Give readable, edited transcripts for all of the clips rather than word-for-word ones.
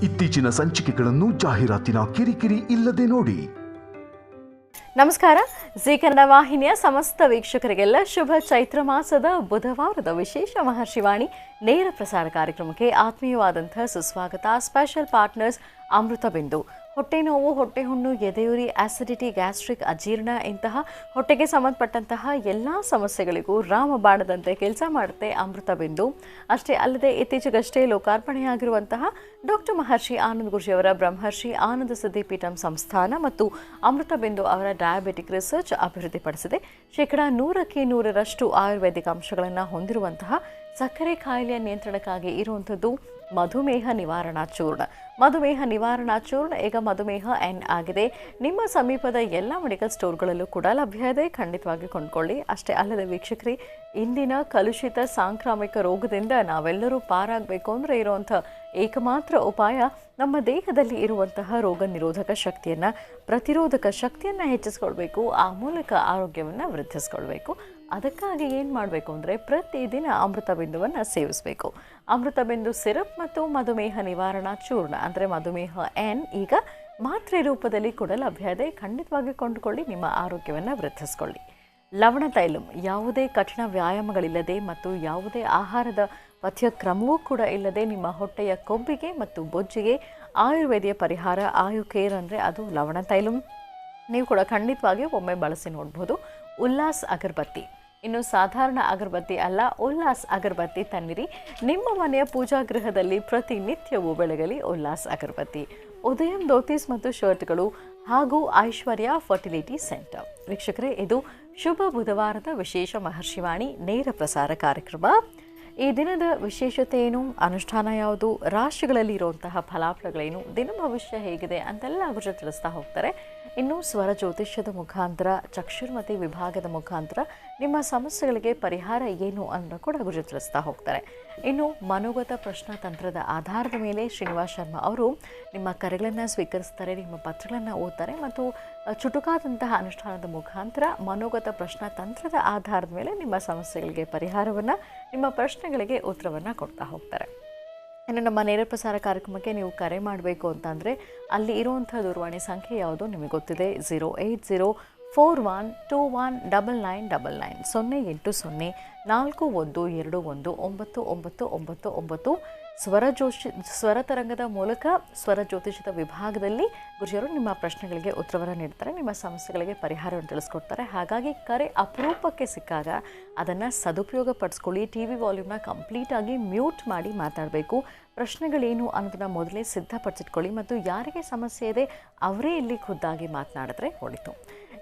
ಇತ್ತೀಚಿನ ಸಂಚಿಕೆಗಳನ್ನು ಜಾಹೀರಾತಿನ ಕಿರಿಕಿರಿ ಇಲ್ಲದೆ ನೋಡಿ. ನಮಸ್ಕಾರ. ಜಿ ಕನ್ನಡ ವಾಹಿನಿಯ ಸಮಸ್ತ ವೀಕ್ಷಕರಿಗೆಲ್ಲ ಶುಭ ಚೈತ್ರ ಮಾಸದ ಬುಧವಾರದ ವಿಶೇಷ ಮಹರ್ಷಿವಾಣಿ ನೇರ ಪ್ರಸಾರ ಕಾರ್ಯಕ್ರಮಕ್ಕೆ ಆತ್ಮೀಯವಾದಂತಹ ಸುಸ್ವಾಗತ. ಸ್ಪೆಷಲ್ ಪಾರ್ಟ್ನರ್ಸ್ ಅಮೃತ ಬಿಂದು. ಹೊಟ್ಟೆ ನೋವು, ಹೊಟ್ಟೆ ಹುಣ್ಣು, ಎದೆಯುರಿ, ಆಸಿಡಿಟಿ, ಗ್ಯಾಸ್ಟ್ರಿಕ್, ಅಜೀರ್ಣ ಇಂತಹ ಹೊಟ್ಟೆಗೆ ಸಂಬಂಧಪಟ್ಟಂತಹ ಎಲ್ಲ ಸಮಸ್ಯೆಗಳಿಗೂ ರಾಮಬಾಣದಂತೆ ಕೆಲಸ ಮಾಡುತ್ತೆ ಅಮೃತ ಬಿಂದು. ಅಷ್ಟೇ ಅಲ್ಲದೆ ಇತ್ತೀಚೆಗಷ್ಟೇ ಲೋಕಾರ್ಪಣೆಯಾಗಿರುವಂತಹ ಡಾಕ್ಟರ್ ಮಹರ್ಷಿ ಆನಂದ ಗುರೂಜಿಯವರ ಬ್ರಹ್ಮರ್ಷಿ ಆನಂದ ಸಿದ್ಧಿಪೀಠಂ ಸಂಸ್ಥಾನ ಮತ್ತು ಅಮೃತ ಬಿಂದು ಅವರ ಡಯಾಬಿಟಿಕ್ ರಿಸರ್ಚ್ ಅಭಿವೃದ್ಧಿಪಡಿಸಿದೆ. 100% ಆಯುರ್ವೇದಿಕ್ ಅಂಶಗಳನ್ನು ಹೊಂದಿರುವಂತಹ ಸಕ್ಕರೆ ಕಾಯಿಲೆಯ ನಿಯಂತ್ರಣಕ್ಕಾಗಿ ಇರುವಂಥದ್ದು ಮಧುಮೇಹ ನಿವಾರಣಾ ಚೂರ್ಣ. ಮಧುಮೇಹ ನಿವಾರಣಾ ಚೂರ್ಣ ಈಗ ಮಧುಮೇಹ ಎನ್ ಆಗಿದೆ. ನಿಮ್ಮ ಸಮೀಪದ ಎಲ್ಲ ಮೆಡಿಕಲ್ ಸ್ಟೋರ್ಗಳಲ್ಲೂ ಕೂಡ ಲಭ್ಯ ಇದೆ, ಖಂಡಿತವಾಗಿ ಕೊಂಡ್ಕೊಳ್ಳಿ. ಅಷ್ಟೇ ಅಲ್ಲದೆ ವೀಕ್ಷಕರೇ, ಇಂದಿನ ಕಲುಷಿತ ಸಾಂಕ್ರಾಮಿಕ ರೋಗದಿಂದ ನಾವೆಲ್ಲರೂ ಪಾರಾಗಬೇಕು ಅಂದರೆ ಇರುವಂಥ ಏಕಮಾತ್ರ ಉಪಾಯ ನಮ್ಮ ದೇಹದಲ್ಲಿ ಇರುವಂತಹ ರೋಗ ನಿರೋಧಕ ಶಕ್ತಿಯನ್ನು, ಪ್ರತಿರೋಧಕ ಶಕ್ತಿಯನ್ನು ಹೆಚ್ಚಿಸ್ಕೊಳ್ಬೇಕು. ಆ ಮೂಲಕ ಆರೋಗ್ಯವನ್ನು ವೃದ್ಧಿಸ್ಕೊಳ್ಬೇಕು. ಅದಕ್ಕಾಗಿ ಏನು ಮಾಡಬೇಕು ಅಂದರೆ ಪ್ರತಿದಿನ ಅಮೃತ ಬಿಂದುವನ್ನು ಸೇವಿಸಬೇಕು. ಅಮೃತ ಬಿಂದು ಸಿರಪ್ ಮತ್ತು ಮಧುಮೇಹ ನಿವಾರಣಾ ಚೂರ್ಣ ಅಂದರೆ ಮಧುಮೇಹ ಎನ್ ಈಗ ಮಾತ್ರೆ ರೂಪದಲ್ಲಿ ಕೂಡ ಲಭ್ಯ ಇದೆ, ಖಂಡಿತವಾಗಿ ಕೊಂಡುಕೊಳ್ಳಿ. ನಿಮ್ಮ ಆರೋಗ್ಯವನ್ನು ವೃದ್ಧಿಸ್ಕೊಳ್ಳಿ. ಲವಣ ತೈಲಂ ಯಾವುದೇ ಕಠಿಣ ವ್ಯಾಯಾಮಗಳಿಲ್ಲದೆ ಮತ್ತು ಯಾವುದೇ ಆಹಾರದ ಪಥ್ಯಕ್ರಮವೂ ಕೂಡ ಇಲ್ಲದೆ ನಿಮ್ಮ ಹೊಟ್ಟೆಯ ಕೊಬ್ಬಿಗೆ ಮತ್ತು ಬೊಜ್ಜಿಗೆ ಆಯುರ್ವೇದಿಯ ಪರಿಹಾರ ಆಯು ಕೇರ್ ಅಂದರೆ ಅದು ಲವಣ ತೈಲಂ. ನೀವು ಕೂಡ ಖಂಡಿತವಾಗಿ ಒಮ್ಮೆ ಬಳಸಿ ನೋಡ್ಬೋದು. ಉಲ್ಲಾಸ್ ಅಗರಬತ್ತಿ, ಇನ್ನು ಸಾಧಾರಣ ಅಗರಬತ್ತಿ ಅಲ್ಲ, ಉಲ್ಲಾಸ್ ಅಗರಬತ್ತಿ ತನ್ನಿರಿ. ನಿಮ್ಮ ಮನೆಯ ಪೂಜಾ ಗೃಹದಲ್ಲಿ ಪ್ರತಿನಿತ್ಯವೂ ಬೆಳಗಲಿ ಉಲ್ಲಾಸ್ ಅಗರಬತ್ತಿ. ಉದಯಂ ಧೋತೀಸ್ ಮತ್ತು ಶರ್ಟ್ಗಳು ಹಾಗೂ ಐಶ್ವರ್ಯ ಫರ್ಟಿಲಿಟಿ ಸೆಂಟರ್. ವೀಕ್ಷಕರೇ, ಇದು ಶುಭ ಬುಧವಾರದ ವಿಶೇಷ ಮಹರ್ಷಿವಾಣಿ ನೇರ ಪ್ರಸಾರ ಕಾರ್ಯಕ್ರಮ. ಈ ದಿನದ ವಿಶೇಷತೆ ಏನು, ಅನುಷ್ಠಾನ ಯಾವುದು, ರಾಶಿಗಳಲ್ಲಿ ಇರುವಂತಹ ಫಲಾಫಲಗಳೇನು, ದಿನ ಭವಿಷ್ಯ ಹೇಗಿದೆ ಅಂತೆಲ್ಲ ಗುರುಜ ತಿಳಿಸ್ತಾ ಹೋಗ್ತಾರೆ. ಇನ್ನು ಸ್ವರ ಜ್ಯೋತಿಷ್ಯದ ಮುಖಾಂತರ, ಚಕ್ಷುರ್ಮತಿ ವಿಭಾಗದ ಮುಖಾಂತರ ನಿಮ್ಮ ಸಮಸ್ಯೆಗಳಿಗೆ ಪರಿಹಾರ ಏನು ಅನ್ನೋ ಕೂಡ ಗುರುಜ ತಿಳಿಸ್ತಾ ಹೋಗ್ತಾರೆ. ಇನ್ನು ಮನೋಗತ ಪ್ರಶ್ನಾತಂತ್ರದ ಆಧಾರದ ಮೇಲೆ ಶ್ರೀನಿವಾಸ್ ಶರ್ಮಾ ಅವರು ನಿಮ್ಮ ಕರೆಗಳನ್ನು ಸ್ವೀಕರಿಸ್ತಾರೆ, ನಿಮ್ಮ ಪತ್ರಗಳನ್ನು ಓದ್ತಾರೆ ಮತ್ತು ಚುಟುಕಾದಂತಹ ಅನುಷ್ಠಾನದ ಮುಖಾಂತರ ಮನೋಗತ ಪ್ರಶ್ನಾತಂತ್ರದ ಆಧಾರದ ಮೇಲೆ ನಿಮ್ಮ ಸಮಸ್ಯೆಗಳಿಗೆ ಪರಿಹಾರವನ್ನು, ನಿಮ್ಮ ಪ್ರಶ್ನೆಗಳಿಗೆ ಉತ್ತರವನ್ನು ಕೊಡ್ತಾ ಹೋಗ್ತಾರೆ. ಇನ್ನು ನಮ್ಮ ನೇರ ಪ್ರಸಾರ ಕಾರ್ಯಕ್ರಮಕ್ಕೆ ನೀವು ಕರೆ ಮಾಡಬೇಕು ಅಂತಂದರೆ ಅಲ್ಲಿ ಇರುವಂಥ ದೂರವಾಣಿ ಸಂಖ್ಯೆ ಯಾವುದು ನಿಮಗೆ ಗೊತ್ತಿದೆ. 08041219999 08041219999. ಸ್ವರತರಂಗದ ಮೂಲಕ ಸ್ವರ ಜ್ಯೋತಿಷದ ವಿಭಾಗದಲ್ಲಿ ಗುರುಜಿಯವರು ನಿಮ್ಮ ಪ್ರಶ್ನೆಗಳಿಗೆ ಉತ್ತರವನ್ನು ನೀಡ್ತಾರೆ, ನಿಮ್ಮ ಸಮಸ್ಯೆಗಳಿಗೆ ಪರಿಹಾರವನ್ನು ತಿಳಿಸ್ಕೊಡ್ತಾರೆ. ಹಾಗಾಗಿ ಕರೆ ಅಪರೂಪಕ್ಕೆ ಸಿಕ್ಕಾಗ ಅದನ್ನು ಸದುಪಯೋಗ ಪಡಿಸ್ಕೊಳ್ಳಿ. ಟಿ ವಿ ವಾಲ್ಯೂಮ್ನ ಕಂಪ್ಲೀಟಾಗಿ ಮ್ಯೂಟ್ ಮಾಡಿ ಮಾತಾಡಬೇಕು. ಪ್ರಶ್ನೆಗಳೇನು ಅನ್ನೋದನ್ನು ಮೊದಲೇ ಸಿದ್ಧಪಡಿಸಿಟ್ಕೊಳ್ಳಿ ಮತ್ತು ಯಾರಿಗೆ ಸಮಸ್ಯೆ ಇದೆ ಅವರೇ ಇಲ್ಲಿ ಖುದ್ದಾಗಿ ಮಾತನಾಡಿದ್ರೆ ಒಳಿತು.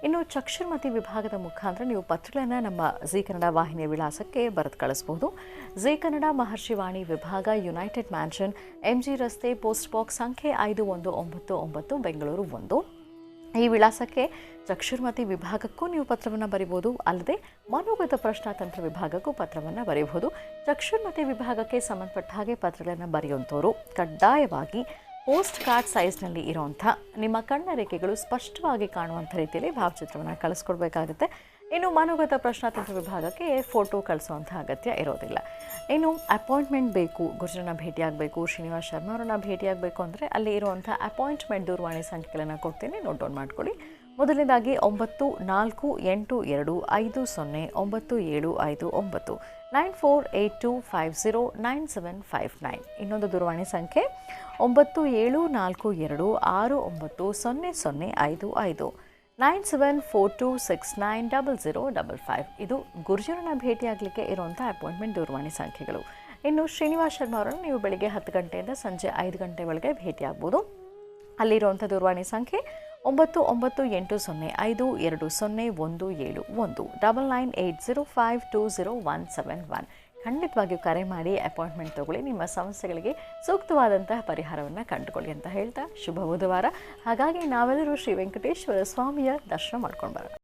ಇನ್ನು ಚಕ್ಷುರ್ಮತಿ ವಿಭಾಗದ ಮುಖಾಂತರ ನೀವು ಪತ್ರಗಳನ್ನು ನಮ್ಮ ಜಿ ಕನ್ನಡ ವಾಹಿನಿಯ ವಿಳಾಸಕ್ಕೆ ಬರೆದು ಕಳಿಸ್ಬೋದು. ಜಿ ಕನ್ನಡ ಮಹರ್ಷಿವಾಣಿ ವಿಭಾಗ, ಯುನೈಟೆಡ್ ಮ್ಯಾನ್ಷನ್, MG ರಸ್ತೆ, ಪೋಸ್ಟ್ ಬಾಕ್ಸ್ ಸಂಖ್ಯೆ 5199, ಬೆಂಗಳೂರು 1. ಈ ವಿಳಾಸಕ್ಕೆ ಚಕ್ಷುರ್ಮತಿ ವಿಭಾಗಕ್ಕೂ ನೀವು ಪತ್ರವನ್ನು ಬರೀಬೋದು, ಅಲ್ಲದೆ ಮನೋಗತ ಪ್ರಶ್ನಾತಂತ್ರ ವಿಭಾಗಕ್ಕೂ ಪತ್ರವನ್ನು ಬರೀಬಹುದು. ಚಕ್ಷುರ್ಮತಿ ವಿಭಾಗಕ್ಕೆ ಸಂಬಂಧಪಟ್ಟ ಹಾಗೆ ಪತ್ರಗಳನ್ನು ಬರೆಯುವಂಥವ್ರು ಕಡ್ಡಾಯವಾಗಿ ಪೋಸ್ಟ್ ಕಾರ್ಡ್ ಸೈಜ್ನಲ್ಲಿ ಇರೋವಂಥ ನಿಮ್ಮ ಕಣ್ಣ ರೇಖೆಗಳು ಸ್ಪಷ್ಟವಾಗಿ ಕಾಣುವಂಥ ರೀತಿಯಲ್ಲಿ ಭಾವಚಿತ್ರವನ್ನು ಕಳಿಸ್ಕೊಡ್ಬೇಕಾಗುತ್ತೆ. ಇನ್ನು ಮನೋಗತ ಪ್ರಶ್ನಾತಂತ್ರ ವಿಭಾಗಕ್ಕೆ ಫೋಟೋ ಕಳಿಸುವಂಥ ಅಗತ್ಯ ಇರೋದಿಲ್ಲ. ಇನ್ನು ಅಪಾಯಿಂಟ್ಮೆಂಟ್ ಬೇಕು, ಗುರುಜರನ್ನ ಭೇಟಿಯಾಗಬೇಕು, ಶ್ರೀನಿವಾಸ್ ಶರ್ಮಾ ಅವರನ್ನ ಭೇಟಿಯಾಗಬೇಕು ಅಂದರೆ ಅಲ್ಲಿ ಇರುವಂಥ ಅಪಾಯಿಂಟ್ಮೆಂಟ್ ದೂರವಾಣಿ ಸಂಖ್ಯೆಗಳನ್ನು ಕೊಡ್ತೀನಿ, ನೋಟ್ ಡೌನ್ ಮಾಡ್ಕೊಳ್ಳಿ. ಮೊದಲನೇದಾಗಿ 9482509759 9482509759. ಇನ್ನೊಂದು ದೂರವಾಣಿ ಸಂಖ್ಯೆ 9742690055 9742690055. ಇದು ಗುರುಜರನ್ನ ಭೇಟಿಯಾಗಲಿಕ್ಕೆ ಇರುವಂಥ ಅಪಾಯಿಂಟ್ಮೆಂಟ್ ದೂರವಾಣಿ ಸಂಖ್ಯೆಗಳು. ಇನ್ನು ಶ್ರೀನಿವಾಸ್ ಶರ್ಮಾ ಅವರನ್ನು ನೀವು ಬೆಳಿಗ್ಗೆ 10 ಗಂಟೆಯಿಂದ ಸಂಜೆ 5 ಗಂಟೆ ಒಳಗೆ ಭೇಟಿಯಾಗ್ಬೋದು. ಅಲ್ಲಿರುವಂಥ ದೂರವಾಣಿ ಸಂಖ್ಯೆ 9980520171 9980520171. ಖಂಡಿತವಾಗಿಯೂ ಕರೆ ಮಾಡಿ ಅಪಾಯಿಂಟ್ಮೆಂಟ್ ತಗೊಳ್ಳಿ, ನಿಮ್ಮ ಸಮಸ್ಯೆಗಳಿಗೆ ಸೂಕ್ತವಾದಂತಹ ಪರಿಹಾರವನ್ನು ಕಂಡುಕೊಳ್ಳಿ ಅಂತ ಹೇಳ್ತಾ ಶುಭ ಬುಧವಾರ. ಹಾಗಾಗಿ ನಾವೆಲ್ಲರೂ ಶ್ರೀ ವೆಂಕಟೇಶ್ವರ ಸ್ವಾಮಿಯ ದರ್ಶನ ಮಾಡ್ಕೊಂಡು ಬರೋಣ.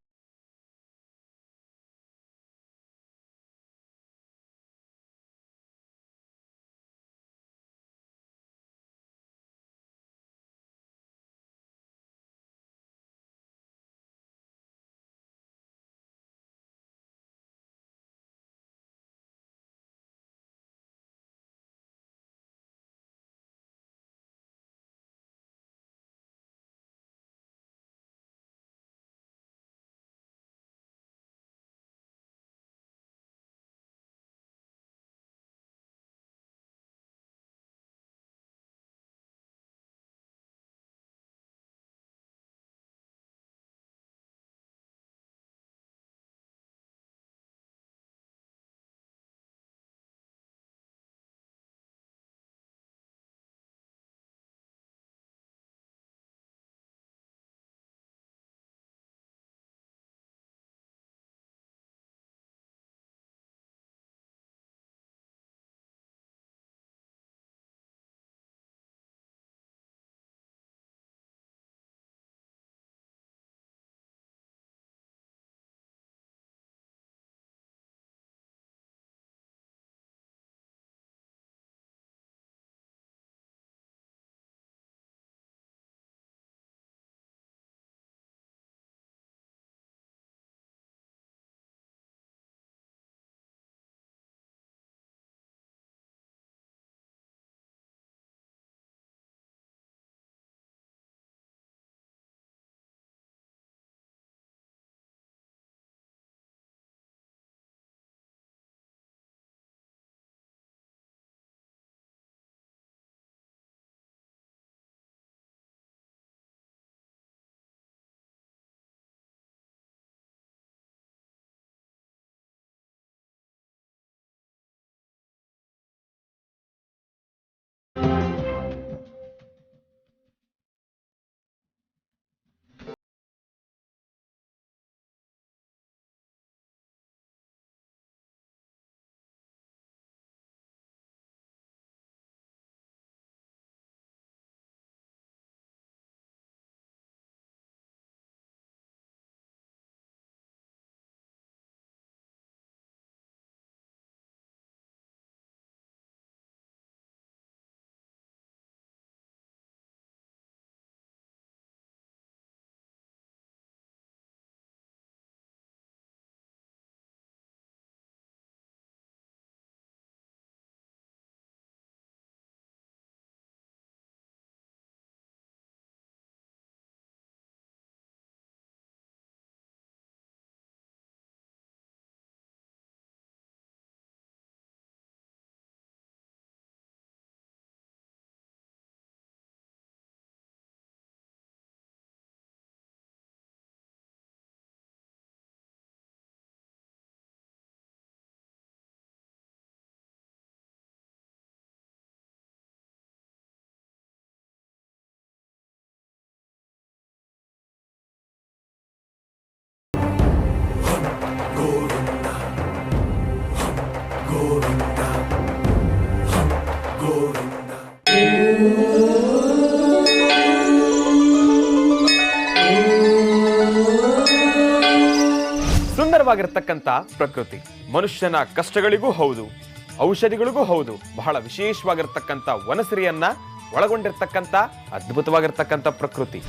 ಸುಂದರವಾಗಿರ್ತಕ್ಕಂಥ ಪ್ರಕೃತಿ. ಮನುಷ್ಯನ ಕಷ್ಟಗಳಿಗೂ ಹೌದು, ಔಷಧಿಗಳಿಗೂ ಹೌದು, ಬಹಳ ವಿಶೇಷವಾಗಿರ್ತಕ್ಕಂಥ ವನಸಿರಿಯನ್ನ ಒಳಗೊಂಡಿರ್ತಕ್ಕಂಥ ಅದ್ಭುತವಾಗಿರ್ತಕ್ಕಂಥ ಪ್ರಕೃತಿ.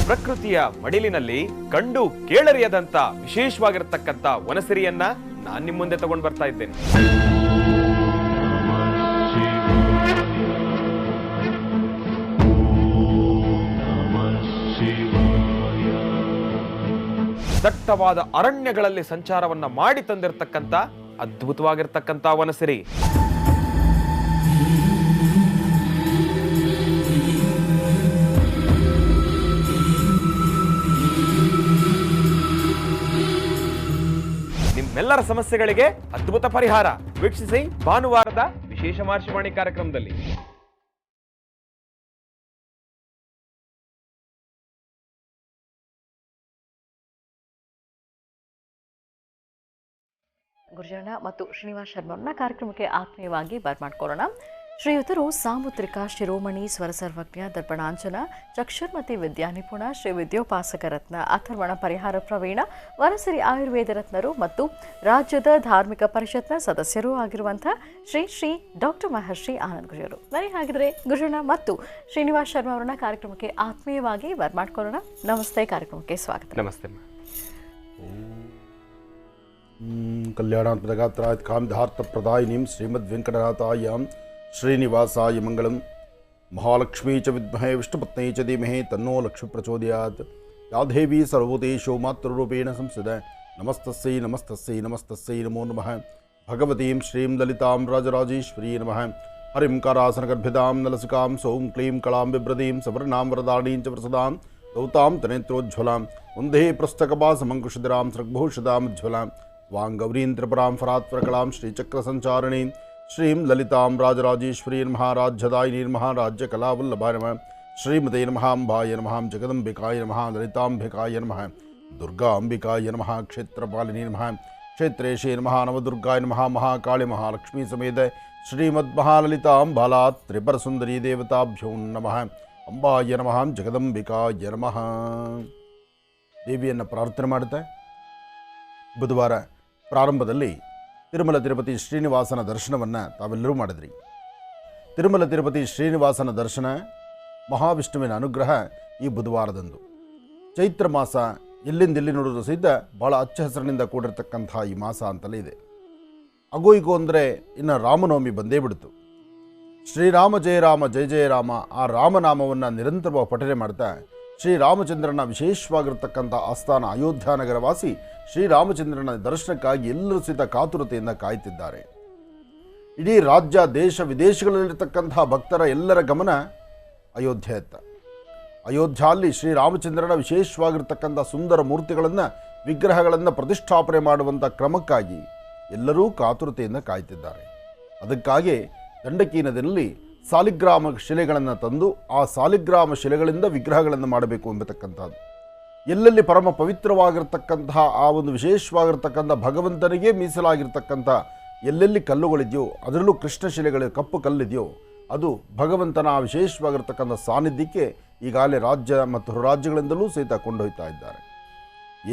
ಪ್ರಕೃತಿಯ ಮಡಿಲಿನಲ್ಲಿ ಕಂಡು ಕೇಳರಿಯದಂತ ವಿಶೇಷವಾಗಿರ್ತಕ್ಕಂಥ ವನಸಿರಿಯನ್ನ ನಾನ್ ನಿಮ್ಮ ಮುಂದೆ ತಗೊಂಡು ಬರ್ತಾ ಇದ್ದೇನೆ. ದಟ್ಟವಾದ ಅರಣ್ಯಗಳಲ್ಲಿ ಸಂಚಾರವನ್ನ ಮಾಡಿ ತಂದಿರತಕ್ಕಂಥ ಅದ್ಭುತವಾಗಿರ್ತಕ್ಕಂಥ ವನಸಿರಿ. ನಿಮ್ಮೆಲ್ಲರ ಸಮಸ್ಯೆಗಳಿಗೆ ಅದ್ಭುತ ಪರಿಹಾರ ವೀಕ್ಷಿಸಿ ಭಾನುವಾರದ ವಿಶೇಷ ಮಹರ್ಷಿವಾಣಿ ಕಾರ್ಯಕ್ರಮದಲ್ಲಿ. ಗುರುಜನ ಮತ್ತು ಶ್ರೀನಿವಾಸ್ ಶರ್ಮರನ್ನ ಕಾರ್ಯಕ್ರಮಕ್ಕೆ ಆತ್ಮೀಯವಾಗಿ ಬರ್ಮಾಡ್ಕೊಳ್ಳೋಣ. ಶ್ರೀಯುತರು ಸಾಮುದ್ರಿಕ ಶಿರೋಮಣಿ ಸ್ವರಸರ್ವಜ್ಞ ದರ್ಪಣಾಂಜನ ಚಕ್ಷುರ್ಮತಿ ವಿದ್ಯಾನಿಪುಣ ಶ್ರೀ ವಿದ್ಯೋಪಾಸಕ ರತ್ನ ಅಥರ್ವಣ ಪರಿಹಾರ ಪ್ರವೀಣ ವನಸಿರಿ ಆಯುರ್ವೇದ ರತ್ನರು ಮತ್ತು ರಾಜ್ಯದ ಧಾರ್ಮಿಕ ಪರಿಷತ್ನ ಸದಸ್ಯರೂ ಆಗಿರುವಂತಹ ಶ್ರೀ ಡಾಕ್ಟರ್ ಮಹರ್ಷಿ ಆನಂದ್ ಗುರುಜರು. ಬನ್ನಿ ಹಾಗಿದ್ರೆ ಗುರುಜನ ಮತ್ತು ಶ್ರೀನಿವಾಸ್ ಶರ್ಮ ಅವರನ್ನ ಕಾರ್ಯಕ್ರಮಕ್ಕೆ ಆತ್ಮೀಯವಾಗಿ ಬರ್ಮಾಡ್ಕೊಳ್ಳೋಣ. ನಮಸ್ತೆ, ಕಾರ್ಯಕ್ರಮಕ್ಕೆ ಸ್ವಾಗತ. ನಮಸ್ತೆ. ಕಲ್ಯಾಣಾತ್ಮಕ ಕಾಮಧಾರ್ಥಪ್ರದಾಯಿನೀಂ ಶ್ರೀಮದ್ವೆಂಕಟನಾಥಾಯ ಶ್ರೀನಿವಾಸಾಯ ಮಂಗಳಂ. ಮಹಾಲಕ್ಷ್ಮೀ ಚ ವಿದ್ಮಹೇ ವಿಷ್ಣುಪತ್ನೇ ಚ ಧೀಮಹಿ ತನ್ನೋ ಲಕ್ಷ್ಮೀ ಪ್ರಚೋದಯಾತ್. ಯಾ ದೇವಿ ಸರ್ವಭೂತೇಷು ಮಾತೃರೂಪೇಣ ಸಂಸ್ಥಿತಾ ನಮಸ್ತಸ್ಯೈ ನಮಸ್ತಸ್ಯೈ ನಮಸ್ತಸ್ಯೈ ನಮೋ ನಮಃ. ಭಗವತೀಂ ಶ್ರೀಂ ಲಲಿತಾಂ ರಾಜರಾಜೇಶ್ವರೀ ನಮಃ. ಹರಿಂ ಕಾರಾಸನಗರ್ಭಿತಾಂ ನಲಸಿಕಾಂ ಸೌಂ ಕ್ಲೀಂ ಕಳಾಂ ಬಿಭ್ರತೀಂ ಸವರ್ಣಾಂ ವರದಾಳೀಂ ಚ ಪ್ರಸದಾಂ ದೌತಾಂ ತನೇತ್ರೋಜ್ವಲಾಂ ವಂದೇ ಪುಸ್ತಕಪಾಸಮಂಕುಶಿಧರಾಂ ಸೃಗ್ಭೂಷಿತಾಂ ಉಜ್ವಲಾಂ ವಾಂಗೌರೀಂದ್ರಪರಾಂ ಫರಾತ್ವರಕಲಾಂ ಶ್ರೀಚಕ್ರಸಂಚಾರಣೀಂ ಶ್ರೀಂ ಲಲಿತಾಂ ರಾಜರಾಜೇಶ್ವರೀ ನಮಃ. ರಾಜ್ಯದಾಯಿನೀ ನಮಃ. ರಾಜ್ಯಕಲಾವಲ್ಲಭಾಯ ನಮಃ. ಶ್ರೀಮತೇ ನಮಃ. ಅಂಬಾಯ ನಮಃ. ಜಗದಂಬಿಕಾಯ ನಮಃ. ಲಲಿತಾಂಬಿಕಾಯ ನಮಃ. ದುರ್ಗಾಂಬಿಕಾಯ ನಮಃ. ಕ್ಷೇತ್ರಪಾಲಿನೀ ನಮಃ. ಕ್ಷೇತ್ರೇಶೇ ನಮಃ. ನವದುರ್ಗಾಯ ನಮಃ. ಮಹಾಕಾಳಿ ಮಹಾಲಕ್ಷ್ಮೀ ಸಮೇತ ಶ್ರೀಮದ್ಮಹಾಲಲಿತಾಂಬಾಲಾ ತ್ರಿಪುರಸುಂದರೀ ದೇವತಾಭ್ಯೋ ನಮಃ. ಅಂಬಾಯ ನಮಃ. ಜಗದಂಬಿಕಾಯ ನಮಃ. ದೇವಿಯನ್ನು ಪ್ರಾರ್ಥನೆ ಮಾಡುತ್ತೆ. ಬುಧವಾರ ಪ್ರಾರಂಭದಲ್ಲಿ ತಿರುಮಲ ತಿರುಪತಿ ಶ್ರೀನಿವಾಸನ ದರ್ಶನವನ್ನು ತಾವೆಲ್ಲರೂ ಮಾಡಿದ್ರಿ. ತಿರುಮಲ ತಿರುಪತಿ ಶ್ರೀನಿವಾಸನ ದರ್ಶನ, ಮಹಾವಿಷ್ಣುವಿನ ಅನುಗ್ರಹ ಈ ಬುಧವಾರದಂದು. ಚೈತ್ರ ಮಾಸ ಎಲ್ಲಿ ನೋಡಿದ್ರು ಸಹಿತ ಭಾಳ ಅಚ್ಚ ಹೆಸರಿನಿಂದ ಕೂಡಿರ್ತಕ್ಕಂಥ ಈ ಮಾಸ ಅಂತಲೇ ಇದೆ. ಅಗೋಯಿಗೋ ಅಂದರೆ ಇನ್ನು ರಾಮನವಮಿ ಬಂದೇ ಬಿಡ್ತು. ಶ್ರೀರಾಮ ಜಯ ರಾಮ ಜಯ ಜಯ ರಾಮ, ಆ ರಾಮನಾಮವನ್ನು ನಿರಂತರವಾಗಿ ಪಠನೆ ಮಾಡ್ತಾ ಶ್ರೀರಾಮಚಂದ್ರನ ವಿಶೇಷವಾಗಿರ್ತಕ್ಕಂಥ ಆಸ್ಥಾನ ಅಯೋಧ್ಯ ನಗರವಾಸಿ ಶ್ರೀರಾಮಚಂದ್ರನ ದರ್ಶನಕ್ಕಾಗಿ ಎಲ್ಲರೂ ಸಹಿತ ಕಾತುರತೆಯಿಂದ ಕಾಯ್ತಿದ್ದಾರೆ. ಇಡೀ ರಾಜ್ಯ ದೇಶ ವಿದೇಶಗಳಲ್ಲಿರ್ತಕ್ಕಂಥ ಭಕ್ತರ ಎಲ್ಲರ ಗಮನ ಅಯೋಧ್ಯೆಯತ್ತ. ಅಯೋಧ್ಯೆಯಲ್ಲಿ ಶ್ರೀರಾಮಚಂದ್ರನ ವಿಶೇಷವಾಗಿರ್ತಕ್ಕಂಥ ಸುಂದರ ಮೂರ್ತಿಗಳನ್ನು ವಿಗ್ರಹಗಳನ್ನು ಪ್ರತಿಷ್ಠಾಪನೆ ಮಾಡುವಂಥ ಕ್ರಮಕ್ಕಾಗಿ ಎಲ್ಲರೂ ಕಾತುರತೆಯಿಂದ ಕಾಯ್ತಿದ್ದಾರೆ. ಅದಕ್ಕಾಗಿ ದಂಡಕೀನದಲ್ಲಿ ಸಾಲಿಗ್ರಾಮ ಶಿಲೆಗಳನ್ನು ತಂದು ಆ ಸಾಲಿಗ್ರಾಮ ಶಿಲೆಗಳಿಂದ ವಿಗ್ರಹಗಳನ್ನು ಮಾಡಬೇಕು ಎಂಬತಕ್ಕಂಥದ್ದು. ಎಲ್ಲೆಲ್ಲಿ ಪರಮ ಪವಿತ್ರವಾಗಿರ್ತಕ್ಕಂತಹ ಆ ಒಂದು ವಿಶೇಷವಾಗಿರ್ತಕ್ಕಂಥ ಭಗವಂತನಿಗೆ ಮೀಸಲಾಗಿರ್ತಕ್ಕಂಥ ಎಲ್ಲೆಲ್ಲಿ ಕಲ್ಲುಗಳಿದೆಯೋ, ಅದರಲ್ಲೂ ಕೃಷ್ಣ ಶಿಲೆಗಳು ಕಪ್ಪು ಕಲ್ಲಿದೆಯೋ, ಅದು ಭಗವಂತನ ವಿಶೇಷವಾಗಿರ್ತಕ್ಕಂಥ ಸಾನ್ನಿಧ್ಯಕ್ಕೆ ಈಗಾಗಲೇ ರಾಜ್ಯ ಮತ್ತು ಹೊರರಾಜ್ಯಗಳಿಂದಲೂ ಸಹಿತ ಕೊಂಡೊಯ್ತಾ ಇದ್ದಾರೆ.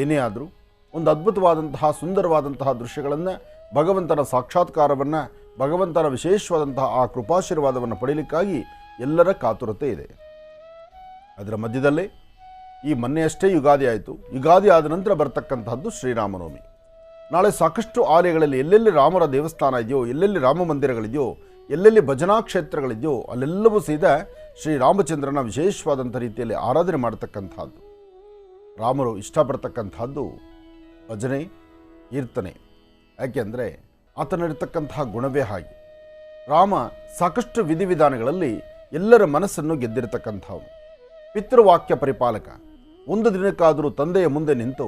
ಏನೇ ಆದರೂ ಒಂದು ಅದ್ಭುತವಾದಂತಹ ಸುಂದರವಾದಂತಹ ದೃಶ್ಯಗಳನ್ನು, ಭಗವಂತನ ಸಾಕ್ಷಾತ್ಕಾರವನ್ನು, ಭಗವಂತನ ವಿಶೇಷವಾದಂತಹ ಆ ಕೃಪಾಶೀರ್ವಾದವನ್ನು ಪಡೆಯಲಿಕ್ಕಾಗಿ ಎಲ್ಲರ ಕಾತುರತೆ ಇದೆ. ಅದರ ಮಧ್ಯದಲ್ಲೇ ಈ ಮೊನ್ನೆಯಷ್ಟೇ ಯುಗಾದಿ ಆಯಿತು. ಯುಗಾದಿ ಆದ ನಂತರ ಬರ್ತಕ್ಕಂತಹದ್ದು ಶ್ರೀರಾಮನವಮಿ. ನಾಳೆ ಸಾಕಷ್ಟು ಆಲಯಗಳಲ್ಲಿ ಎಲ್ಲೆಲ್ಲಿ ರಾಮರ ದೇವಸ್ಥಾನ ಇದೆಯೋ, ಎಲ್ಲೆಲ್ಲಿ ರಾಮ ಮಂದಿರಗಳಿದೆಯೋ, ಎಲ್ಲೆಲ್ಲಿ ಭಜನಾ ಕ್ಷೇತ್ರಗಳಿದೆಯೋ ಅಲ್ಲೆಲ್ಲವೂ ಸಹಿತ ಶ್ರೀರಾಮಚಂದ್ರನ ವಿಶೇಷವಾದಂಥ ರೀತಿಯಲ್ಲಿ ಆರಾಧನೆ ಮಾಡತಕ್ಕಂಥದ್ದು. ರಾಮರು ಇಷ್ಟಪಡ್ತಕ್ಕಂಥದ್ದು ಭಜನೆ, ಕೀರ್ತನೆ. ಯಾಕೆಂದರೆ ಆತನಿರ್ತಕ್ಕಂತಹ ಗುಣವೇ ಹಾಗೆ. ರಾಮ ಸಾಕಷ್ಟು ವಿಧಿವಿಧಾನಗಳಲ್ಲಿ ಎಲ್ಲರ ಮನಸ್ಸನ್ನು ಗೆದ್ದಿರತಕ್ಕಂಥವನು. ಪಿತೃವಾಕ್ಯ ಪರಿಪಾಲಕ. ಒಂದು ದಿನಕ್ಕಾದರೂ ತಂದೆಯ ಮುಂದೆ ನಿಂತು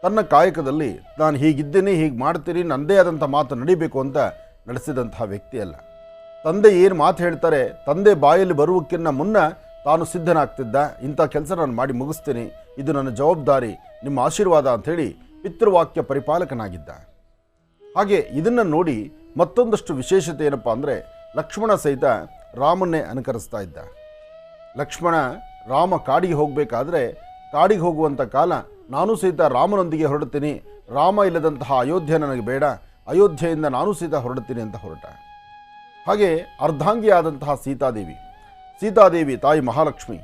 ತನ್ನ ಕಾಯಕದಲ್ಲಿ ನಾನು ಹೀಗಿದ್ದೇನೆ, ಹೀಗೆ ಮಾಡ್ತೀನಿ, ನನ್ನದೇ ಆದಂಥ ಮಾತು ನಡಿಬೇಕು ಅಂತ ನಡೆಸಿದಂತಹ ವ್ಯಕ್ತಿ ಅಲ್ಲ. ತಂದೆ ಏನು ಮಾತು ಹೇಳ್ತಾರೆ, ತಂದೆ ಬಾಯಲ್ಲಿ ಬರುವಕ್ಕಿಂತ ಮುನ್ನ ತಾನು ಸಿದ್ಧನಾಗ್ತಿದ್ದ. ಇಂಥ ಕೆಲಸ ನಾನು ಮಾಡಿ ಮುಗಿಸ್ತೀನಿ, ಇದು ನನ್ನ ಜವಾಬ್ದಾರಿ, ನಿಮ್ಮ ಆಶೀರ್ವಾದ ಅಂಥೇಳಿ ಪಿತೃವಾಕ್ಯ ಪರಿಪಾಲಕನಾಗಿದ್ದ. ಹಾಗೆ ಇದನ್ನು ನೋಡಿ ಮತ್ತೊಂದಷ್ಟು ವಿಶೇಷತೆ ಏನಪ್ಪ ಅಂದರೆ, ಲಕ್ಷ್ಮಣ ಸಹಿತ ರಾಮನ್ನೇ ಅನುಕರಿಸ್ತಾ ಇದ್ದ. ಲಕ್ಷ್ಮಣ ರಾಮ ಕಾಡಿಗೆ ಹೋಗಬೇಕಾದ್ರೆ ಕಾಡಿಗೆ ಹೋಗುವಂಥ ಕಾಲ ನಾನು ಸಹಿತ ರಾಮನೊಂದಿಗೆ ಹೊರಡ್ತೀನಿ, ರಾಮ ಇಲ್ಲದಂತಹ ಅಯೋಧ್ಯೆ ನನಗೆ ಬೇಡ, ಅಯೋಧ್ಯೆಯಿಂದ ನಾನು ಸಹಿತ ಹೊರಡ್ತೀನಿ ಅಂತ ಹೊರಟ. ಹಾಗೆ ಅರ್ಧಾಂಗಿಯಾದಂತಹ ಸೀತಾದೇವಿ ತಾಯಿ ಮಹಾಲಕ್ಷ್ಮಿ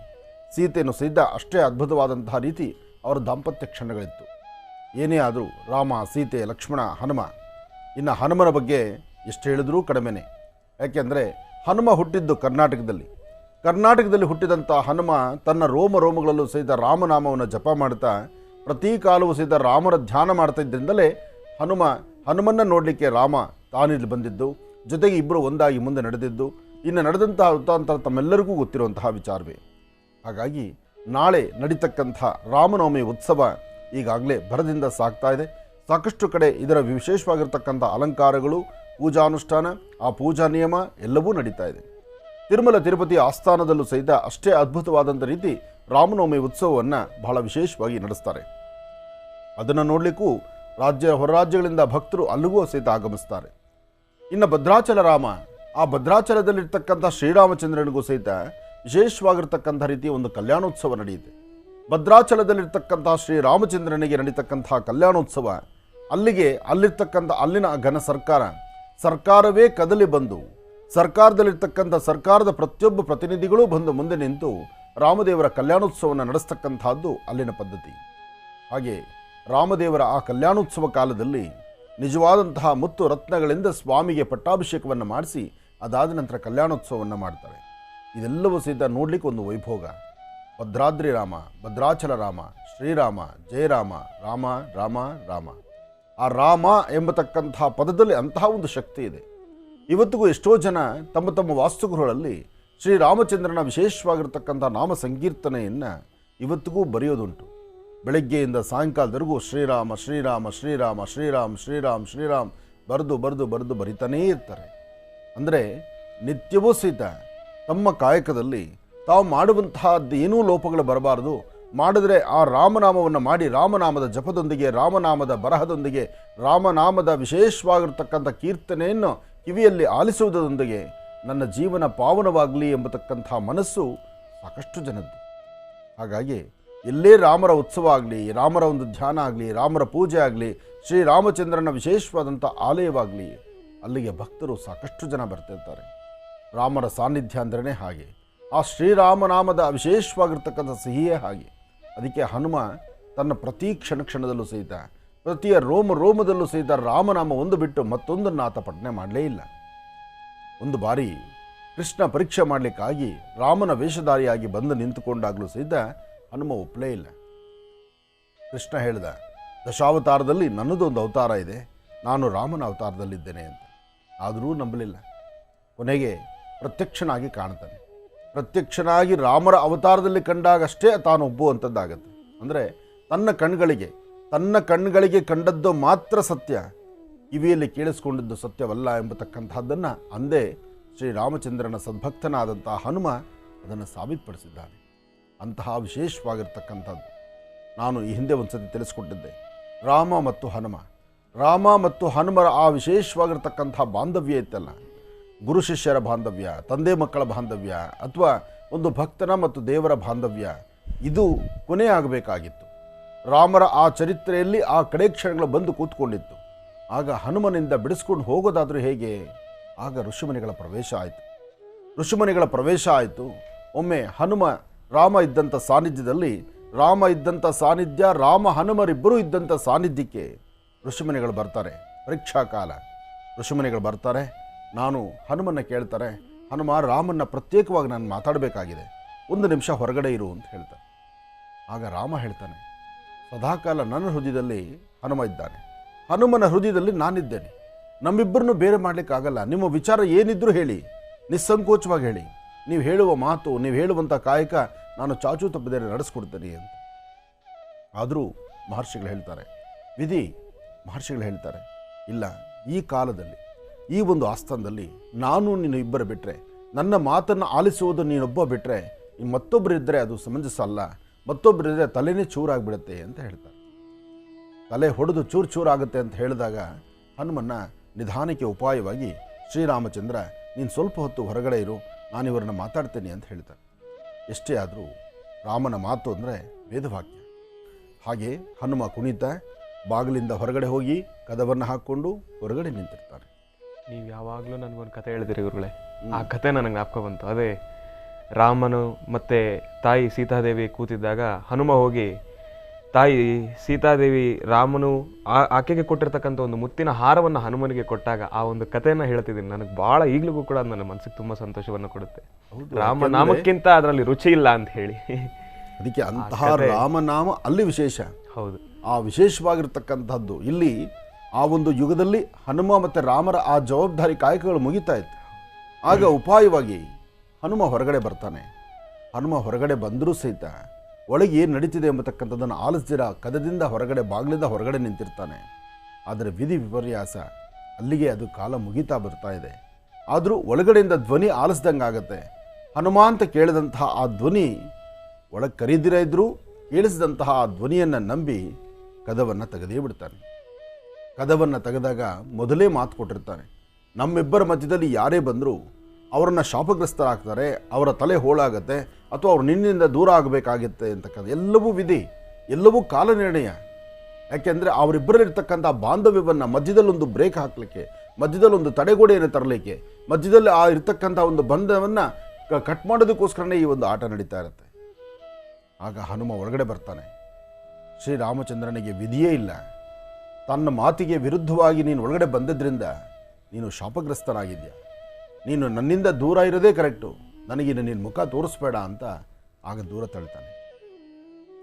ಸೀತೆಯನ್ನು ಸಹಿತ ಅಷ್ಟೇ ಅದ್ಭುತವಾದಂತಹ ರೀತಿ ಅವರ ದಾಂಪತ್ಯ ಕ್ಷಣಗಳಿತ್ತು. ಏನೇ ಆದರೂ ರಾಮ, ಸೀತೆ, ಲಕ್ಷ್ಮಣ, ಹನುಮ. ಇನ್ನು ಹನುಮನ ಬಗ್ಗೆ ಎಷ್ಟು ಹೇಳಿದ್ರೂ ಕಡಿಮೆನೆ. ಯಾಕೆಂದರೆ ಹನುಮ ಹುಟ್ಟಿದ್ದು ಕರ್ನಾಟಕದಲ್ಲಿ ಹುಟ್ಟಿದಂಥ ಹನುಮ ತನ್ನ ರೋಮಗಳಲ್ಲೂ ಸಹಿತ ರಾಮನಾಮವನ್ನು ಜಪ ಮಾಡ್ತಾ ಪ್ರತಿ ಕಾಲವೂ ಸಹಿತ ರಾಮನ ಧ್ಯಾನ ಮಾಡ್ತಾ ಇದ್ದರಿಂದಲೇ ಹನುಮನ್ನ ನೋಡಲಿಕ್ಕೆ ರಾಮ ತಾನಿಲ್ಲಿ ಬಂದಿದ್ದು, ಜೊತೆಗೆ ಇಬ್ಬರು ಒಂದಾಗಿ ಮುಂದೆ ನಡೆದಿದ್ದು, ಇನ್ನು ನಡೆದಂತಹ ವೃತ್ತಾಂತರ ತಮ್ಮೆಲ್ಲರಿಗೂ ಗೊತ್ತಿರುವಂತಹ ವಿಚಾರವೇ. ಹಾಗಾಗಿ ನಾಳೆ ನಡೀತಕ್ಕಂಥ ರಾಮನವಮಿ ಉತ್ಸವ ಈಗಾಗಲೇ ಭರದಿಂದ ಸಾಗ್ತಾ ಇದೆ. ಸಾಕಷ್ಟು ಕಡೆ ಇದರ ವಿಶೇಷವಾಗಿರ್ತಕ್ಕಂಥ ಅಲಂಕಾರಗಳು, ಪೂಜಾನುಷ್ಠಾನ, ಆ ಪೂಜಾ ನಿಯಮ ಎಲ್ಲವೂ ನಡೀತಾ ಇದೆ. ತಿರುಮಲ ತಿರುಪತಿ ಆಸ್ಥಾನದಲ್ಲೂ ಸಹಿತ ಅಷ್ಟೇ ಅದ್ಭುತವಾದಂಥ ರೀತಿ ರಾಮನವಮಿ ಉತ್ಸವವನ್ನು ಬಹಳ ವಿಶೇಷವಾಗಿ ನಡೆಸ್ತಾರೆ. ಅದನ್ನು ನೋಡಲಿಕ್ಕೂ ಹೊರ ರಾಜ್ಯಗಳಿಂದ ಭಕ್ತರು ಅಲ್ಲಿಗೂ ಸಹಿತ ಆಗಮಿಸ್ತಾರೆ. ಇನ್ನು ಭದ್ರಾಚಲ ರಾಮ, ಆ ಭದ್ರಾಚಲದಲ್ಲಿರ್ತಕ್ಕಂಥ ಶ್ರೀರಾಮಚಂದ್ರನಿಗೂ ಸಹಿತ ವಿಶೇಷವಾಗಿರ್ತಕ್ಕಂಥ ರೀತಿಯ ಒಂದು ಕಲ್ಯಾಣೋತ್ಸವ ನಡೆಯುತ್ತೆ. ಭದ್ರಾಚಲದಲ್ಲಿರ್ತಕ್ಕಂಥ ಶ್ರೀರಾಮಚಂದ್ರನಿಗೆ ನಡೀತಕ್ಕಂಥ ಕಲ್ಯಾಣೋತ್ಸವ, ಅಲ್ಲಿರ್ತಕ್ಕಂಥ ಅಲ್ಲಿನ ಘನ ಸರ್ಕಾರವೇ ಕದಲಿ ಬಂದು, ಸರ್ಕಾರದ ಪ್ರತಿಯೊಬ್ಬ ಪ್ರತಿನಿಧಿಗಳೂ ಬಂದು ಮುಂದೆ ನಿಂತು ರಾಮದೇವರ ಕಲ್ಯಾಣೋತ್ಸವವನ್ನು ನಡೆಸ್ತಕ್ಕಂಥದ್ದು ಅಲ್ಲಿನ ಪದ್ಧತಿ. ಹಾಗೆ ರಾಮದೇವರ ಆ ಕಲ್ಯಾಣೋತ್ಸವ ಕಾಲದಲ್ಲಿ ನಿಜವಾದಂತಹ ಮುತ್ತು ರತ್ನಗಳಿಂದ ಸ್ವಾಮಿಗೆ ಪಟ್ಟಾಭಿಷೇಕವನ್ನು ಮಾಡಿಸಿ ಅದಾದ ನಂತರ ಕಲ್ಯಾಣೋತ್ಸವವನ್ನು ಮಾಡ್ತಾರೆ. ಇದೆಲ್ಲವೂ ಸಹಿತ ನೋಡಲಿಕ್ಕೆ ಒಂದು ವೈಭೋಗ. ಭದ್ರಾದ್ರಿ ರಾಮ, ಭದ್ರಾಚಲ ರಾಮ, ಶ್ರೀರಾಮ, ಜಯರಾಮ, ರಾಮ ರಾಮ ರಾಮ. ಆ ರಾಮ ಎಂಬತಕ್ಕಂಥ ಪದದಲ್ಲಿ ಅಂತಹ ಒಂದು ಶಕ್ತಿ ಇದೆ. ಇವತ್ತಿಗೂ ಎಷ್ಟೋ ಜನ ತಮ್ಮ ವಾಸ್ತುಗೃಹಗಳಲ್ಲಿ ಶ್ರೀರಾಮಚಂದ್ರನ ವಿಶೇಷವಾಗಿರ್ತಕ್ಕಂಥ ನಾಮ ಸಂಕೀರ್ತನೆಯನ್ನು ಇವತ್ತಿಗೂ ಬರೆಯೋದುಂಟು. ಬೆಳಗ್ಗೆಯಿಂದ ಸಾಯಂಕಾಲದವರೆಗೂ ಶ್ರೀರಾಮ ಶ್ರೀರಾಮ ಶ್ರೀರಾಮ ಶ್ರೀರಾಮ್ ಶ್ರೀರಾಮ್ ಶ್ರೀರಾಮ್ ಬರೆದು ಬರಿತಾನೇ ಇರ್ತಾರೆ. ಅಂದರೆ ನಿತ್ಯವೂ ಸಹಿತ ತಮ್ಮ ಕಾಯಕದಲ್ಲಿ ತಾವು ಮಾಡುವಂತಹದ್ದು ಏನೂ ಲೋಪಗಳು ಬರಬಾರದು. ಮಾಡಿದ್ರೆ ಆ ರಾಮನಾಮವನ್ನು ಮಾಡಿ, ರಾಮನಾಮದ ಜಪದೊಂದಿಗೆ, ರಾಮನಾಮದ ಬರಹದೊಂದಿಗೆ, ರಾಮನಾಮದ ವಿಶೇಷವಾಗಿರ್ತಕ್ಕಂಥ ಕೀರ್ತನೆಯನ್ನು ಕಿವಿಯಲ್ಲಿ ಆಲಿಸುವುದರೊಂದಿಗೆ ನನ್ನ ಜೀವನ ಪಾವನವಾಗಲಿ ಎಂಬತಕ್ಕಂಥ ಮನಸ್ಸು ಸಾಕಷ್ಟು ಜನದ್ದು. ಹಾಗಾಗಿ ಎಲ್ಲೇ ರಾಮರ ಉತ್ಸವ ಆಗಲಿ, ರಾಮರ ಒಂದು ಧ್ಯಾನ ಆಗಲಿ, ರಾಮರ ಪೂಜೆ ಆಗಲಿ, ಶ್ರೀರಾಮಚಂದ್ರನ ವಿಶೇಷವಾದಂಥ ಆಲಯವಾಗಲಿ, ಅಲ್ಲಿಗೆ ಭಕ್ತರು ಸಾಕಷ್ಟು ಜನ ಬರ್ತಿರ್ತಾರೆ. ರಾಮರ ಸಾನ್ನಿಧ್ಯ ಅಂದ್ರೇ ಹಾಗೆ, ಆ ಶ್ರೀರಾಮನಾಮದ ವಿಶೇಷವಾಗಿರ್ತಕ್ಕಂಥ ಸಿಹಿಯೇ ಹಾಗೆ. ಅದಕ್ಕೆ ಹನುಮ ತನ್ನ ಪ್ರತಿ ಕ್ಷಣದಲ್ಲೂ ಸಹಿತ, ಪ್ರತಿಯ ರೋಮದಲ್ಲೂ ಸಹಿತ ರಾಮನಾಮ ಒಂದು ಬಿಟ್ಟು ಮತ್ತೊಂದನ್ನು ಆತ ಪಠನೆ ಮಾಡಲೇ ಇಲ್ಲ. ಒಂದು ಬಾರಿ ಕೃಷ್ಣ ಪರೀಕ್ಷೆ ಮಾಡಲಿಕ್ಕಾಗಿ ರಾಮನ ವೇಷಧಾರಿಯಾಗಿ ಬಂದು ನಿಂತುಕೊಂಡಾಗಲೂ ಸಹಿತ ಹನುಮ ಒಪ್ಪಲೇ ಇಲ್ಲ. ಕೃಷ್ಣ ಹೇಳ್ದ, ದಶಾವತಾರದಲ್ಲಿ ನನ್ನದೊಂದು ಅವತಾರ ಇದೆ, ನಾನು ರಾಮನ ಅವತಾರದಲ್ಲಿದ್ದೇನೆ ಅಂತ. ಆದರೂ ನಂಬಲಿಲ್ಲ. ಕೊನೆಗೆ ಪ್ರತ್ಯಕ್ಷನಾಗಿ ಕಾಣ್ತಾನೆ. ಪ್ರತ್ಯಕ್ಷನಾಗಿ ರಾಮರ ಅವತಾರದಲ್ಲಿ ಕಂಡಾಗಷ್ಟೇ ತಾನು ಒಪ್ಪುವಂಥದ್ದಾಗತ್ತೆ. ಅಂದರೆ ತನ್ನ ಕಣ್ಗಳಿಗೆ ಕಂಡದ್ದು ಮಾತ್ರ ಸತ್ಯ, ಕಿವಿಯಲ್ಲಿ ಕೇಳಿಸ್ಕೊಂಡಿದ್ದು ಸತ್ಯವಲ್ಲ ಎಂಬತಕ್ಕಂಥದ್ದನ್ನು ಅಂದೇ ಶ್ರೀರಾಮಚಂದ್ರನ ಸದ್ಭಕ್ತನಾದಂಥ ಹನುಮ ಅದನ್ನು ಸಾಬೀತುಪಡಿಸಿದ್ದಾನೆ. ಅಂತಹ ವಿಶೇಷವಾಗಿರ್ತಕ್ಕಂಥದ್ದು ನಾನು ಈ ಹಿಂದೆ ಒಂದು ಸತಿ ತಿಳಿಸ್ಕೊಟ್ಟಿದ್ದೆ. ರಾಮ ಮತ್ತು ಹನುಮರ ಆ ವಿಶೇಷವಾಗಿರ್ತಕ್ಕಂಥ ಬಾಂಧವ್ಯ ಇತ್ತಲ್ಲ, ಗುರು ಶಿಷ್ಯರ ಬಾಂಧವ್ಯ, ತಂದೆ ಮಕ್ಕಳ ಬಾಂಧವ್ಯ, ಅಥವಾ ಒಂದು ಭಕ್ತನ ಮತ್ತು ದೇವರ ಬಾಂಧವ್ಯ, ಇದು ಕೊನೆ ಆಗಬೇಕಾಗಿತ್ತು. ರಾಮರ ಆ ಚರಿತ್ರೆಯಲ್ಲಿ ಆ ಕಡೆ ಕ್ಷಣಗಳು ಬಂದು ಕೂತ್ಕೊಂಡಿತ್ತು. ಆಗ ಹನುಮನಿಂದ ಬಿಡಿಸ್ಕೊಂಡು ಹೋಗೋದಾದರೂ ಹೇಗೆ? ಆಗ ಋಷಿಮುನಿಗಳ ಪ್ರವೇಶ ಆಯಿತು. ಒಮ್ಮೆ ರಾಮ ಇದ್ದಂಥ ಸಾನ್ನಿಧ್ಯ, ರಾಮ ಹನುಮರಿಬ್ಬರೂ ಇದ್ದಂಥ ಸಾನ್ನಿಧ್ಯಕ್ಕೆ ಋಷಿಮುನಿಗಳು ಬರ್ತಾರೆ. ಪರೀಕ್ಷಾ ಕಾಲ. ಋಷಿಮುನಿಗಳು ಬರ್ತಾರೆ. ನಾನು ಹನುಮನ್ನ ಕೇಳ್ತಾರೆ, ಹನುಮ, ರಾಮನ್ನ ಪ್ರತ್ಯೇಕವಾಗಿ ನಾನು ಮಾತಾಡಬೇಕಾಗಿದೆ, 1 ನಿಮಿಷ ಹೊರಗಡೆ ಇರು ಅಂತ ಹೇಳ್ತಾರೆ. ಆಗ ರಾಮ ಹೇಳ್ತಾನೆ, ಸದಾಕಾಲ ನನ್ನ ಹೃದಯದಲ್ಲಿ ಹನುಮ ಇದ್ದಾನೆ, ಹನುಮನ ಹೃದಯದಲ್ಲಿ ನಾನಿದ್ದೇನೆ, ನಮ್ಮಿಬ್ಬರನ್ನು ಬೇರೆ ಮಾಡಲಿಕ್ಕಾಗಲ್ಲ. ನಿಮ್ಮ ವಿಚಾರ ಏನಿದ್ರೂ ಹೇಳಿ, ನಿಸ್ಸಂಕೋಚವಾಗಿ ಹೇಳಿ. ನೀವು ಹೇಳುವ ಮಾತು, ನೀವು ಹೇಳುವಂಥ ಕಾಯಕ ನಾನು ಚಾಚೂ ತಪ್ಪದೇ ನಡೆಸ್ಕೊಡ್ತೇನೆ ಅಂತ. ಆದರೂ ಮಹರ್ಷಿಗಳು ಹೇಳ್ತಾರೆ, ಇಲ್ಲ, ಈ ಕಾಲದಲ್ಲಿ, ಈ ಒಂದು ಆಸ್ಥಾನದಲ್ಲಿ ನಾನು ನೀನು ಇಬ್ಬರು ಬಿಟ್ಟರೆ, ನನ್ನ ಮಾತನ್ನು ಆಲಿಸುವುದು ನೀನೊಬ್ಬ ಬಿಟ್ಟರೆ, ಮತ್ತೊಬ್ಬರಿದ್ದರೆ ಅದು ಸಮಂಜಸ ಅಲ್ಲ, ಮತ್ತೊಬ್ಬರಿದ್ದರೆ ತಲೆನೇ ಚೂರಾಗಿಬಿಡುತ್ತೆ ಅಂತ ಹೇಳ್ತಾರೆ. ತಲೆ ಹೊಡೆದು ಚೂರಾಗುತ್ತೆ ಅಂತ ಹೇಳಿದಾಗ ಹನುಮನ್ನ ನಿಧಾನಕ್ಕೆ ಉಪಾಯವಾಗಿ ಶ್ರೀರಾಮಚಂದ್ರ, ನೀನು ಸ್ವಲ್ಪ ಹೊತ್ತು ಹೊರಗಡೆ ಇರು, ನಾನಿವರನ್ನು ಮಾತಾಡ್ತೇನೆ ಅಂತ ಹೇಳ್ತಾರೆ. ಎಷ್ಟೇ ಆದರೂ ರಾಮನ ಮಾತು ಅಂದರೆ ವೇದವಾಕ್ಯ. ಹಾಗೆ ಹನುಮ ಕುಣಿತ ಬಾಗಿಲಿಂದ ಹೊರಗಡೆ ಹೋಗಿ ಕದವನ್ನು ಹಾಕ್ಕೊಂಡು ಹೊರಗಡೆ ನಿಂತಿರ್ತಾನೆ. ನೀವು ಯಾವಾಗಲೂ ನನಗೊಂದು ಕತೆ ಹೇಳಿದಿರಿ ಗುರುಗಳೇ, ಆ ಕತೆ ನನಗೆ ಜ್ಞಾಪಕ ಬಂತು. ಅದೇ ರಾಮನು ಮತ್ತು ತಾಯಿ ಸೀತಾದೇವಿ ಕೂತಿದ್ದಾಗ ಹನುಮ ಹೋಗಿ ತಾಯಿ ಸೀತಾದೇವಿ ರಾಮನು ಆಕೆಗೆ ಕೊಟ್ಟಿರ್ತಕ್ಕಂಥ ಒಂದು ಮುತ್ತಿನ ಹಾರವನ್ನು ಹನುಮನಿಗೆ ಕೊಟ್ಟಾಗ ಆ ಒಂದು ಕಥೆಯನ್ನು ಹೇಳ್ತಿದ್ದೀನಿ. ನನಗೆ ಭಾಳ ಈಗಲಿಗೂ ಕೂಡ ನನ್ನ ಮನಸ್ಸಿಗೆ ತುಂಬ ಸಂತೋಷವನ್ನು ಕೊಡುತ್ತೆ. ರಾಮ ನಾಮಕ್ಕಿಂತ ಅದರಲ್ಲಿ ರುಚಿ ಇಲ್ಲ ಅಂತ ಹೇಳಿ, ಅದಕ್ಕೆ ಅಂತಹ ರಾಮನಾಮ ಅಲ್ಲಿ ವಿಶೇಷ. ಹೌದು, ಆ ವಿಶೇಷವಾಗಿರ್ತಕ್ಕಂಥದ್ದು ಇಲ್ಲಿ ಆ ಒಂದು ಯುಗದಲ್ಲಿ ಹನುಮ ಮತ್ತು ರಾಮರ ಆ ಜವಾಬ್ದಾರಿ ಕಾಯಕಗಳು ಮುಗಿತಾ ಇತ್ತು. ಆಗ ಉಪಾಯವಾಗಿ ಹನುಮ ಹೊರಗಡೆ ಬರ್ತಾನೆ. ಹನುಮ ಹೊರಗಡೆ ಬಂದರೂ ಸಹಿತ ಒಳಗೆ ಏನು ನಡೀತಿದೆ ಎಂಬತಕ್ಕಂಥದ್ದನ್ನು ಆಲಿಸ್ದಿರ ಕದದಿಂದ ಹೊರಗಡೆ ಬಾಗಿಲಿಂದ ಹೊರಗಡೆ ನಿಂತಿರ್ತಾನೆ. ಆದರೆ ವಿಧಿ ವಿಪರ್ಯಾಸ ಅಲ್ಲಿಗೆ ಅದು ಕಾಲ ಮುಗಿತಾ ಬರ್ತಾ ಇದೆ. ಆದರೂ ಒಳಗಡೆಯಿಂದ ಧ್ವನಿ ಆಲಿಸ್ದಂಗೆ ಆಗುತ್ತೆ. ಹನುಮ ಅಂತ ಕೇಳಿದಂತಹ ಆ ಧ್ವನಿ ಒಳಗೆ ಕರೀದಿರ ಇದ್ದರೂ ಕೇಳಿಸಿದಂತಹ ಆ ಧ್ವನಿಯನ್ನು ನಂಬಿ ಕದವನ್ನು ತೆಗೆದೇ ಬಿಡ್ತಾನೆ. ಕದವನ್ನು ತೆಗೆದಾಗ ಮೊದಲೇ ಮಾತು ಕೊಟ್ಟಿರ್ತಾನೆ, ನಮ್ಮಿಬ್ಬರ ಮಧ್ಯದಲ್ಲಿ ಯಾರೇ ಬಂದರೂ ಅವರನ್ನು ಶಾಪಗ್ರಸ್ತರಾಗ್ತಾರೆ, ಅವರ ತಲೆ ಹೋಳಾಗತ್ತೆ, ಅಥವಾ ಅವ್ರು ನಿನ್ನಿಂದ ದೂರ ಆಗಬೇಕಾಗುತ್ತೆ ಅಂತಕ್ಕಂಥ ಎಲ್ಲವೂ ವಿಧಿ, ಎಲ್ಲವೂ ಕಾಲ ನಿರ್ಣಯ. ಯಾಕೆಂದರೆ ಅವರಿಬ್ಬರಲ್ಲಿರ್ತಕ್ಕಂಥ ಬಾಂಧವ್ಯವನ್ನು ಮಧ್ಯದಲ್ಲೊಂದು ಬ್ರೇಕ್ ಹಾಕಲಿಕ್ಕೆ, ಮಧ್ಯದಲ್ಲೊಂದು ತಡೆಗೋಡೆಯನ್ನು ತರಲಿಕ್ಕೆ, ಮಧ್ಯದಲ್ಲಿ ಆ ಇರ್ತಕ್ಕಂಥ ಒಂದು ಬಂಧವನ್ನು ಕಟ್ ಮಾಡೋದಕ್ಕೋಸ್ಕರನೇ ಈ ಒಂದು ಆಟ ನಡೀತಾ ಇರುತ್ತೆ. ಆಗ ಹನುಮ ಒಳಗಡೆ ಬರ್ತಾನೆ. ಶ್ರೀರಾಮಚಂದ್ರನಿಗೆ ವಿಧಿಯೇ ಇಲ್ಲ, ತನ್ನ ಮಾತಿಗೆ ವಿರುದ್ಧವಾಗಿ ನೀನು ಒಳಗಡೆ ಬಂದದ್ರಿಂದ ನೀನು ಶಾಪಗ್ರಸ್ತನಾಗಿದ್ಯಾ, ನೀನು ನನ್ನಿಂದ ದೂರ ಇರೋದೇ ಕರೆಕ್ಟು, ನನಗಿನ್ನು ನಿನ್ನ ಮುಖ ತೋರಿಸ್ಬೇಡ ಅಂತ ಆಗ ದೂರ ತಳ್ತಾನೆ.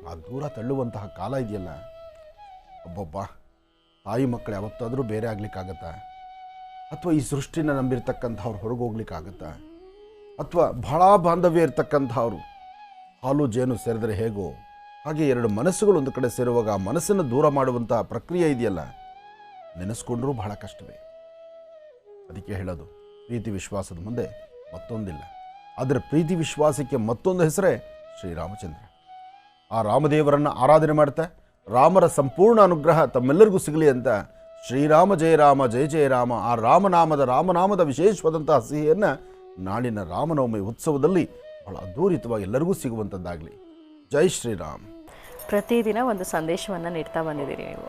ಆ ದೂರ ತಳ್ಳುವಂತಹ ಕಾಲ ಇದೆಯಲ್ಲ, ಒಬ್ಬೊಬ್ಬ ತಾಯಿ ಮಕ್ಕಳು ಯಾವತ್ತಾದರೂ ಬೇರೆ ಆಗ್ಲಿಕ್ಕಾಗತ್ತಾ? ಅಥವಾ ಈ ಸೃಷ್ಟಿನ ನಂಬಿರ್ತಕ್ಕಂಥವ್ರು ಹೊರಗೆ ಹೋಗ್ಲಿಕ್ಕಾಗತ್ತಾ? ಅಥವಾ ಬಹಳ ಬಾಂಧವ್ಯ ಇರ್ತಕ್ಕಂಥವ್ರು ಹಾಲು ಜೇನು ಸೇರಿದ್ರೆ ಹೇಗೋ ಹಾಗೆ ಎರಡು ಮನಸ್ಸುಗಳು ಒಂದು ಕಡೆ ಸೇರುವಾಗ ಆ ಮನಸ್ಸನ್ನು ದೂರ ಮಾಡುವಂಥ ಪ್ರಕ್ರಿಯೆ ಇದೆಯಲ್ಲ, ನೆನೆಸ್ಕೊಂಡ್ರೂ ಬಹಳ ಕಷ್ಟವೇ. ಅದಕ್ಕೆ ಹೇಳೋದು, ಪ್ರೀತಿ ವಿಶ್ವಾಸದ ಮುಂದೆ ಮತ್ತೊಂದಿಲ್ಲ. ಆದರೆ ಪ್ರೀತಿ ವಿಶ್ವಾಸಕ್ಕೆ ಮತ್ತೊಂದು ಹೆಸರೇ ಶ್ರೀರಾಮಚಂದ್ರ. ಆ ರಾಮದೇವರನ್ನು ಆರಾಧನೆ ಮಾಡ್ತಾ ರಾಮರ ಸಂಪೂರ್ಣ ಅನುಗ್ರಹ ತಮ್ಮೆಲ್ಲರಿಗೂ ಸಿಗಲಿ ಅಂತ ಶ್ರೀರಾಮ ಜಯ ರಾಮ ಜಯ ಜಯ ರಾಮ, ಆ ರಾಮನಾಮದ ವಿಶೇಷವಾದಂತಹ ಸಿಹಿಯನ್ನು ನಾಳಿನ ರಾಮನವಮಿ ಉತ್ಸವದಲ್ಲಿ ಬಹಳ ಅದ್ಭುತವಾಗಿ ಎಲ್ಲರಿಗೂ ಸಿಗುವಂಥದ್ದಾಗಲಿ. ಜೈ ಶ್ರೀರಾಮ್. ಪ್ರತಿದಿನ ಒಂದು ಸಂದೇಶವನ್ನು ನೀಡ್ತಾ ಬಂದಿದ್ದೀರಿ ನೀವು.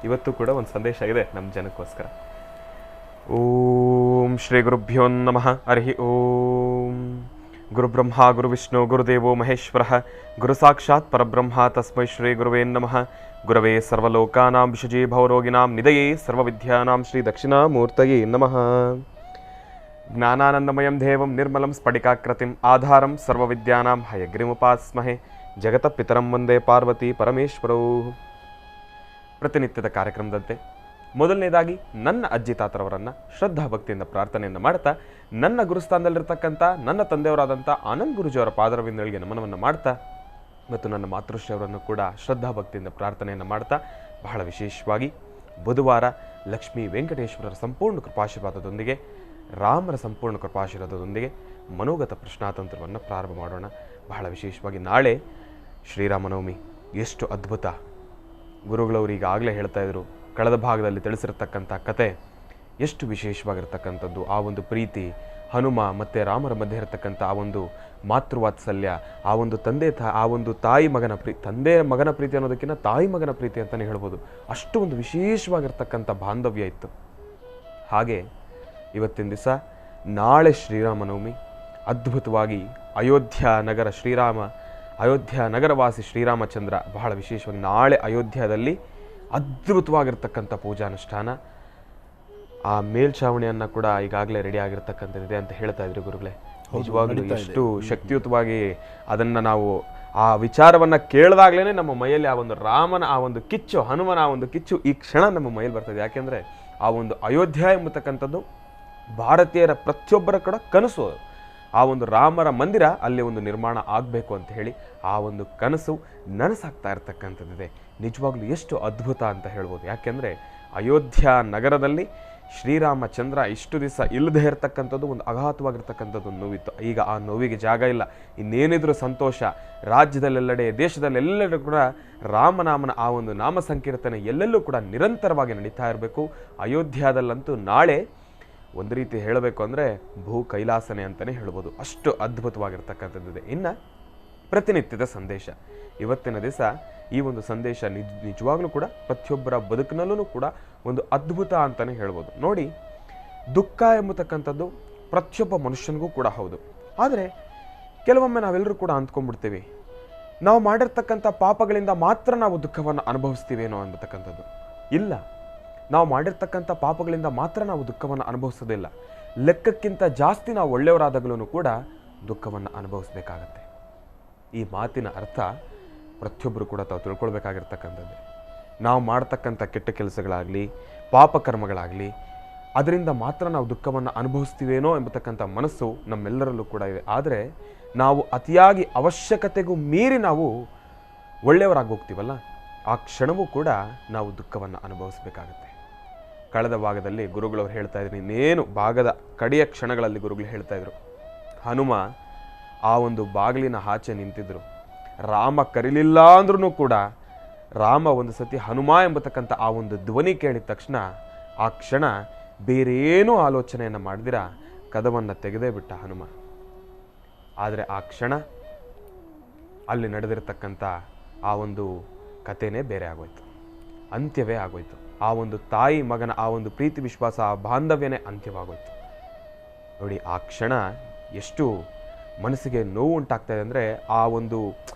ಇವತ್ತು ಕೂಡ ಒಂದು ಸಂದೇಶ ಇದೆ ನಮ್ಮ ಜನಕ್ಕೋಸ್ಕರ. ಓಂ ಶ್ರೀ ಗುರುಭ್ಯೋ ನಮಃ. ಹರಿ ಓಂ. ಗುರುಬ್ರಹ್ಮ ಗುರುವಿಷ್ಣು ಗುರುದೇವೋ ಮಹೇಶ್ವರ ಗುರು ಸಾಕ್ಷಾತ್ ಪರಬ್ರಹ್ಮ ತಸ್ಮೈ ಶ್ರೀ ಗುರುವೇ ನಮಃ. ಗುರವೇ ಸರ್ವಲೋಕಾನಾಂ ವಿಷಜೇ ಭವರೋಗಿಣಾಂ ನಿಧಯೇ ಸರ್ವವಿದ್ಯಾನಾಂ ಶ್ರೀ ದಕ್ಷಿಣಾಮೂರ್ತಯೇ ನಮಃ. ಜ್ಞಾನಾನಂದಮಯಂ ದೇವಂ ನಿರ್ಮಲಂ ಸ್ಫಟಿಕಾಕೃತಿಂ ಆಧಾರಂ ಸರ್ವವಿದ್ಯಾನಾಂ ಹಯಗ್ರೀಮುಪಾಸ್ಮಹೆ. ಜಗತ ಪಿತರಂ ವಂದೇ ಪಾರ್ವತಿ ಪರಮೇಶ್ವರೌ. ಪ್ರತಿನಿತ್ಯದ ಕಾರ್ಯಕ್ರಮದಂತೆ ಮೊದಲನೇದಾಗಿ ನನ್ನ ಅಜ್ಜಿ ತಾತರವರನ್ನು ಶ್ರದ್ಧಾ ಭಕ್ತಿಯಿಂದ ಪ್ರಾರ್ಥನೆಯನ್ನು ಮಾಡ್ತಾ, ನನ್ನ ಗುರುಸ್ಥಾನದಲ್ಲಿರ್ತಕ್ಕಂಥ ನನ್ನ ತಂದೆಯವರಾದಂಥ ಆನಂದ್ ಗುರುಜಿಯವರ ಪಾದರವಿಂದಗಳಿಗೆ ನಮನವನ್ನು ಮಾಡ್ತಾ, ಮತ್ತು ನನ್ನ ಮಾತೃಶ್ರೀಯವರನ್ನು ಕೂಡ ಶ್ರದ್ಧಾ ಭಕ್ತಿಯಿಂದ ಪ್ರಾರ್ಥನೆಯನ್ನು ಮಾಡ್ತಾ, ಬಹಳ ವಿಶೇಷವಾಗಿ ಬುಧವಾರ ಲಕ್ಷ್ಮೀ ವೆಂಕಟೇಶ್ವರರ ಸಂಪೂರ್ಣ ಕೃಪಾಶೀರ್ವಾದದೊಂದಿಗೆ, ರಾಮರ ಸಂಪೂರ್ಣ ಕೃಪಾಶೀರ್ವಾದದೊಂದಿಗೆ ಮನೋಗತ ಪ್ರಶ್ನಾತಂತ್ರವನ್ನು ಪ್ರಾರಂಭ ಮಾಡೋಣ. ಬಹಳ ವಿಶೇಷವಾಗಿ ನಾಳೆ ಶ್ರೀರಾಮನವಮಿ. ಎಷ್ಟು ಅದ್ಭುತ! ಗುರುಗಳವರು ಈಗಾಗಲೇ ಹೇಳ್ತಾ ಇದ್ರು, ಕಳೆದ ಭಾಗದಲ್ಲಿ ತಿಳಿಸಿರ್ತಕ್ಕಂಥ ಕತೆ ಎಷ್ಟು ವಿಶೇಷವಾಗಿರ್ತಕ್ಕಂಥದ್ದು. ಆ ಒಂದು ಪ್ರೀತಿ, ಹನುಮ ಮತ್ತು ರಾಮರ ಮಧ್ಯೆ ಇರತಕ್ಕಂಥ ಆ ಒಂದು ಮಾತೃವಾತ್ಸಲ್ಯ, ಆ ಒಂದು ಆ ಒಂದು ತಾಯಿ ಮಗನ ಪ್ರೀತಿ ಅನ್ನೋದಕ್ಕಿಂತ ತಾಯಿ ಮಗನ ಪ್ರೀತಿ ಅಂತಲೇ ಹೇಳ್ಬೋದು. ಅಷ್ಟು ಒಂದು ವಿಶೇಷವಾಗಿರ್ತಕ್ಕಂಥ ಬಾಂಧವ್ಯ ಇತ್ತು. ಹಾಗೆ ಇವತ್ತಿನ ದಿವಸ ನಾಳೆ ಶ್ರೀರಾಮನವಮಿ. ಅದ್ಭುತವಾಗಿ ಅಯೋಧ್ಯ ನಗರವಾಸಿ ಶ್ರೀರಾಮಚಂದ್ರ ಬಹಳ ವಿಶೇಷವಾಗಿ ನಾಳೆ ಅಯೋಧ್ಯದಲ್ಲಿ ಅದ್ಭುತವಾಗಿರ್ತಕ್ಕಂಥ ಪೂಜಾನುಷ್ಠಾನ. ಆ ಮೇಲ್ಛಾವಣಿಯನ್ನು ಕೂಡ ಈಗಾಗಲೇ ರೆಡಿ ಆಗಿರ್ತಕ್ಕಂಥದ್ದಿದೆ ಅಂತ ಹೇಳ್ತಾ ಇದ್ರು ಗುರುಗಳೇ. ನಿಜವಾಗ್ಲೂ ಎಷ್ಟು ಶಕ್ತಿಯುತವಾಗಿ ಅದನ್ನು ನಾವು ಆ ವಿಚಾರವನ್ನು ಕೇಳಿದಾಗಲೇ ನಮ್ಮ ಮೈಯಲ್ಲಿ ಆ ಒಂದು ರಾಮನ ಆ ಒಂದು ಕಿಚ್ಚು, ಹನುಮನ ಆ ಒಂದು ಕಿಚ್ಚು ಈ ಕ್ಷಣ ನಮ್ಮ ಮೈಯಲ್ಲಿ ಬರ್ತದೆ. ಯಾಕೆಂದರೆ ಆ ಒಂದು ಅಯೋಧ್ಯ ಎಂಬತಕ್ಕಂಥದ್ದು ಭಾರತೀಯರ ಪ್ರತಿಯೊಬ್ಬರ ಕೂಡ ಕನಸು. ಆ ಒಂದು ರಾಮರ ಮಂದಿರ ಅಲ್ಲಿ ಒಂದು ನಿರ್ಮಾಣ ಆಗಬೇಕು ಅಂತ ಹೇಳಿ ಆ ಒಂದು ಕನಸು ನನಸಾಗ್ತಾ ಇರ್ತಕ್ಕಂಥದ್ದಿದೆ. ನಿಜವಾಗ್ಲೂ ಎಷ್ಟು ಅದ್ಭುತ ಅಂತ ಹೇಳ್ಬೋದು. ಯಾಕೆಂದರೆ ಅಯೋಧ್ಯ ನಗರದಲ್ಲಿ ಶ್ರೀರಾಮಚಂದ್ರ ಇಷ್ಟು ದಿವಸ ಇಲ್ಲದೆ ಇರತಕ್ಕಂಥದ್ದು ಒಂದು ಅಘಾತವಾಗಿರ್ತಕ್ಕಂಥದ್ದು ನೋವಿತ್ತು. ಈಗ ಆ ನೋವಿಗೆ ಜಾಗ ಇಲ್ಲ. ಇನ್ನೇನಿದ್ರೂ ಸಂತೋಷ. ರಾಜ್ಯದಲ್ಲೆಲ್ಲೆಡೆ, ದೇಶದಲ್ಲೆಲ್ಲೆಡೆ ಕೂಡ ರಾಮನಾಮನ ಆ ಒಂದು ನಾಮ ಸಂಕೀರ್ತನೆ ಎಲ್ಲೆಲ್ಲೂ ಕೂಡ ನಿರಂತರವಾಗಿ ನಡೀತಾ ಇರಬೇಕು. ಅಯೋಧ್ಯದಲ್ಲಂತೂ ನಾಳೆ ಒಂದು ರೀತಿ ಹೇಳಬೇಕು ಅಂದರೆ ಭೂ ಕೈಲಾಸನೆ ಅಂತಲೇ ಹೇಳ್ಬೋದು. ಅಷ್ಟು ಅದ್ಭುತವಾಗಿರ್ತಕ್ಕಂಥದ್ದಿದೆ. ಇನ್ನು ಪ್ರತಿನಿತ್ಯದ ಸಂದೇಶ. ಇವತ್ತಿನ ದಿವಸ ಈ ಒಂದು ಸಂದೇಶ ನಿಜವಾಗ್ಲೂ ಕೂಡ ಪ್ರತಿಯೊಬ್ಬರ ಬದುಕಿನಲ್ಲೂ ಕೂಡ ಒಂದು ಅದ್ಭುತ ಅಂತಲೇ ಹೇಳ್ಬೋದು. ನೋಡಿ, ದುಃಖ ಎಂಬತಕ್ಕಂಥದ್ದು ಪ್ರತಿಯೊಬ್ಬ ಮನುಷ್ಯನಿಗೂ ಕೂಡ ಹೌದು. ಆದರೆ ಕೆಲವೊಮ್ಮೆ ನಾವೆಲ್ಲರೂ ಕೂಡ ಅಂದ್ಕೊಂಡ್ಬಿಡ್ತೀವಿ, ನಾವು ಮಾಡಿರ್ತಕ್ಕಂಥ ಪಾಪಗಳಿಂದ ಮಾತ್ರ ನಾವು ದುಃಖವನ್ನು ಅನುಭವಿಸ್ತೀವೇನೋ ಎಂಬತಕ್ಕಂಥದ್ದು. ಇಲ್ಲ, ನಾವು ಮಾಡಿರ್ತಕ್ಕಂಥ ಪಾಪಗಳಿಂದ ಮಾತ್ರ ನಾವು ದುಃಖವನ್ನು ಅನುಭವಿಸೋದಿಲ್ಲ. ಲೆಕ್ಕಕ್ಕಿಂತ ಜಾಸ್ತಿ ನಾವು ಒಳ್ಳೆಯವರಾದಾಗಲೂ ಕೂಡ ದುಃಖವನ್ನು ಅನುಭವಿಸ್ಬೇಕಾಗತ್ತೆ. ಈ ಮಾತಿನ ಅರ್ಥ ಪ್ರತಿಯೊಬ್ಬರು ಕೂಡ ತಾವು ತಿಳ್ಕೊಳ್ಬೇಕಾಗಿರ್ತಕ್ಕಂಥದ್ದು. ನಾವು ಮಾಡ್ತಕ್ಕಂಥ ಕೆಟ್ಟ ಕೆಲಸಗಳಾಗಲಿ, ಪಾಪಕರ್ಮಗಳಾಗಲಿ, ಅದರಿಂದ ಮಾತ್ರ ನಾವು ದುಃಖವನ್ನು ಅನುಭವಿಸ್ತೀವೇನೋ ಎಂಬತಕ್ಕಂಥ ಮನಸ್ಸು ನಮ್ಮೆಲ್ಲರಲ್ಲೂ ಕೂಡ ಇದೆ. ಆದರೆ ನಾವು ಅತಿಯಾಗಿ ಅವಶ್ಯಕತೆಗೂ ಮೀರಿ ನಾವು ಒಳ್ಳೆಯವರಾಗಿ ಹೋಗ್ತೀವಲ್ಲ, ಆ ಕ್ಷಣವೂ ಕೂಡ ನಾವು ದುಃಖವನ್ನು ಅನುಭವಿಸಬೇಕಾಗತ್ತೆ. ಕಳೆದ ಭಾಗದಲ್ಲಿ ಗುರುಗಳವರು ಹೇಳ್ತಾ ಇದ್ರು, ಇನ್ನೇನು ಭಾಗದ ಕಡೆಯ ಕ್ಷಣಗಳಲ್ಲಿ ಗುರುಗಳು ಹೇಳ್ತಾ ಇದ್ರು, ಹನುಮ ಆ ಒಂದು ಬಾಗಿಲಿನ ಆಚೆ ನಿಂತಿದ್ರು. ರಾಮ ಕರೀಲಿಲ್ಲ ಅಂದ್ರೂ ಕೂಡ ರಾಮ ಒಂದು ಸತಿ ಹನುಮ ಎಂಬತಕ್ಕಂಥ ಆ ಒಂದು ಧ್ವನಿ ಕೇಳಿದ ತಕ್ಷಣ ಆ ಕ್ಷಣ ಬೇರೇನೂ ಆಲೋಚನೆಯನ್ನು ಮಾಡಿದಿರ ಕದವನ್ನು ತೆಗೆದೇ ಬಿಟ್ಟ ಹನುಮ. ಆದರೆ ಆ ಕ್ಷಣ ಅಲ್ಲಿ ನಡೆದಿರತಕ್ಕಂಥ ಆ ಒಂದು ಕಥೆನೇ ಬೇರೆ ಆಗೋಯ್ತು, ಅಂತ್ಯವೇ ಆಗೋಯ್ತು. ಆ ಒಂದು ತಾಯಿ ಮಗನ ಆ ಒಂದು ಪ್ರೀತಿ ವಿಶ್ವಾಸ, ಆ ಬಾಂಧವ್ಯನೇ ಅಂತ್ಯವಾಗೋಯ್ತು. ನೋಡಿ, ಆ ಕ್ಷಣ ಎಷ್ಟು ಮನಸ್ಸಿಗೆ ನೋವು ಉಂಟಾಗ್ತಾ ಇದೆ ಅಂದರೆ, ಆ ಒಂದು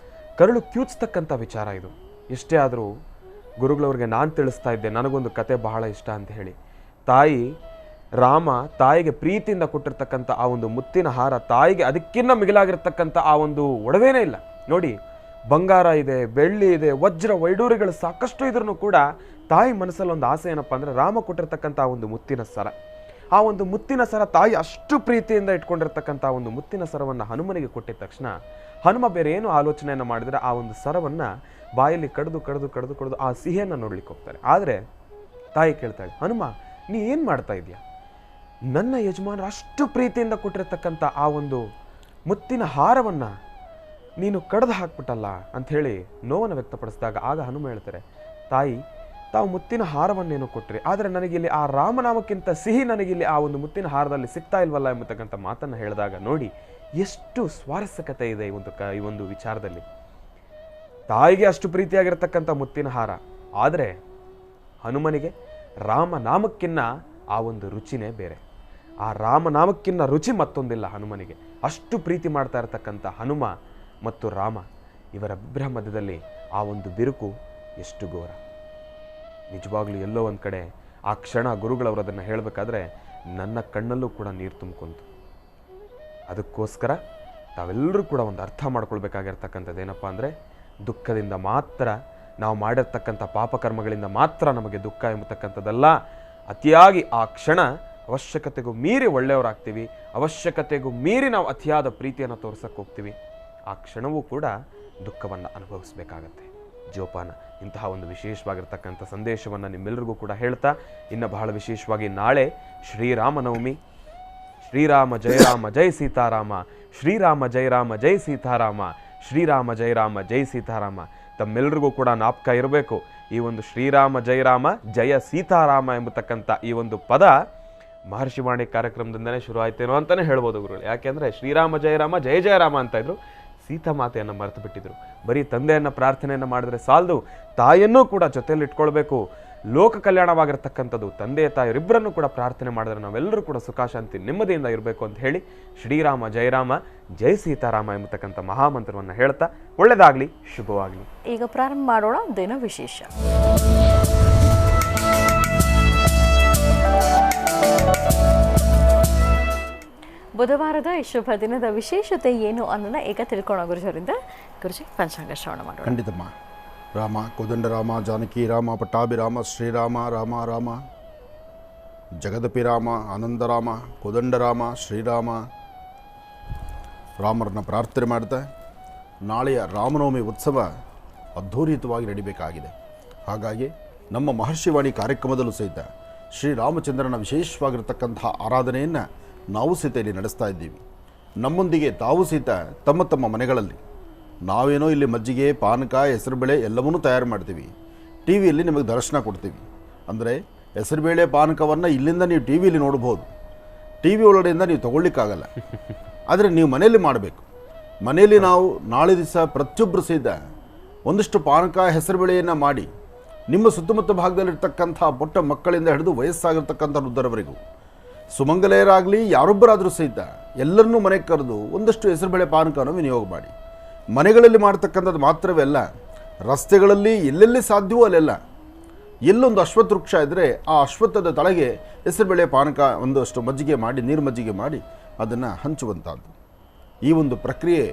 ಕರುಳು ಕ್ಯೂಚ್ತಕ್ಕಂಥ ವಿಚಾರ ಇದು. ಎಷ್ಟೇ ಆದರೂ ಗುರುಗಳವ್ರಿಗೆ ನಾನು ತಿಳಿಸ್ತಾ ಇದ್ದೆ, ನನಗೊಂದು ಕತೆ ಬಹಳ ಇಷ್ಟ ಅಂತ ಹೇಳಿ. ರಾಮ ತಾಯಿಗೆ ಪ್ರೀತಿಯಿಂದ ಕೊಟ್ಟಿರ್ತಕ್ಕಂಥ ಆ ಒಂದು ಮುತ್ತಿನ ಹಾರ, ತಾಯಿಗೆ ಅದಕ್ಕಿಂತ ಮಿಗಿಲಾಗಿರ್ತಕ್ಕಂಥ ಆ ಒಂದು ಒಡವೆನೇ ಇಲ್ಲ. ನೋಡಿ, ಬಂಗಾರ ಇದೆ, ಬೆಳ್ಳಿ ಇದೆ, ವಜ್ರ ವೈಡೂರಿಗಳು ಸಾಕಷ್ಟು ಇದ್ರೂ ಕೂಡ ತಾಯಿ ಮನಸ್ಸಲ್ಲಿ ಒಂದು ಆಸೆ ಏನಪ್ಪ ಅಂದರೆ ರಾಮ ಕೊಟ್ಟಿರ್ತಕ್ಕಂಥ ಆ ಒಂದು ಮುತ್ತಿನ ಸರ. ಆ ಒಂದು ಮುತ್ತಿನ ಸರ, ತಾಯಿ ಅಷ್ಟು ಪ್ರೀತಿಯಿಂದ ಇಟ್ಕೊಂಡಿರ್ತಕ್ಕಂಥ ಒಂದು ಮುತ್ತಿನ ಸರವನ್ನು ಹನುಮನಿಗೆ ಕೊಟ್ಟಿದ ತಕ್ಷಣ ಹನುಮ ಬೇರೆ ಏನು ಆಲೋಚನೆಯನ್ನು ಮಾಡಿದರೆ ಆ ಒಂದು ಸರವನ್ನು ಬಾಯಲ್ಲಿ ಕಡಿದು ಕಡಿದು ಕಡಿದು ಕಡಿದು ಆ ಸಿಹಿಯನ್ನು ನೋಡ್ಲಿಕ್ಕೆ ಹೋಗ್ತಾರೆ. ಆದರೆ ತಾಯಿ ಕೇಳ್ತಾಳೆ, ಹನುಮ ನೀ ಏನು ಮಾಡ್ತಾ ಇದೆಯಾ? ನನ್ನ ಯಜಮಾನರು ಅಷ್ಟು ಪ್ರೀತಿಯಿಂದ ಕೊಟ್ಟಿರ್ತಕ್ಕಂಥ ಆ ಒಂದು ಮುತ್ತಿನ ಹಾರವನ್ನು ನೀನು ಕಡ್ದು ಹಾಕ್ಬಿಟ್ಟಲ್ಲ ಅಂಥೇಳಿ ನೋವನ್ನು ವ್ಯಕ್ತಪಡಿಸಿದಾಗ ಆಗ ಹನುಮ ಹೇಳ್ತಾರೆ, ತಾಯಿ ತಾವು ಮುತ್ತಿನ ಹಾರವನ್ನೇನು ಕೊಟ್ಟರೆ, ಆದರೆ ನನಗಿಲ್ಲಿ ಆ ರಾಮನಾಮಕ್ಕಿಂತ ಸಿಹಿ ನನಗಿಲ್ಲಿ ಆ ಒಂದು ಮುತ್ತಿನ ಹಾರದಲ್ಲಿ ಸಿಗ್ತಾ ಇಲ್ವಲ್ಲ ಎಂಬತಕ್ಕಂಥ ಮಾತನ್ನು ಹೇಳಿದಾಗ ನೋಡಿ ಎಷ್ಟು ಸ್ವಾರಸ್ಯಕತೆ ಇದೆ ಈ ಒಂದು ವಿಚಾರದಲ್ಲಿ. ತಾಯಿಗೆ ಅಷ್ಟು ಪ್ರೀತಿಯಾಗಿರ್ತಕ್ಕಂಥ ಮುತ್ತಿನ ಹಾರ, ಆದರೆ ಹನುಮನಿಗೆ ರಾಮನಾಮಕ್ಕಿನ್ನ ಆ ಒಂದು ರುಚಿನೇ ಬೇರೆ. ಆ ರಾಮನಾಮಕ್ಕಿನ್ನ ರುಚಿ ಮತ್ತೊಂದಿಲ್ಲ ಹನುಮನಿಗೆ. ಅಷ್ಟು ಪ್ರೀತಿ ಮಾಡ್ತಾ ಇರತಕ್ಕಂಥ ಹನುಮ ಮತ್ತು ರಾಮ, ಇವರಿಬ್ಬರ ಮಧ್ಯದಲ್ಲಿ ಆ ಒಂದು ಬಿರುಕು ಎಷ್ಟು ಘೋರ. ನಿಜವಾಗ್ಲೂ ಎಲ್ಲೋ ಒಂದು ಕಡೆ ಆ ಕ್ಷಣ ಗುರುಗಳವರು ಅದನ್ನು ಹೇಳಬೇಕಾದ್ರೆ ನನ್ನ ಕಣ್ಣಲ್ಲೂ ಕೂಡ ನೀರು ತುಂಬಿಕೊಂತು. ಅದಕ್ಕೋಸ್ಕರ ತಾವೆಲ್ಲರೂ ಕೂಡ ಒಂದು ಅರ್ಥ ಮಾಡ್ಕೊಳ್ಬೇಕಾಗಿರ್ತಕ್ಕಂಥದ್ದು ಏನಪ್ಪ ಅಂದರೆ, ದುಃಖದಿಂದ ಮಾತ್ರ, ನಾವು ಮಾಡಿರ್ತಕ್ಕಂಥ ಪಾಪಕರ್ಮಗಳಿಂದ ಮಾತ್ರ ನಮಗೆ ದುಃಖ ಎಂಬತಕ್ಕಂಥದ್ದಲ್ಲ. ಅತಿಯಾಗಿ ಆ ಕ್ಷಣ ಅವಶ್ಯಕತೆಗೂ ಮೀರಿ ಒಳ್ಳೆಯವರಾಗ್ತೀವಿ, ಅವಶ್ಯಕತೆಗೂ ಮೀರಿ ನಾವು ಅತಿಯಾದ ಪ್ರೀತಿಯನ್ನು ತೋರ್ಸಕ್ಕೆ ಹೋಗ್ತೀವಿ, ಆ ಕ್ಷಣವೂ ಕೂಡ ದುಃಖವನ್ನು ಅನುಭವಿಸಬೇಕಾಗತ್ತೆ. ಜೋಪಾನ ಇಂತಹ ಒಂದು ವಿಶೇಷವಾಗಿರ್ತಕ್ಕಂಥ ಸಂದೇಶವನ್ನು ನಿಮ್ಮೆಲ್ಲರಿಗೂ ಕೂಡ ಹೇಳ್ತಾ, ಇನ್ನು ಬಹಳ ವಿಶೇಷವಾಗಿ ನಾಳೆ ಶ್ರೀರಾಮನವಮಿ. ಶ್ರೀರಾಮ ಜಯ ರಾಮ ಜೈ ಸೀತಾರಾಮ, ಶ್ರೀರಾಮ ಜಯ ರಾಮ ಜೈ ಸೀತಾರಾಮ, ಶ್ರೀರಾಮ ಜಯ ರಾಮ ಜೈ ಸೀತಾರಾಮ. ತಮ್ಮೆಲ್ಲರಿಗೂ ಕೂಡ ಜ್ಞಾಪಕ ಇರಬೇಕು, ಈ ಒಂದು ಶ್ರೀರಾಮ ಜಯ ರಾಮ ಜಯ ಸೀತಾರಾಮ ಎಂಬತಕ್ಕಂಥ ಈ ಒಂದು ಪದ ಮಹರ್ಷಿವಾಣಿ ಕಾರ್ಯಕ್ರಮದಿಂದನೇ ಶುರು ಆಯ್ತೇನೋ ಅಂತಲೇ ಹೇಳ್ಬೋದು ಗುರುಗಳು. ಯಾಕೆಂದರೆ ಶ್ರೀರಾಮ ಜಯ ರಾಮ ಜಯ ಜಯ ರಾಮ ಅಂತ ಇದ್ರು, ಸೀತಾ ಮಾತೆಯನ್ನು ಮರೆತು ಬಿಟ್ಟಿದ್ರು. ಬರೀ ತಂದೆಯನ್ನು ಪ್ರಾರ್ಥನೆಯನ್ನು ಮಾಡಿದ್ರೆ ಸಾಲದು, ತಾಯಿಯನ್ನೂ ಕೂಡ ಜೊತೆಯಲ್ಲಿ ಇಟ್ಕೊಳ್ಬೇಕು. ಲೋಕ ಕಲ್ಯಾಣವಾಗಿರ್ತಕ್ಕಂಥದ್ದು ತಂದೆ ತಾಯಿಯರಿಬ್ಬರನ್ನು ಕೂಡ ಪ್ರಾರ್ಥನೆ ಮಾಡಿದ್ರೆ ನಾವೆಲ್ಲರೂ ಕೂಡ ಸುಖ ಶಾಂತಿ ನೆಮ್ಮದಿಯಿಂದ ಇರಬೇಕು ಅಂತ ಹೇಳಿ ಶ್ರೀರಾಮ ಜಯರಾಮ ಜೈ ಸೀತಾರಾಮ ಎಂಬತಕ್ಕಂಥ ಮಹಾಮಂತ್ರವನ್ನು ಹೇಳ್ತಾ ಒಳ್ಳೆಯದಾಗಲಿ, ಶುಭವಾಗಲಿ. ಈಗ ಪ್ರಾರಂಭ ಮಾಡೋಣ ದಿನ ವಿಶೇಷ. ಬುಧವಾರದ ಈ ಶುಭ ದಿನದ ವಿಶೇಷತೆ ಏನು ಅನ್ನೋಣ ಈಗ ತಿಳ್ಕೊಳ್ಳೋ ಗುರುಜರಿಂದ. ಗುರುಜಿ, ಪಂಚಾಂಗ ಶ್ರವಣ ಮಾಡೋಣ. ಖಂಡಿತಮ್ಮ. ರಾಮ ಕೋದಂಡರಾಮ ಜಾನಕಿ ರಾಮ ಪಟ್ಟಾಭಿರಾಮ ಶ್ರೀರಾಮ ರಾಮ ರಾಮ ಜಗದಪಿರಾಮ ಆನಂದರಾಮ ಕೋದಂಡರಾಮ ಶ್ರೀರಾಮ ರಾಮರನ್ನ ಪ್ರಾರ್ಥನೆ ಮಾಡ್ತಾ ನಾಳೆಯ ರಾಮನವಮಿ ಉತ್ಸವ ಅದ್ಧೂರಿತವಾಗಿ ನಡಿಬೇಕಾಗಿದೆ. ಹಾಗಾಗಿ ನಮ್ಮ ಮಹರ್ಷಿವಾಣಿ ಕಾರ್ಯಕ್ರಮದಲ್ಲೂ ಸಹಿತ ಶ್ರೀರಾಮಚಂದ್ರನ ವಿಶೇಷವಾಗಿರ್ತಕ್ಕಂತಹ ಆರಾಧನೆಯನ್ನು ನಾವು ಸಹಿತ ಇಲ್ಲಿ ನಡೆಸ್ತಾ ಇದ್ದೀವಿ. ನಮ್ಮೊಂದಿಗೆ ತಾವು ಸಹಿತ ತಮ್ಮ ತಮ್ಮ ಮನೆಗಳಲ್ಲಿ ನಾವೇನೋ ಇಲ್ಲಿ ಮಜ್ಜಿಗೆ, ಪಾನಕ, ಹೆಸರುಬೇಳೆ ಎಲ್ಲವನ್ನೂ ತಯಾರು ಮಾಡ್ತೀವಿ. ಟಿ ವಿಯಲ್ಲಿ ನಿಮಗೆ ದರ್ಶನ ಕೊಡ್ತೀವಿ. ಅಂದರೆ ಹೆಸರುಬೇಳೆ ಪಾನಕವನ್ನು ಇಲ್ಲಿಂದ ನೀವು ಟಿ ವಿಯಲ್ಲಿ ನೋಡ್ಬೋದು, ಟಿ ವಿ ಒಳಗಡೆಯಿಂದ ನೀವು ತೊಗೊಳ್ಳಿಕ್ಕಾಗಲ್ಲ. ಆದರೆ ನೀವು ಮನೆಯಲ್ಲಿ ಮಾಡಬೇಕು. ಮನೆಯಲ್ಲಿ ನಾವು ನಾಳೆ ದಿವಸ ಪ್ರತಿಯೊಬ್ಬರು ಸಹಿತ ಒಂದಿಷ್ಟು ಪಾನಕ ಹೆಸರುಬೇಳೆಯನ್ನು ಮಾಡಿ ನಿಮ್ಮ ಸುತ್ತಮುತ್ತ ಭಾಗದಲ್ಲಿರ್ತಕ್ಕಂಥ ಪುಟ್ಟ ಮಕ್ಕಳಿಂದ ಹಿಡಿದು ವಯಸ್ಸಾಗಿರ್ತಕ್ಕಂಥ ವೃದ್ಧರವರೆಗೂ ಸುಮಂಗಲೆಯರಾಗಲಿ ಯಾರೊಬ್ಬರಾದರೂ ಸಹಿತ ಎಲ್ಲರನ್ನೂ ಮನೆಗೆ ಕರೆದು ಒಂದಷ್ಟು ಹೆಸರುಬೇಳೆ ಪಾನಕವನ್ನು ವಿನಿಯೋಗ ಮಾಡಿ. ಮನೆಗಳಲ್ಲಿ ಮಾಡ್ತಕ್ಕಂಥದ್ದು ಮಾತ್ರವೇ ಅಲ್ಲ, ರಸ್ತೆಗಳಲ್ಲಿ ಎಲ್ಲೆಲ್ಲಿ ಸಾಧ್ಯವೋ ಅಲ್ಲೆಲ್ಲ ಎಲ್ಲೊಂದು ಅಶ್ವತ್ಥ ವೃಕ್ಷ ಇದ್ದರೆ ಆ ಅಶ್ವತ್ಥದ ತಳಗೆ ಹೆಸರುಬೇಳೆ ಪಾನಕ ಒಂದಷ್ಟು ಮಜ್ಜಿಗೆ ಮಾಡಿ, ನೀರು ಮಜ್ಜಿಗೆ ಮಾಡಿ ಅದನ್ನು ಹಂಚುವಂಥದ್ದು. ಈ ಒಂದು ಪ್ರಕ್ರಿಯೆ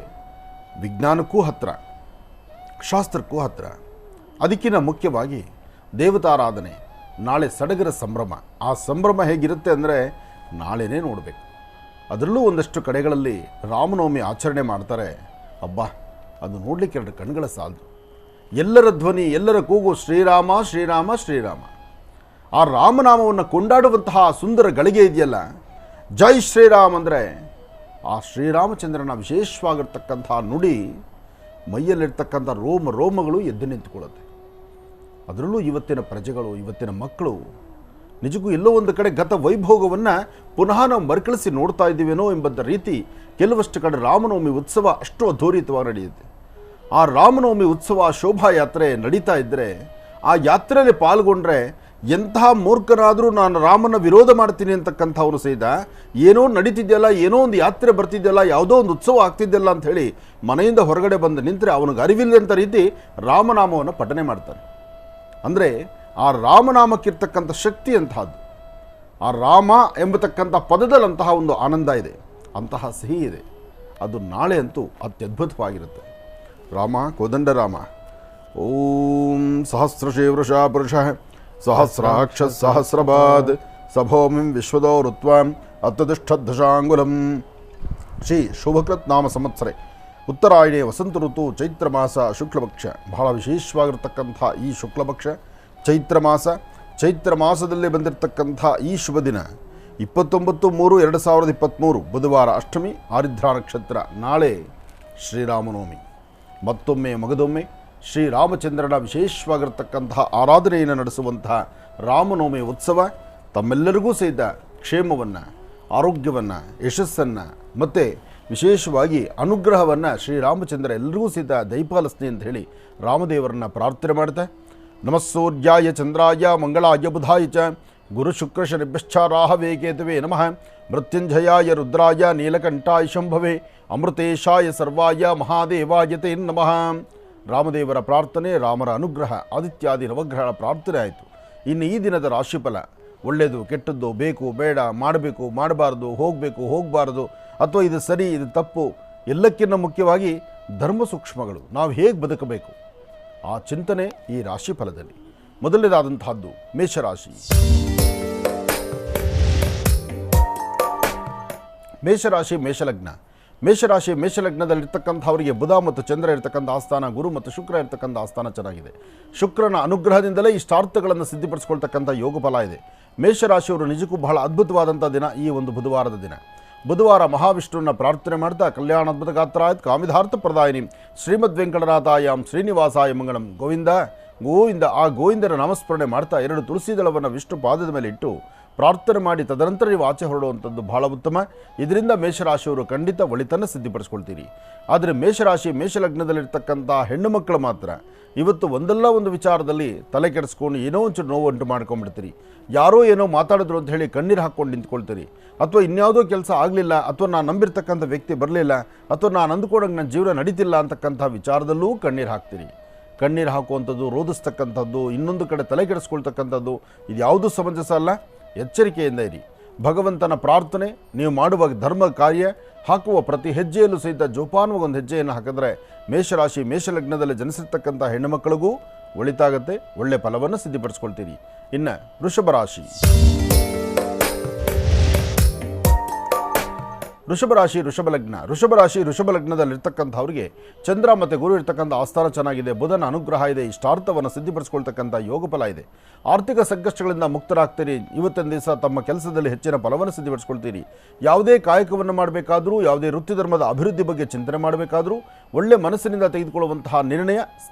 ವಿಜ್ಞಾನಕ್ಕೂ ಹತ್ತಿರ, ಶಾಸ್ತ್ರಕ್ಕೂ ಹತ್ತಿರ. ಅದಕ್ಕಿಂತ ಮುಖ್ಯವಾಗಿ ದೇವತಾರಾಧನೆ, ನಾಳೆ ಸಡಗರ ಸಂಭ್ರಮ. ಆ ಸಂಭ್ರಮ ಹೇಗಿರುತ್ತೆ ಅಂದರೆ ನಾಳೆನೇ ನೋಡಬೇಕು. ಅದರಲ್ಲೂ ಒಂದಷ್ಟು ಕಡೆಗಳಲ್ಲಿ ರಾಮನವಮಿ ಆಚರಣೆ ಮಾಡ್ತಾರೆ. ಹಬ್ಬ, ಅದು ನೋಡಲಿಕ್ಕೆ 2 ಕಣ್ಗಳ ಸಾಲದು. ಎಲ್ಲರ ಧ್ವನಿ, ಎಲ್ಲರ ಕೂಗು ಶ್ರೀರಾಮ ಶ್ರೀರಾಮ ಶ್ರೀರಾಮ. ಆ ರಾಮನಾಮವನ್ನು ಕೊಂಡಾಡುವಂತಹ ಸುಂದರ ಗಳಿಗೆ ಇದೆಯಲ್ಲ, ಜೈ ಶ್ರೀರಾಮ್ ಅಂದರೆ ಆ ಶ್ರೀರಾಮಚಂದ್ರನ ವಿಶೇಷವಾಗಿರ್ತಕ್ಕಂಥ ನುಡಿ ಮೈಯಲ್ಲಿರ್ತಕ್ಕಂಥ ರೋಮಗಳು ಎದ್ದು ನಿಂತುಕೊಳ್ಳುತ್ತೆ. ಅದರಲ್ಲೂ ಇವತ್ತಿನ ಪ್ರಜೆಗಳು, ಇವತ್ತಿನ ಮಕ್ಕಳು ನಿಜಕ್ಕೂ ಎಲ್ಲೋ ಒಂದು ಕಡೆ ಗತ ವೈಭೋಗವನ್ನು ಪುನಃ ನಾವು ಮರುಕಳಿಸಿ ನೋಡ್ತಾ ಇದ್ದೀವೇನೋ ಎಂಬಂಥ ರೀತಿ ಕೆಲವಷ್ಟು ಕಡೆ ರಾಮನವಮಿ ಉತ್ಸವ ಅಷ್ಟು ಅದ್ಧೂರಿತವಾಗಿ ನಡೆಯುತ್ತೆ. ಆ ರಾಮನವಮಿ ಉತ್ಸವ ಶೋಭಾಯಾತ್ರೆ ನಡೀತಾ ಇದ್ದರೆ ಆ ಯಾತ್ರೆಯಲ್ಲಿ ಪಾಲ್ಗೊಂಡ್ರೆ ಎಂತಹ ಮೂರ್ಖನಾದರೂ ನಾನು ರಾಮನ ವಿರೋಧ ಮಾಡ್ತೀನಿ ಅಂತಕ್ಕಂಥವ್ರು ಸಹಿತ ಏನೋ ನಡೀತಿದೆಯಲ್ಲ, ಏನೋ ಒಂದು ಯಾತ್ರೆ ಬರ್ತಿದೆಯಲ್ಲ, ಯಾವುದೋ ಒಂದು ಉತ್ಸವ ಆಗ್ತಿದೆಯಲ್ಲ ಅಂಥೇಳಿ ಮನೆಯಿಂದ ಹೊರಗಡೆ ಬಂದು ನಿಂತರೆ ಅವನಿಗೆ ಅರಿವಿಲ್ಲದಂಥ ರೀತಿ ರಾಮನಾಮವನ್ನು ಪಠನೆ ಮಾಡ್ತಾನೆ. ಅಂದರೆ ಆ ರಾಮನಾಮಕ್ಕಿರ್ತಕ್ಕಂಥ ಶಕ್ತಿ ಅಂತಹದ್ದು. ಆ ರಾಮ ಎಂಬತಕ್ಕಂಥ ಪದದಲ್ಲಂತಹ ಒಂದು ಆನಂದ ಇದೆ, ಅಂತಹ ಸಿಹಿ ಇದೆ. ಅದು ನಾಳೆ ಅಂತೂ ಅತ್ಯದ್ಭುತವಾಗಿರುತ್ತೆ. ರಾಮ ಕೋದಂಡರಾಮ. ಓಂ ಸಹಸ್ರಶೀವೃಷ ಪುರುಷ ಸಹಸ್ರಾಕ್ಷ ಸಹಸ್ರಪಾದ್ ಸಭೋಮಿಂ ವಿಶ್ವದೋ ಋತ್ವಾಂ ಅತ್ತದಿಷ್ಠದಶಾಂಗುಲಂ. ಶ್ರೀ ಶುಭಕೃತ್ ನಾಮ ಸಂವತ್ಸರೆ ಉತ್ತರಾಯಣೆ ವಸಂತ ಋತು ಚೈತ್ರ ಮಾಸ ಶುಕ್ಲಪಕ್ಷ. ಬಹಳ ವಿಶೇಷವಾಗಿರ್ತಕ್ಕಂಥ ಈ ಶುಕ್ಲಪಕ್ಷ ಚೈತ್ರ ಮಾಸದಲ್ಲಿ ಬಂದಿರತಕ್ಕಂಥ ಈ ಶುಭ ದಿನ 29/3/2023 ಬುಧವಾರ, ಅಷ್ಟಮಿ, ಆರಿದ್ರಾ ನಕ್ಷತ್ರ. ನಾಳೆ ಶ್ರೀರಾಮನವಮಿ. ಮತ್ತೊಮ್ಮೆ ಮಗದೊಮ್ಮೆ ಶ್ರೀರಾಮಚಂದ್ರನ ವಿಶೇಷವಾಗಿರ್ತಕ್ಕಂತಹ ಆರಾಧನೆಯನ್ನು ನಡೆಸುವಂತಹ ರಾಮನವಮಿ ಉತ್ಸವ ತಮ್ಮೆಲ್ಲರಿಗೂ ಸಹಿತ ಕ್ಷೇಮವನ್ನು, ಆರೋಗ್ಯವನ್ನು, ಯಶಸ್ಸನ್ನು ಮತ್ತು ವಿಶೇಷವಾಗಿ ಅನುಗ್ರಹವನ್ನು ಶ್ರೀರಾಮಚಂದ್ರ ಎಲ್ಲರಿಗೂ ಸಹಿತ ದಯಪಾಲಿಸ್ಲಿ ಅಂತ ಹೇಳಿ ರಾಮದೇವರನ್ನು ಪ್ರಾರ್ಥನೆ ಮಾಡ್ತಾ, ನಮಸ್ಸೂರ್ಯಾಯ ಚಂದ್ರಾಯ ಮಂಗಳಾಯ ಬುಧಾಯ ಚ ಗುರು ಶುಕ್ರ ಶನಿಭ್ಯಶ್ಚ ರಾಹವೇ ಕೇತವೇ ನಮಃ. ಮೃತ್ಯುಂಜಯಾಯ ರುದ್ರಾಯ ನೀಲಕಂಠಾಯ ಶಂಭವೇ ಅಮೃತೇಶಾಯ ಸರ್ವಾಯ ಮಹಾದೇವಾಯ ತೇ ನಮಃ. ರಾಮದೇವರ ಪ್ರಾರ್ಥನೆ, ರಾಮರ ಅನುಗ್ರಹ, ಆದಿತ್ಯಾದಿ ನವಗ್ರಹಗಳ ಪ್ರಾರ್ಥನೆ ಆಯಿತು. ಇನ್ನು ಈ ದಿನದ ರಾಶಿಫಲ ಒಳ್ಳೆಯದು ಕೆಟ್ಟದ್ದು, ಬೇಕು ಬೇಡ, ಮಾಡಬೇಕು ಮಾಡಬಾರ್ದು, ಹೋಗಬೇಕು ಹೋಗಬಾರ್ದು, ಅಥವಾ ಇದು ಸರಿ ಇದು ತಪ್ಪು, ಎಲ್ಲಕ್ಕಿಂತ ಮುಖ್ಯವಾಗಿ ಧರ್ಮ ಸೂಕ್ಷ್ಮಗಳು, ನಾವು ಹೇಗೆ ಬದುಕಬೇಕು ಆ ಚಿಂತನೆ ಈ ರಾಶಿ ಫಲದಲ್ಲಿ. ಮೊದಲನೇದಾದಂತಹದ್ದು ಮೇಷರಾಶಿ. ಮೇಷರಾಶಿ ಮೇಷಲಗ್ನ. ಮೇಷಲಗ್ನದಲ್ಲಿರ್ತಕ್ಕಂಥವರಿಗೆ ಬುಧ ಮತ್ತು ಚಂದ್ರ ಇರ್ತಕ್ಕಂಥ ಆಸ್ಥಾನ, ಗುರು ಮತ್ತು ಶುಕ್ರ ಇರ್ತಕ್ಕಂಥ ಆಸ್ಥಾನ ಚೆನ್ನಾಗಿದೆ. ಶುಕ್ರನ ಅನುಗ್ರಹದಿಂದಲೇ ಇಷ್ಟಾರ್ಥಗಳನ್ನು ಸಿದ್ಧಿಪಡಿಸ್ಕೊಳ್ತಕ್ಕಂಥ ಯೋಗ ಫಲ ಇದೆ. ಮೇಷರಾಶಿಯವರು ನಿಜಕ್ಕೂ ಬಹಳ ಅದ್ಭುತವಾದಂಥ ದಿನ ಈ ಒಂದು ಬುಧವಾರದ ದಿನ. ಬುಧವಾರ ಮಹಾವಿಷ್ಣುವನ್ನ ಪ್ರಾರ್ಥನೆ ಮಾಡ್ತಾ, ಕಲ್ಯಾಣಾದ್ಭುತ ಗಾತ್ರಾಯತ್ ಕಾಮಿಧಾರ್ಥ ಪ್ರದಾಯಿನಿ ಶ್ರೀಮದ್ ವೆಂಕಟನಾಥಾಯಾಮ್ ಶ್ರೀನಿವಾಸಾಯ ಮಂಗಳಂ. ಗೋವಿಂದ ಗೋವಿಂದ ಆ ಗೋವಿಂದರ ನಾಮಸ್ಮರಣೆ ಮಾಡ್ತಾ 2 ತುಳಸಿ ದಳವನ್ನು ವಿಷ್ಣು ಪಾದದ ಮೇಲೆ ಇಟ್ಟು ಪ್ರಾರ್ಥನೆ ಮಾಡಿ ತದನಂತರ ನೀವು ಆಚೆ ಹೊರಡುವಂಥದ್ದು ಬಹಳ ಉತ್ತಮ. ಇದರಿಂದ ಮೇಷರಾಶಿಯವರು ಖಂಡಿತ ಒಳಿತನ್ನು ಸಿದ್ಧಿಪಡಿಸ್ಕೊಳ್ತೀರಿ. ಆದರೆ ಮೇಷಲಗ್ನದಲ್ಲಿರ್ತಕ್ಕಂಥ ಹೆಣ್ಣು ಮಕ್ಕಳು ಮಾತ್ರ ಇವತ್ತು ಒಂದಲ್ಲ ಒಂದು ವಿಚಾರದಲ್ಲಿ ತಲೆ ಕೆಡಿಸ್ಕೊಂಡು ಏನೋ ಒಂಚೂರು ನೋವು ಉಂಟು ಮಾಡ್ಕೊಂಡ್ಬಿಡ್ತೀರಿ. ಯಾರೋ ಏನೋ ಮಾತಾಡಿದ್ರು ಅಂತ ಹೇಳಿ ಕಣ್ಣೀರು ಹಾಕ್ಕೊಂಡು ನಿಂತ್ಕೊಳ್ತೀರಿ. ಅಥವಾ ಇನ್ಯಾವುದೋ ಕೆಲಸ ಆಗಲಿಲ್ಲ, ಅಥವಾ ನಾನು ನಂಬಿರ್ತಕ್ಕಂಥ ವ್ಯಕ್ತಿ ಬರಲಿಲ್ಲ, ಅಥವಾ ನಾನು ಅಂದ್ಕೊಂಡಂಗೆ ನನ್ನ ಜೀವನ ನಡೀತಿಲ್ಲ ಅಂತಕ್ಕಂಥ ವಿಚಾರದಲ್ಲೂ ಕಣ್ಣೀರು ಹಾಕ್ತೀರಿ. ಕಣ್ಣೀರು ಹಾಕುವಂಥದ್ದು, ರೋಧಿಸ್ತಕ್ಕಂಥದ್ದು, ಇನ್ನೊಂದು ಕಡೆ ತಲೆ ಕೆಡಿಸ್ಕೊಳ್ತಕ್ಕಂಥದ್ದು, ಇದು ಯಾವುದೂ ಸಮಂಜಸ ಅಲ್ಲ. ಎಚ್ಚರಿಕೆಯಿಂದ ಇರಿ. ಭಗವಂತನ ಪ್ರಾರ್ಥನೆ, ನೀವು ಮಾಡುವ ಧರ್ಮ ಕಾರ್ಯ, ಹಾಕುವ ಪ್ರತಿ ಹೆಜ್ಜೆಯಲ್ಲೂ ಸಹಿತ ಜೋಪಾನವಾಗಿ ಒಂದು ಹೆಜ್ಜೆಯನ್ನು ಹಾಕಿದ್ರೆ ಮೇಷರಾಶಿ ಮೇಷಲಗ್ನದಲ್ಲಿ ಜನಿಸಿರ್ತಕ್ಕಂಥ ಹೆಣ್ಣುಮಕ್ಕಳಿಗೂ ಒಳಿತಾಗತ್ತೆ, ಒಳ್ಳೆ ಫಲವನ್ನು ಸಿದ್ಧಿಪಡಿಸ್ಕೊಳ್ತೀರಿ. ಇನ್ನು ವೃಷಭ ರಾಶಿ. ವೃಷಭ ಲಗ್ನದಲ್ಲಿರ್ತಕ್ಕಂಥವ್ರಿಗೆ ಚಂದ್ರ ಮತ್ತು ಗುರು ಇರ್ತಕ್ಕಂಥ ಆಸ್ಥಾನ ಚೆನ್ನಾಗಿದೆ. ಬುಧನ ಅನುಗ್ರಹ ಇದೆ. ಇಷ್ಟಾರ್ಥವನ್ನು ಸಿದ್ಧಿಪಡಿಸ್ಕೊಳ್ತಕ್ಕಂಥ ಯೋಗ ಫಲ ಇದೆ. ಆರ್ಥಿಕ ಸಂಕಷ್ಟಗಳಿಂದ ಮುಕ್ತರಾಗ್ತೀರಿ. ಇವತ್ತಿನ ದಿವಸ ತಮ್ಮ ಕೆಲಸದಲ್ಲಿ ಹೆಚ್ಚಿನ ಫಲವನ್ನು ಸಿದ್ಧಿಪಡಿಸ್ಕೊಳ್ತೀರಿ. ಯಾವುದೇ ಕಾಯಕವನ್ನು ಮಾಡಬೇಕಾದ್ರೂ, ಯಾವುದೇ ವೃತ್ತಿ ಧರ್ಮದ ಅಭಿವೃದ್ಧಿ ಬಗ್ಗೆ ಚಿಂತನೆ ಮಾಡಬೇಕಾದ್ರೂ ಒಳ್ಳೆ ಮನಸ್ಸಿನಿಂದ ತೆಗೆದುಕೊಳ್ಳುವಂತಹ ನಿರ್ಣಯ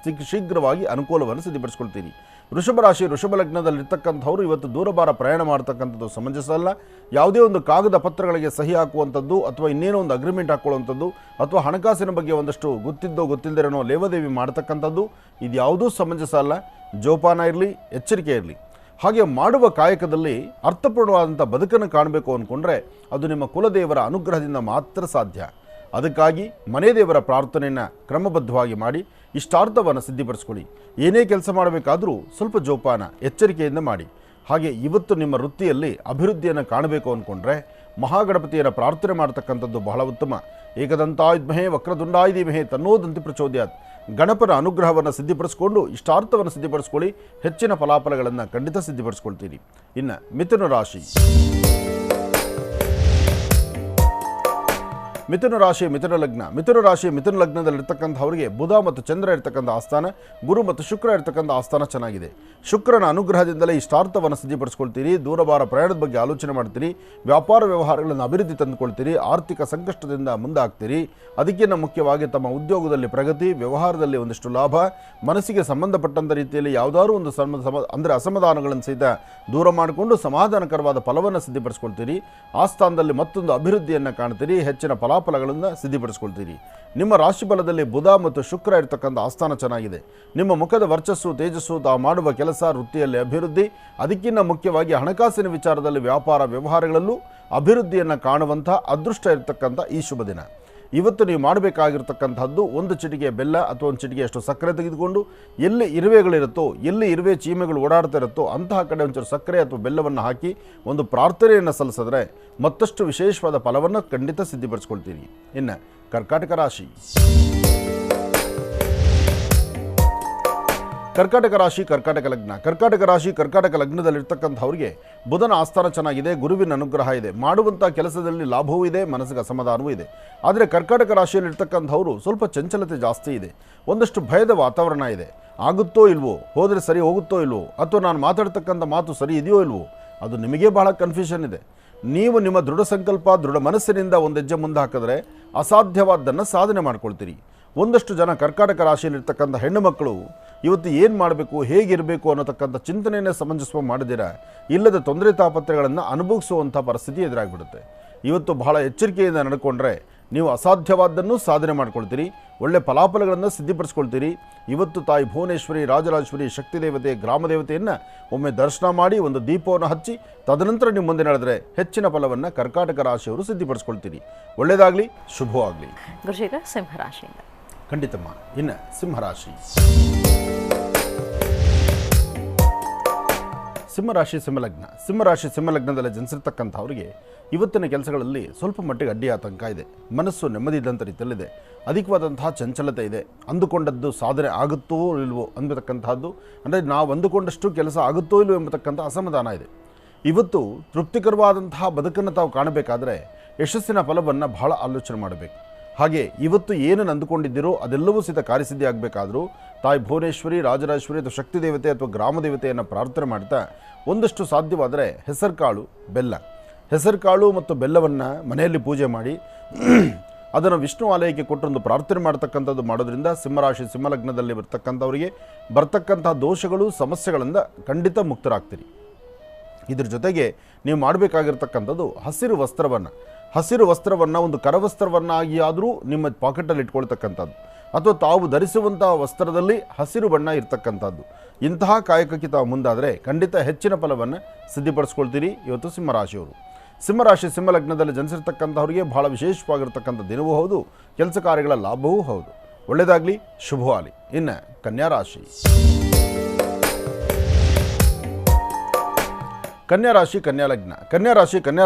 ಶೀಘ್ರವಾಗಿ ಅನುಕೂಲವನ್ನು ಸಿದ್ಧಿಪಡಿಸ್ಕೊಳ್ತೀರಿ. ವೃಷಭ ರಾಶಿ ವೃಷಭ ಲಗ್ನದಲ್ಲಿರ್ತಕ್ಕಂಥವ್ರು ಇವತ್ತು ದೂರಭಾರ ಪ್ರಯಾಣ ಮಾಡ್ತಕ್ಕಂಥದ್ದು ಸಮಂಜಸ ಅಲ್ಲ. ಯಾವುದೇ ಒಂದು ಕಾಗದ ಪತ್ರಗಳಿಗೆ ಸಹಿ ಹಾಕುವಂಥದ್ದು ಅಥವಾ ಇನ್ನೇನೋ ಒಂದು ಅಗ್ರಿಮೆಂಟ್ ಹಾಕೊಳ್ಳುವಂಥದ್ದು ಅಥವಾ ಹಣಕಾಸಿನ ಬಗ್ಗೆ ಒಂದಷ್ಟು ಗೊತ್ತಿಲ್ಲದಿರೋನೋ ಲೇವಾದೇವಿ ಮಾಡ್ತಕ್ಕಂಥದ್ದು ಇದು ಯಾವುದೂ ಸಮಂಜಸ ಅಲ್ಲ. ಜೋಪಾನ ಇರಲಿ, ಎಚ್ಚರಿಕೆ ಇರಲಿ. ಹಾಗೆ ಮಾಡುವ ಕಾಯಕದಲ್ಲಿ ಅರ್ಥಪೂರ್ಣವಾದಂಥ ಬದುಕನ್ನು ಕಾಣಬೇಕು ಅಂದ್ಕೊಂಡ್ರೆ ಅದು ನಿಮ್ಮ ಕುಲದೇವರ ಅನುಗ್ರಹದಿಂದ ಮಾತ್ರ ಸಾಧ್ಯ. ಅದಕ್ಕಾಗಿ ಮನೆ ದೇವರ ಪ್ರಾರ್ಥನೆಯನ್ನು ಕ್ರಮಬದ್ಧವಾಗಿ ಮಾಡಿ ಇಷ್ಟಾರ್ಥವನ್ನು ಸಿದ್ಧಿಪಡಿಸ್ಕೊಳ್ಳಿ. ಏನೇ ಕೆಲಸ ಮಾಡಬೇಕಾದರೂ ಸ್ವಲ್ಪ ಜೋಪಾನ ಎಚ್ಚರಿಕೆಯಿಂದ ಮಾಡಿ. ಹಾಗೆ ಇವತ್ತು ನಿಮ್ಮ ವೃತ್ತಿಯಲ್ಲಿ ಅಭಿವೃದ್ಧಿಯನ್ನು ಕಾಣಬೇಕು ಅಂದ್ಕೊಂಡ್ರೆ ಮಹಾಗಣಪತಿಯರ ಪ್ರಾರ್ಥನೆ ಮಾಡ್ತಕ್ಕಂಥದ್ದು ಬಹಳ ಉತ್ತಮ. ಏಕದಂತಾಯ ವಿದ್ಮಹೇ ವಕ್ರತುಂಡಾಯ ಧೀಮಹಿ ತನ್ನೋದಂತಿ ಪ್ರಚೋದಯಾತ್. ಗಣಪನ ಅನುಗ್ರಹವನ್ನು ಸಿದ್ಧಿಪಡಿಸ್ಕೊಂಡು ಇಷ್ಟಾರ್ಥವನ್ನು ಸಿದ್ಧಿಪಡಿಸ್ಕೊಳ್ಳಿ. ಹೆಚ್ಚಿನ ಫಲಾಫಲಗಳನ್ನು ಖಂಡಿತ ಸಿದ್ಧಿಪಡಿಸ್ಕೊಳ್ತೀರಿ. ಇನ್ನು ಮಿಥುನ ರಾಶಿ ಮಿಥುನ ಲಗ್ನದಲ್ಲಿರ್ತಕ್ಕಂಥವರಿಗೆ ಬುಧ ಮತ್ತು ಚಂದ್ರ ಇರ್ತಕ್ಕಂಥ ಆಸ್ಥಾನ, ಗುರು ಮತ್ತು ಶುಕ್ರ ಇರ್ತಕ್ಕಂಥ ಆಸ್ಥಾನ ಚೆನ್ನಾಗಿದೆ. ಶುಕ್ರನ ಅನುಗ್ರಹದಿಂದಲೇ ಇಷ್ಟಾರ್ಥವನ್ನು ಸಿದ್ಧಿಪಡಿಸ್ಕೊಳ್ತೀರಿ. ದೂರಭಾರ ಪ್ರಯಾಣದ ಬಗ್ಗೆ ಆಲೋಚನೆ ಮಾಡ್ತೀರಿ. ವ್ಯಾಪಾರ ವ್ಯವಹಾರಗಳನ್ನು ಅಭಿವೃದ್ಧಿ ತಂದುಕೊಳ್ತೀರಿ. ಆರ್ಥಿಕ ಸಂಕಷ್ಟದಿಂದ ಮುಂದಾಗ್ತೀರಿ. ಅದಕ್ಕಿಂತ ಮುಖ್ಯವಾಗಿ ತಮ್ಮ ಉದ್ಯೋಗದಲ್ಲಿ ಪ್ರಗತಿ, ವ್ಯವಹಾರದಲ್ಲಿ ಒಂದಿಷ್ಟು ಲಾಭ, ಮನಸ್ಸಿಗೆ ಸಂಬಂಧಪಟ್ಟಂಥ ರೀತಿಯಲ್ಲಿ ಯಾವುದಾದ್ರೂ ಒಂದು ಅಂದರೆ ಅಸಮಾಧಾನಗಳನ್ನು ಸಹಿತ ದೂರ ಮಾಡಿಕೊಂಡು ಸಮಾಧಾನಕರವಾದ ಫಲವನ್ನು ಸಿದ್ಧಿಪಡಿಸ್ಕೊಳ್ತೀರಿ. ಆ ಸ್ಥಾನದಲ್ಲಿ ಮತ್ತೊಂದು ಅಭಿವೃದ್ಧಿಯನ್ನು ಕಾಣ್ತೀರಿ. ಹೆಚ್ಚಿನ ಫಲಾಫಲಗಳನ್ನು ಸಿದ್ಧಿಪಡಿಸ್ಕೊಳ್ತೀರಿ. ನಿಮ್ಮ ರಾಶಿ ಫಲದಲ್ಲಿ ಬುಧ ಮತ್ತು ಶುಕ್ರ ಇರ್ತಕ್ಕಂಥ ಆಸ್ಥಾನ ಚೆನ್ನಾಗಿದೆ. ನಿಮ್ಮ ಮುಖದ ವರ್ಚಸ್ಸು, ತೇಜಸ್ಸು, ತಾವು ಮಾಡುವ ಕೆಲಸ, ವೃತ್ತಿಯಲ್ಲಿ ಅಭಿವೃದ್ಧಿ, ಅದಕ್ಕಿಂತ ಮುಖ್ಯವಾಗಿ ಹಣಕಾಸಿನ ವಿಚಾರದಲ್ಲಿ ವ್ಯಾಪಾರ ವ್ಯವಹಾರಗಳಲ್ಲೂ ಅಭಿವೃದ್ಧಿಯನ್ನು ಕಾಣುವಂಥ ಅದೃಷ್ಟ ಇರತಕ್ಕಂಥ ಈ ಶುಭ ದಿನ. ಇವತ್ತು ನೀವು ಮಾಡಬೇಕಾಗಿರ್ತಕ್ಕಂಥದ್ದು ಒಂದು ಚಿಟಿಕೆ ಬೆಲ್ಲ ಅಥವಾ ಒಂದು ಚಿಟಿಕೆಯಷ್ಟು ಸಕ್ಕರೆ ತೆಗೆದುಕೊಂಡು ಎಲ್ಲಿ ಇರುವೆಗಳಿರುತ್ತೋ, ಎಲ್ಲಿ ಇರುವೆ ಚೀಮೆಗಳು ಓಡಾಡ್ತಾ ಇರುತ್ತೋ ಅಂತಹ ಕಡೆ ಒಂಚೂರು ಸಕ್ಕರೆ ಅಥವಾ ಬೆಲ್ಲವನ್ನು ಹಾಕಿ ಒಂದು ಪ್ರಾರ್ಥನೆಯನ್ನು ಸಲ್ಲಿಸಿದ್ರೆ ಮತ್ತಷ್ಟು ವಿಶೇಷವಾದ ಫಲವನ್ನು ಖಂಡಿತ ಸಿದ್ಧಿಪಡಿಸ್ಕೊಳ್ತೀರಿ. ಇನ್ನು ಕರ್ಕಾಟಕ ರಾಶಿ ಕರ್ಕಾಟಕ ಲಗ್ನದಲ್ಲಿರ್ತಕ್ಕಂಥವ್ರಿಗೆ ಬುಧನ ಆಸ್ಥಾನ ಚೆನ್ನಾಗಿದೆ. ಗುರುವಿನ ಅನುಗ್ರಹ ಇದೆ. ಮಾಡುವಂಥ ಕೆಲಸದಲ್ಲಿ ಲಾಭವೂ ಇದೆ, ಮನಸ್ಸಿಗೆ ಅಸಮಾಧಾನವೂ ಇದೆ. ಆದರೆ ಕರ್ಕಾಟಕ ರಾಶಿಯಲ್ಲಿರ್ತಕ್ಕಂಥವರು ಸ್ವಲ್ಪ ಚಂಚಲತೆ ಜಾಸ್ತಿ ಇದೆ. ಒಂದಷ್ಟು ಭಯದ ವಾತಾವರಣ ಇದೆ. ಆಗುತ್ತೋ ಇಲ್ವೋ, ಹೋದರೆ ಸರಿ ಹೋಗುತ್ತೋ ಇಲ್ವೋ, ಅಥವಾ ನಾನು ಮಾತಾಡ್ತಕ್ಕಂಥ ಮಾತು ಸರಿ ಇದೆಯೋ ಇಲ್ವೋ, ಅದು ನಿಮಗೆ ಬಹಳ ಕನ್ಫ್ಯೂಷನ್ ಇದೆ. ನೀವು ನಿಮ್ಮ ದೃಢ ಸಂಕಲ್ಪ, ದೃಢ ಮನಸ್ಸಿನಿಂದ ಒಂದು ಹೆಜ್ಜೆ ಮುಂದೆ ಹಾಕಿದ್ರೆ ಅಸಾಧ್ಯವಾದ್ದನ್ನು ಸಾಧನೆ ಮಾಡ್ಕೊಳ್ತೀರಿ. ಒಂದಷ್ಟು ಜನ ಕರ್ಕಾಟಕ ರಾಶಿಯಲ್ಲಿರ್ತಕ್ಕಂಥ ಹೆಣ್ಣು ಮಕ್ಕಳು ಇವತ್ತು ಏನು ಮಾಡಬೇಕು, ಹೇಗಿರಬೇಕು ಅನ್ನೋತಕ್ಕಂಥ ಚಿಂತನೆಯನ್ನೇ ಸಮಂಜಸ ಮಾಡಿದಿರ ಇಲ್ಲದ ತೊಂದರೆ ತಾಪತ್ರೆಗಳನ್ನು ಅನುಭವಿಸುವಂಥ ಪರಿಸ್ಥಿತಿ ಎದುರಾಗಿಬಿಡುತ್ತೆ. ಇವತ್ತು ಬಹಳ ಎಚ್ಚರಿಕೆಯಿಂದ ನಡ್ಕೊಂಡ್ರೆ ನೀವು ಅಸಾಧ್ಯವಾದ್ದನ್ನು ಸಾಧನೆ ಮಾಡ್ಕೊಳ್ತೀರಿ. ಒಳ್ಳೆ ಫಲಾಫಲಗಳನ್ನು ಸಿದ್ಧಿಪಡಿಸ್ಕೊಳ್ತೀರಿ. ಇವತ್ತು ತಾಯಿ ಭುವನೇಶ್ವರಿ, ರಾಜರಾಜೇಶ್ವರಿ, ಶಕ್ತಿ ದೇವತೆ, ಗ್ರಾಮ ದೇವತೆಯನ್ನು ಒಮ್ಮೆ ದರ್ಶನ ಮಾಡಿ ಒಂದು ದೀಪವನ್ನು ಹಚ್ಚಿ ತದನಂತರ ನೀವು ಮುಂದೆ ನಡೆದರೆ ಹೆಚ್ಚಿನ ಫಲವನ್ನು ಕರ್ಕಾಟಕ ರಾಶಿಯವರು ಸಿದ್ಧಿಪಡಿಸ್ಕೊಳ್ತೀರಿ. ಒಳ್ಳೆಯದಾಗಲಿ, ಶುಭವಾಗಲಿ. ಗುರುಜೀಗ ಸಿಂಹರಾಶಿಯಿಂದ ಖಂಡಿತಮ್ಮ. ಇನ್ನು ಸಿಂಹರಾಶಿ ಸಿಂಹಲಗ್ನದಲ್ಲಿ ಜನಿಸಿರ್ತಕ್ಕಂಥವ್ರಿಗೆ ಇವತ್ತಿನ ಕೆಲಸಗಳಲ್ಲಿ ಸ್ವಲ್ಪ ಮಟ್ಟಿಗೆ ಅಡ್ಡಿ ಆತಂಕ ಇದೆ. ಮನಸ್ಸು ನೆಮ್ಮದಿ ಇದ್ದಂಥ ರೀತಿಯಲ್ಲಿದೆ. ಅಧಿಕವಾದಂತಹ ಚಂಚಲತೆ ಇದೆ. ಅಂದುಕೊಂಡದ್ದು ಸಾಧನೆ ಆಗುತ್ತೋ ಇಲ್ವೋ ಅಂಬತಕ್ಕಂಥದ್ದು, ಅಂದರೆ ನಾವು ಅಂದುಕೊಂಡಷ್ಟು ಕೆಲಸ ಆಗುತ್ತೋ ಇಲ್ವೋ ಎಂಬತಕ್ಕಂಥ ಅಸಮಾಧಾನ ಇದೆ. ಇವತ್ತು ತೃಪ್ತಿಕರವಾದಂತಹ ಬದುಕನ್ನು ತಾವು ಕಾಣಬೇಕಾದರೆ ಯಶಸ್ಸಿನ ಫಲವನ್ನು ಬಹಳ ಆಲೋಚನೆ ಮಾಡಬೇಕು. ಹಾಗೆ ಇವತ್ತು ಏನನ್ನು ಅಂದುಕೊಂಡಿದ್ದೀರೋ ಅದೆಲ್ಲವೂ ಸಹಿತ ಕಾರ್ಯಸಿದ್ಧಿ ಆಗಬೇಕಾದರೂ ತಾಯಿ ಭುವನೇಶ್ವರಿ, ರಾಜರಾಜೇಶ್ವರಿ ಅಥವಾ ಶಕ್ತಿ ದೇವತೆ ಅಥವಾ ಗ್ರಾಮ ದೇವತೆಯನ್ನು ಪ್ರಾರ್ಥನೆ ಮಾಡ್ತಾ ಒಂದಷ್ಟು ಸಾಧ್ಯವಾದರೆ ಹೆಸರುಕಾಳು ಮತ್ತು ಬೆಲ್ಲವನ್ನು ಮನೆಯಲ್ಲಿ ಪೂಜೆ ಮಾಡಿ ಅದನ್ನು ವಿಷ್ಣು ಆಲಯಕ್ಕೆ ಕೊಟ್ಟೊಂದು ಪ್ರಾರ್ಥನೆ ಮಾಡ್ತಕ್ಕಂಥದ್ದು ಮಾಡೋದ್ರಿಂದ ಸಿಂಹಲಗ್ನದಲ್ಲಿ ಬರ್ತಕ್ಕಂಥ ದೋಷಗಳು, ಸಮಸ್ಯೆಗಳಿಂದ ಖಂಡಿತ ಮುಕ್ತರಾಗ್ತೀರಿ. ಇದ್ರ ಜೊತೆಗೆ ನೀವು ಮಾಡಬೇಕಾಗಿರ್ತಕ್ಕಂಥದ್ದು ಹಸಿರು ವಸ್ತ್ರವನ್ನು ಒಂದು ಕರವಸ್ತ್ರವನ್ನಾಗಿ ಆದರೂ ನಿಮ್ಮ ಪಾಕೆಟಲ್ಲಿ ಇಟ್ಕೊಳ್ತಕ್ಕಂಥದ್ದು, ಅಥವಾ ತಾವು ಧರಿಸುವಂಥ ವಸ್ತ್ರದಲ್ಲಿ ಹಸಿರು ಬಣ್ಣ ಇರ್ತಕ್ಕಂಥದ್ದು. ಇಂತಹ ಕಾಯಕಕ್ಕೆ ತಾವು ಮುಂದಾದರೆ ಖಂಡಿತ ಹೆಚ್ಚಿನ ಫಲವನ್ನು ಸಿದ್ಧಿಪಡಿಸ್ಕೊಳ್ತೀರಿ. ಇವತ್ತು ಸಿಂಹಲಗ್ನದಲ್ಲಿ ಜನಿಸಿರ್ತಕ್ಕಂಥವ್ರಿಗೆ ಬಹಳ ವಿಶೇಷವಾಗಿರ್ತಕ್ಕಂಥ ದಿನವೂ ಹೌದು, ಕೆಲಸ ಕಾರ್ಯಗಳ ಲಾಭವೂ ಹೌದು. ಒಳ್ಳೆಯದಾಗಲಿ, ಶುಭವಾಗಲಿ. ಇನ್ನು ಕನ್ಯಾ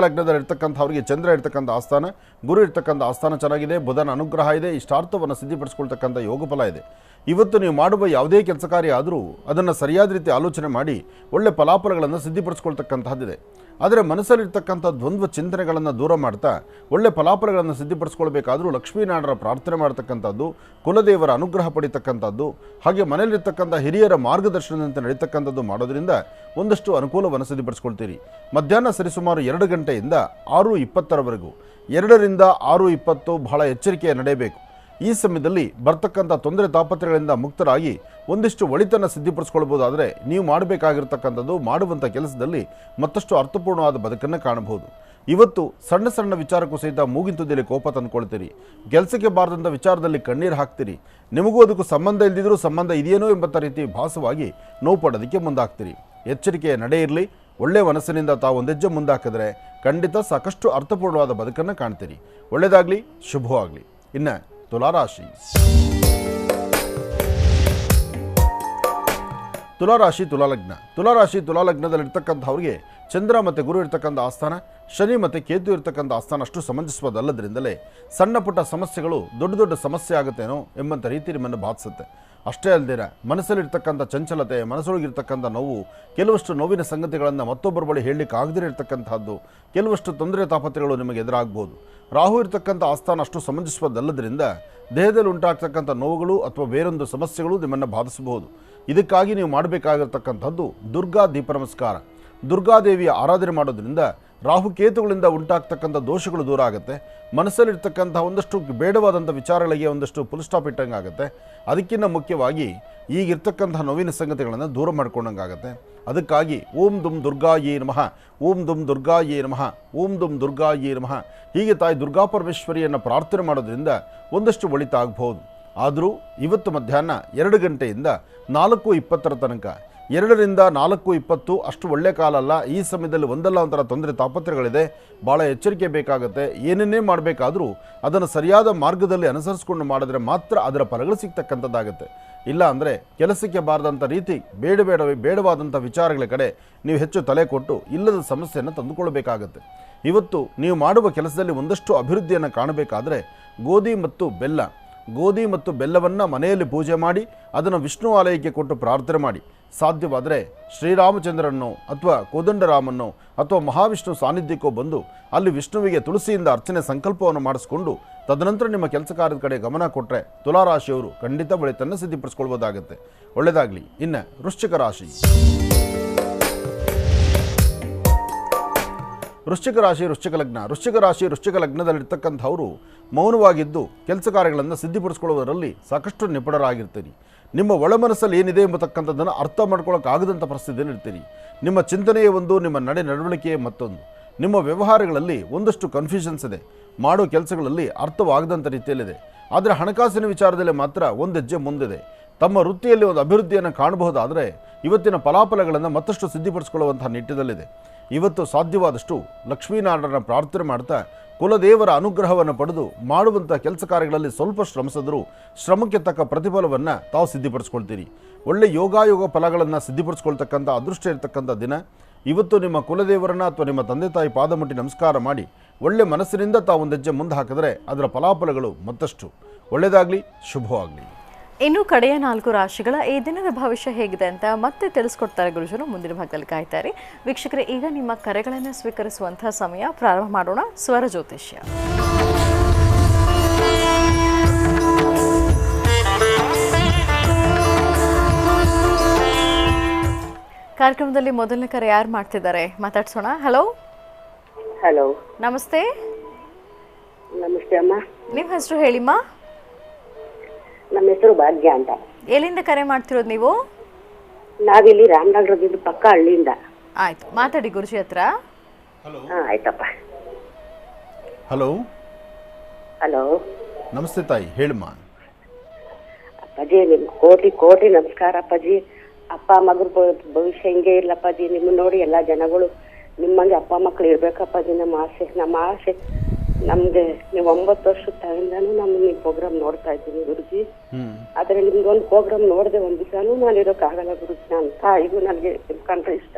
ಲಗ್ನದಲ್ಲಿರ್ತಕ್ಕಂಥವ್ರಿಗೆ ಚಂದ್ರ ಇರ್ತಕ್ಕಂಥ ಆಸ್ಥಾನ, ಗುರು ಇರ್ತಕ್ಕಂಥ ಆಸ್ಥಾನ ಚೆನ್ನಾಗಿದೆ. ಬುಧನ ಅನುಗ್ರಹ ಇದೆ. ಇಷ್ಟಾರ್ಥವನ್ನು ಸಿದ್ಧಿಪಡಿಸ್ಕೊಳ್ತಕ್ಕಂಥ ಯೋಗ ಫಲ ಇದೆ. ಇವತ್ತು ನೀವು ಮಾಡುವ ಯಾವುದೇ ಕೆಲಸ ಕಾರ್ಯ ಆದರೂ ಅದನ್ನು ಸರಿಯಾದ ರೀತಿ ಆಲೋಚನೆ ಮಾಡಿ ಒಳ್ಳೆ ಫಲಾಫಲಗಳನ್ನು ಸಿದ್ಧಿಪಡಿಸ್ಕೊಳ್ತಕ್ಕಂಥದ್ದಿದೆ. ಆದರೆ ಮನಸ್ಸಲ್ಲಿರ್ತಕ್ಕಂಥ ದ್ವಂದ್ವ ಚಿಂತನೆಗಳನ್ನು ದೂರ ಮಾಡ್ತಾ ಒಳ್ಳೆ ಫಲಾಫಲಗಳನ್ನು ಸಿದ್ಧಿಪಡಿಸ್ಕೊಳ್ಬೇಕಾದ್ರೂ ಲಕ್ಷ್ಮೀನಾರಾಯಣರ ಪ್ರಾರ್ಥನೆ ಮಾಡ್ತಕ್ಕಂಥದ್ದು, ಕುಲದೇವರ ಅನುಗ್ರಹ ಪಡಿತಕ್ಕಂಥದ್ದು, ಹಾಗೆ ಮನೆಯಲ್ಲಿರ್ತಕ್ಕಂಥ ಹಿರಿಯರ ಮಾರ್ಗದರ್ಶನದಂತೆ ನಡೀತಕ್ಕಂಥದ್ದು ಮಾಡೋದ್ರಿಂದ ಒಂದಷ್ಟು ಅನುಕೂಲವನ್ನು ಸಿದ್ಧಿಪಡಿಸ್ಕೊಳ್ತೀರಿ. ಮಧ್ಯಾಹ್ನ ಸರಿಸುಮಾರು 2 ಗಂಟೆಯಿಂದ 6:20 2 ರಿಂದ 6:20 ಬಹಳ ಎಚ್ಚರಿಕೆಯ ನಡೆಯಬೇಕು. ಈ ಸಮಯದಲ್ಲಿ ಬರ್ತಕ್ಕಂಥ ತೊಂದರೆ ತಾಪತ್ರಗಳಿಂದ ಮುಕ್ತರಾಗಿ ಒಂದಿಷ್ಟು ಒಳಿತನ್ನು ಸಿದ್ಧಿಪಡಿಸ್ಕೊಳ್ಬೋದಾದರೆ ನೀವು ಮಾಡಬೇಕಾಗಿರ್ತಕ್ಕಂಥದ್ದು ಮಾಡುವಂಥ ಕೆಲಸದಲ್ಲಿ ಮತ್ತಷ್ಟು ಅರ್ಥಪೂರ್ಣವಾದ ಬದುಕನ್ನು ಕಾಣಬಹುದು. ಇವತ್ತು ಸಣ್ಣ ಸಣ್ಣ ವಿಚಾರಕ್ಕೂ ಸಹಿತ ಮೂಗಿನ ತುದಿಯಲ್ಲಿ ಕೋಪ ತಂದುಕೊಳ್ತೀರಿ. ಕೆಲಸಕ್ಕೆ ಬಾರದಂಥ ವಿಚಾರದಲ್ಲಿ ಕಣ್ಣೀರು ಹಾಕ್ತೀರಿ. ನಿಮಗೂ ಅದಕ್ಕೂ ಸಂಬಂಧ ಇಲ್ಲದಿದ್ರೂ ಸಂಬಂಧ ಇದೆಯೇನೋ ಎಂಬ ರೀತಿ ಭಾಸವಾಗಿ ನೋವು ಪಡೋದಕ್ಕೆ ಮುಂದಾಗ್ತೀರಿ. ಎಚ್ಚರಿಕೆಯ ನಡೆ ಇರಲಿ. ಒಳ್ಳೆಯ ಮನಸ್ಸಿನಿಂದ ತಾವು ಒಂದೆಜ್ಜೆ ಮುಂದಾಕಿದ್ರೆ ಖಂಡಿತ ಸಾಕಷ್ಟು ಅರ್ಥಪೂರ್ಣವಾದ ಬದುಕನ್ನು ಕಾಣ್ತೀರಿ. ಒಳ್ಳೆಯದಾಗಲಿ, ಶುಭವಾಗಲಿ. ಇನ್ನು ತುಲಾರಾಶಿ. ತುಲಾರಾಶಿ ತುಲಾಲಗ್ನ. ತುಲಾರಾಶಿ ತುಲಾಲಗ್ನದಲ್ಲಿರ್ತಕ್ಕಂಥವ್ರಿಗೆ ಚಂದ್ರ ಮತ್ತು ಗುರು ಇರ್ತಕ್ಕಂಥ ಆಸ್ಥಾನ, ಶನಿ ಮತ್ತು ಕೇತು ಇರ್ತಕ್ಕಂಥ ಆಸ್ಥಾನ ಅಷ್ಟು ಸಮಂಜಸವಾದಲ್ಲದ್ರಿಂದಲೇ ಸಣ್ಣ ಪುಟ್ಟ ಸಮಸ್ಯೆಗಳು ದೊಡ್ಡ ದೊಡ್ಡ ಸಮಸ್ಯೆ ಆಗುತ್ತೇನೋ ಎಂಬಂಥ ರೀತಿ ನಿಮ್ಮನ್ನು ಬಾಧಿಸುತ್ತೆ. ಅಷ್ಟೇ ಅಲ್ಲದಿರ ಮನಸ್ಸಲ್ಲಿರ್ತಕ್ಕಂಥ ಚಂಚಲತೆ, ಮನಸ್ಸೊಳಗಿರ್ತಕ್ಕಂಥ ನೋವು, ಕೆಲವಷ್ಟು ನೋವಿನ ಸಂಗತಿಗಳನ್ನು ಮತ್ತೊಬ್ಬರ ಬಳಿ ಹೇಳಲಿಕ್ಕೆ ಆಗದಿರ ಇರ್ತಕ್ಕಂಥದ್ದು, ಕೆಲವಷ್ಟು ತೊಂದರೆ ತಾಪತ್ರೆಗಳು ನಿಮಗೆ ಎದುರಾಗ್ಬೋದು. ರಾಹು ಇರ್ತಕ್ಕಂಥ ಆಸ್ಥಾನ ಅಷ್ಟು ಸಮಂಜಸವಾದಲ್ಲದ್ರಿಂದ ದೇಹದಲ್ಲಿ ಉಂಟಾಗ್ತಕ್ಕಂಥ ನೋವುಗಳು ಅಥವಾ ಬೇರೊಂದು ಸಮಸ್ಯೆಗಳು ನಿಮ್ಮನ್ನು ಬಾಧಿಸಬಹುದು. ಇದಕ್ಕಾಗಿ ನೀವು ಮಾಡಬೇಕಾಗಿರ್ತಕ್ಕಂಥದ್ದು ದುರ್ಗಾ ದೀಪ ನಮಸ್ಕಾರ. ದುರ್ಗಾದೇವಿಯ ಆರಾಧನೆ ಮಾಡೋದ್ರಿಂದ ರಾಹುಕೇತುಗಳಿಂದ ಉಂಟಾಗ್ತಕ್ಕಂಥ ದೋಷಗಳು ದೂರ ಆಗುತ್ತೆ. ಮನಸ್ಸಲ್ಲಿರ್ತಕ್ಕಂಥ ಒಂದಷ್ಟು ಬೇಡವಾದಂಥ ವಿಚಾರಗಳಿಗೆ ಒಂದಷ್ಟು ಫುಲ್ ಸ್ಟಾಪ್ ಇಟ್ಟಂಗೆ ಆಗುತ್ತೆ. ಅದಕ್ಕಿಂತ ಮುಖ್ಯವಾಗಿ ಈಗಿರ್ತಕ್ಕಂಥ ನೋವಿನ ಸಂಗತಿಗಳನ್ನು ದೂರ ಮಾಡ್ಕೊಂಡಂಗಾಗತ್ತೆ. ಅದಕ್ಕಾಗಿ ಓಂ ದುಂ ದುರ್ಗಾಯೇ ನಮಃ, ಓಂ ದುಂ ದುರ್ಗಾಯೇ ನಮಃ, ಓಂ ದುಂ ದುರ್ಗಾಯೇ ನಮಃ ಹೀಗೆ ತಾಯಿ ದುರ್ಗಾ ಪರಮೇಶ್ವರಿಯನ್ನು ಪ್ರಾರ್ಥನೆ ಮಾಡೋದ್ರಿಂದ ಒಂದಷ್ಟು ಒಳಿತ ಆಗಬಹುದು. ಆದರೂ ಇವತ್ತು ಮಧ್ಯಾಹ್ನ 2 ಗಂಟೆಯಿಂದ 4:20 ತನಕ, 2 ರಿಂದ 4:20 ಅಷ್ಟು ಒಳ್ಳೆ ಕಾಲ ಅಲ್ಲ. ಈ ಸಮಯದಲ್ಲಿ ಒಂದಲ್ಲ ಒಂಥರ ತೊಂದರೆ ತಾಪತ್ರೆಗಳಿದೆ. ಭಾಳ ಎಚ್ಚರಿಕೆ ಬೇಕಾಗುತ್ತೆ. ಏನನ್ನೇ ಮಾಡಬೇಕಾದ್ರೂ ಅದನ್ನು ಸರಿಯಾದ ಮಾರ್ಗದಲ್ಲಿ ಅನುಸರಿಸ್ಕೊಂಡು ಮಾಡಿದ್ರೆ ಮಾತ್ರ ಅದರ ಫಲಗಳು ಸಿಗ್ತಕ್ಕಂಥದ್ದಾಗುತ್ತೆ. ಇಲ್ಲ ಅಂದರೆ ಕೆಲಸಕ್ಕೆ ಬಾರದಂಥ ರೀತಿ ಬೇಡವಾದಂಥ ವಿಚಾರಗಳ ಕಡೆ ನೀವು ಹೆಚ್ಚು ತಲೆ ಕೊಟ್ಟು ಇಲ್ಲದ ಸಮಸ್ಯೆಯನ್ನು ತಂದುಕೊಳ್ಬೇಕಾಗತ್ತೆ. ಇವತ್ತು ನೀವು ಮಾಡುವ ಕೆಲಸದಲ್ಲಿ ಒಂದಷ್ಟು ಅಭಿವೃದ್ಧಿಯನ್ನು ಕಾಣಬೇಕಾದರೆ ಗೋಧಿ ಮತ್ತು ಬೆಲ್ಲವನ್ನು ಮನೆಯಲ್ಲಿ ಪೂಜೆ ಮಾಡಿ ಅದನ್ನು ವಿಷ್ಣು ಆಲಯಕ್ಕೆ ಕೊಟ್ಟು ಪ್ರಾರ್ಥನೆ ಮಾಡಿ. ಸಾಧ್ಯವಾದರೆ ಶ್ರೀರಾಮಚಂದ್ರನೋ ಅಥವಾ ಕೋದಂಡರಾಮನೋ ಅಥವಾ ಮಹಾವಿಷ್ಣು ಸಾನ್ನಿಧ್ಯಕ್ಕೋ ಬಂದು ಅಲ್ಲಿ ವಿಷ್ಣುವಿಗೆ ತುಳಸಿಯಿಂದ ಅರ್ಚನೆ ಸಂಕಲ್ಪವನ್ನು ಮಾಡಿಸ್ಕೊಂಡು ತದನಂತರ ನಿಮ್ಮ ಕೆಲಸ ಕಾರ್ಯದ ಕಡೆ ಗಮನ ಕೊಟ್ಟರೆ ತುಲಾರಾಶಿಯವರು ಖಂಡಿತ ಒಳಿತನ್ನು ಸಿದ್ಧಿಪಡಿಸ್ಕೊಳ್ಬೋದಾಗುತ್ತೆ. ಒಳ್ಳೆಯದಾಗಲಿ. ಇನ್ನು ವೃಶ್ಚಿಕ ರಾಶಿ. ವೃಶ್ಚಿಕ ಲಗ್ನದಲ್ಲಿರ್ತಕ್ಕಂಥವರು ಮೌನವಾಗಿದ್ದು ಕೆಲಸ ಕಾರ್ಯಗಳನ್ನು ಸಿದ್ಧಿಪಡಿಸ್ಕೊಳ್ಳುವುದರಲ್ಲಿ ಸಾಕಷ್ಟು ನಿಪುಣರಾಗಿರ್ತೀರಿ. ನಿಮ್ಮ ಒಳ ಮನಸ್ಸಲ್ಲಿ ಏನಿದೆ ಎಂಬತಕ್ಕಂಥದ್ದನ್ನು ಅರ್ಥ ಮಾಡ್ಕೊಳ್ಳೋಕ್ಕಾಗದಂಥ ಪರಿಸ್ಥಿತಿಯಲ್ಲಿ ಇರ್ತೀರಿ. ನಿಮ್ಮ ಚಿಂತನೆಯೇ ಒಂದು, ನಿಮ್ಮ ನಡವಳಿಕೆಯೇ ಮತ್ತೊಂದು. ನಿಮ್ಮ ವ್ಯವಹಾರಗಳಲ್ಲಿ ಒಂದಷ್ಟು ಕನ್ಫ್ಯೂಷನ್ಸ್ ಇದೆ. ಮಾಡೋ ಕೆಲಸಗಳಲ್ಲಿ ಅರ್ಥವಾಗದಂಥ ರೀತಿಯಲ್ಲಿದೆ. ಆದರೆ ಹಣಕಾಸಿನ ವಿಚಾರದಲ್ಲಿ ಮಾತ್ರ ಒಂದು ಹೆಜ್ಜೆ ಮುಂದಿದೆ. ತಮ್ಮ ವೃತ್ತಿಯಲ್ಲಿ ಒಂದು ಅಭಿವೃದ್ಧಿಯನ್ನು ಕಾಣಬಹುದಾದರೆ ಇವತ್ತಿನ ಫಲಾಫಲಗಳನ್ನು ಮತ್ತಷ್ಟು ಸಿದ್ಧಿಪಡಿಸ್ಕೊಳ್ಳುವಂಥ ನಿಟ್ಟಿನಲ್ಲಿದೆ. ಇವತ್ತು ಸಾಧ್ಯವಾದಷ್ಟು ಲಕ್ಷ್ಮೀನಾರಾಯಣನ ಪ್ರಾರ್ಥನೆ ಮಾಡ್ತಾ ಕುಲದೇವರ ಅನುಗ್ರಹವನ್ನು ಪಡೆದು ಮಾಡುವಂಥ ಕೆಲಸ ಕಾರ್ಯಗಳಲ್ಲಿ ಸ್ವಲ್ಪ ಶ್ರಮಿಸಿದ್ರೂ ಶ್ರಮಕ್ಕೆ ತಕ್ಕ ಪ್ರತಿಫಲವನ್ನು ತಾವು ಸಿದ್ಧಿಪಡಿಸ್ಕೊಳ್ತೀರಿ. ಒಳ್ಳೆ ಯೋಗಾಯೋಗ ಫಲಗಳನ್ನು ಸಿದ್ಧಿಪಡಿಸ್ಕೊಳ್ತಕ್ಕಂಥ ಅದೃಷ್ಟ ಇರತಕ್ಕಂಥ ದಿನ ಇವತ್ತು. ನಿಮ್ಮ ಕುಲದೇವರನ್ನ ಅಥವಾ ನಿಮ್ಮ ತಂದೆ ತಾಯಿ ಪಾದ ಮುಟ್ಟಿ ನಮಸ್ಕಾರ ಮಾಡಿ ಒಳ್ಳೆ ಮನಸ್ಸಿನಿಂದ ತಾವು ಒಂದು ಹೆಜ್ಜೆ ಮುಂದೆ ಹಾಕಿದರೆ ಅದರ ಫಲಾಫಲಗಳು ಮತ್ತಷ್ಟು ಒಳ್ಳೆಯದಾಗಲಿ, ಶುಭವಾಗಲಿ. ಇನ್ನು ಕಡೆಯ 4 ರಾಶಿಗಳ ಈ ದಿನದ ಭವಿಷ್ಯ ಹೇಗಿದೆ ಅಂತ ಮತ್ತೆ ತಿಳಿಸ್ಕೊಡ್ತಾರೆ ಗುರುಜರು. ಮುಂದಿನ ಭಾಗದಲ್ಲಿ ಕಾಯ್ತಾರೆ ವೀಕ್ಷಕರೇ. ಈಗ ನಿಮ್ಮ ಕರೆಗಳನ್ನು ಸ್ವೀಕರಿಸುವಂತಹ ಸಮಯ. ಪ್ರಾರಂಭ ಮಾಡೋಣ ಸ್ವರ ಜ್ಯೋತಿಷ್ಯ. ಕಾರ್ಯಕ್ರಮದಲ್ಲಿ ಮೊದಲನೇ ಕರೆ ಯಾರು ಮಾಡ್ತಿದ್ದಾರೆ ಮಾತಾಡ್ಸೋಣ. ಹಲೋ. ಹಲೋ, ನಮಸ್ತೆ. ನಮಸ್ತೆ ಅಮ್ಮ. ನಿಮ್ಮ ಹೆಸರು ಹೇಳಿಮ್ಮ. ನಮ್ಮ ಹೆಸರು ಭಾಗ್ಯ ಅಂತ. ಎಲ್ಲಿಂದ ಕರೆ ಮಾಡ್ತಿರೋದು ನೀವು? ನಾವಿಲ್ಲಿ ರಾಮನಗರದಿಂದ ಪಕ್ಕ ಹಳ್ಳಿಯಿಂದ. ಆಯ್ತು, ಮಾತಾಡಿ ಗುರುಜಿ ಹತ್ರ. ಆಯ್ತಪ್ಪ. ಹಲೋ. ಹಲೋ, ನಮಸ್ತೆ ತಾಯಿ, ಹೇಳಮ್ಮ. ಅಪ್ಪಾಜಿ ನಿಮ್ ಕೋಟಿ ನಮಸ್ಕಾರ ಅಪ್ಪಾಜಿ. ಅಪ್ಪ ಮಗರ ಭವಿಷ್ಯ ಹಿಂಗೆ ಇರ್ಲಪ್ಪಾಜಿ. ನಿಮ್ಮನ್ನ ನೋಡಿ ಎಲ್ಲಾ ಜನಗಳು ನಿಮ್ಮಂಗೆ ಅಪ್ಪ ಮಕ್ಳು ಇರ್ಬೇಕಪ್ಪಾಜಿ. ನಮ್ಮ ಆಸೆ ನಮ್ಗೆ ನೀವು 9 ವರ್ಷದ ತಗೊಂಡಾನು ನಮ್ಮ ನಿಮ್ ಪ್ರೋಗ್ರಾಮ್ ನೋಡ್ತಾ ಇದ್ದೀನಿ ಗುರುಜಿ. ಆದ್ರೆ ನಿಮ್ದೊಂದು ಪ್ರೋಗ್ರಾಮ್ ನೋಡಿದೆ ಒಂದ್ ದಿವಸಾನು ನಾನು ಇರೋಕ್ಕಾಗಲ್ಲ ಗುರುಜಿ. ನಾನು ತಾಯಿಗೂ ನನಗೆ ಕಂಡ್ರೆ ಇಷ್ಟ.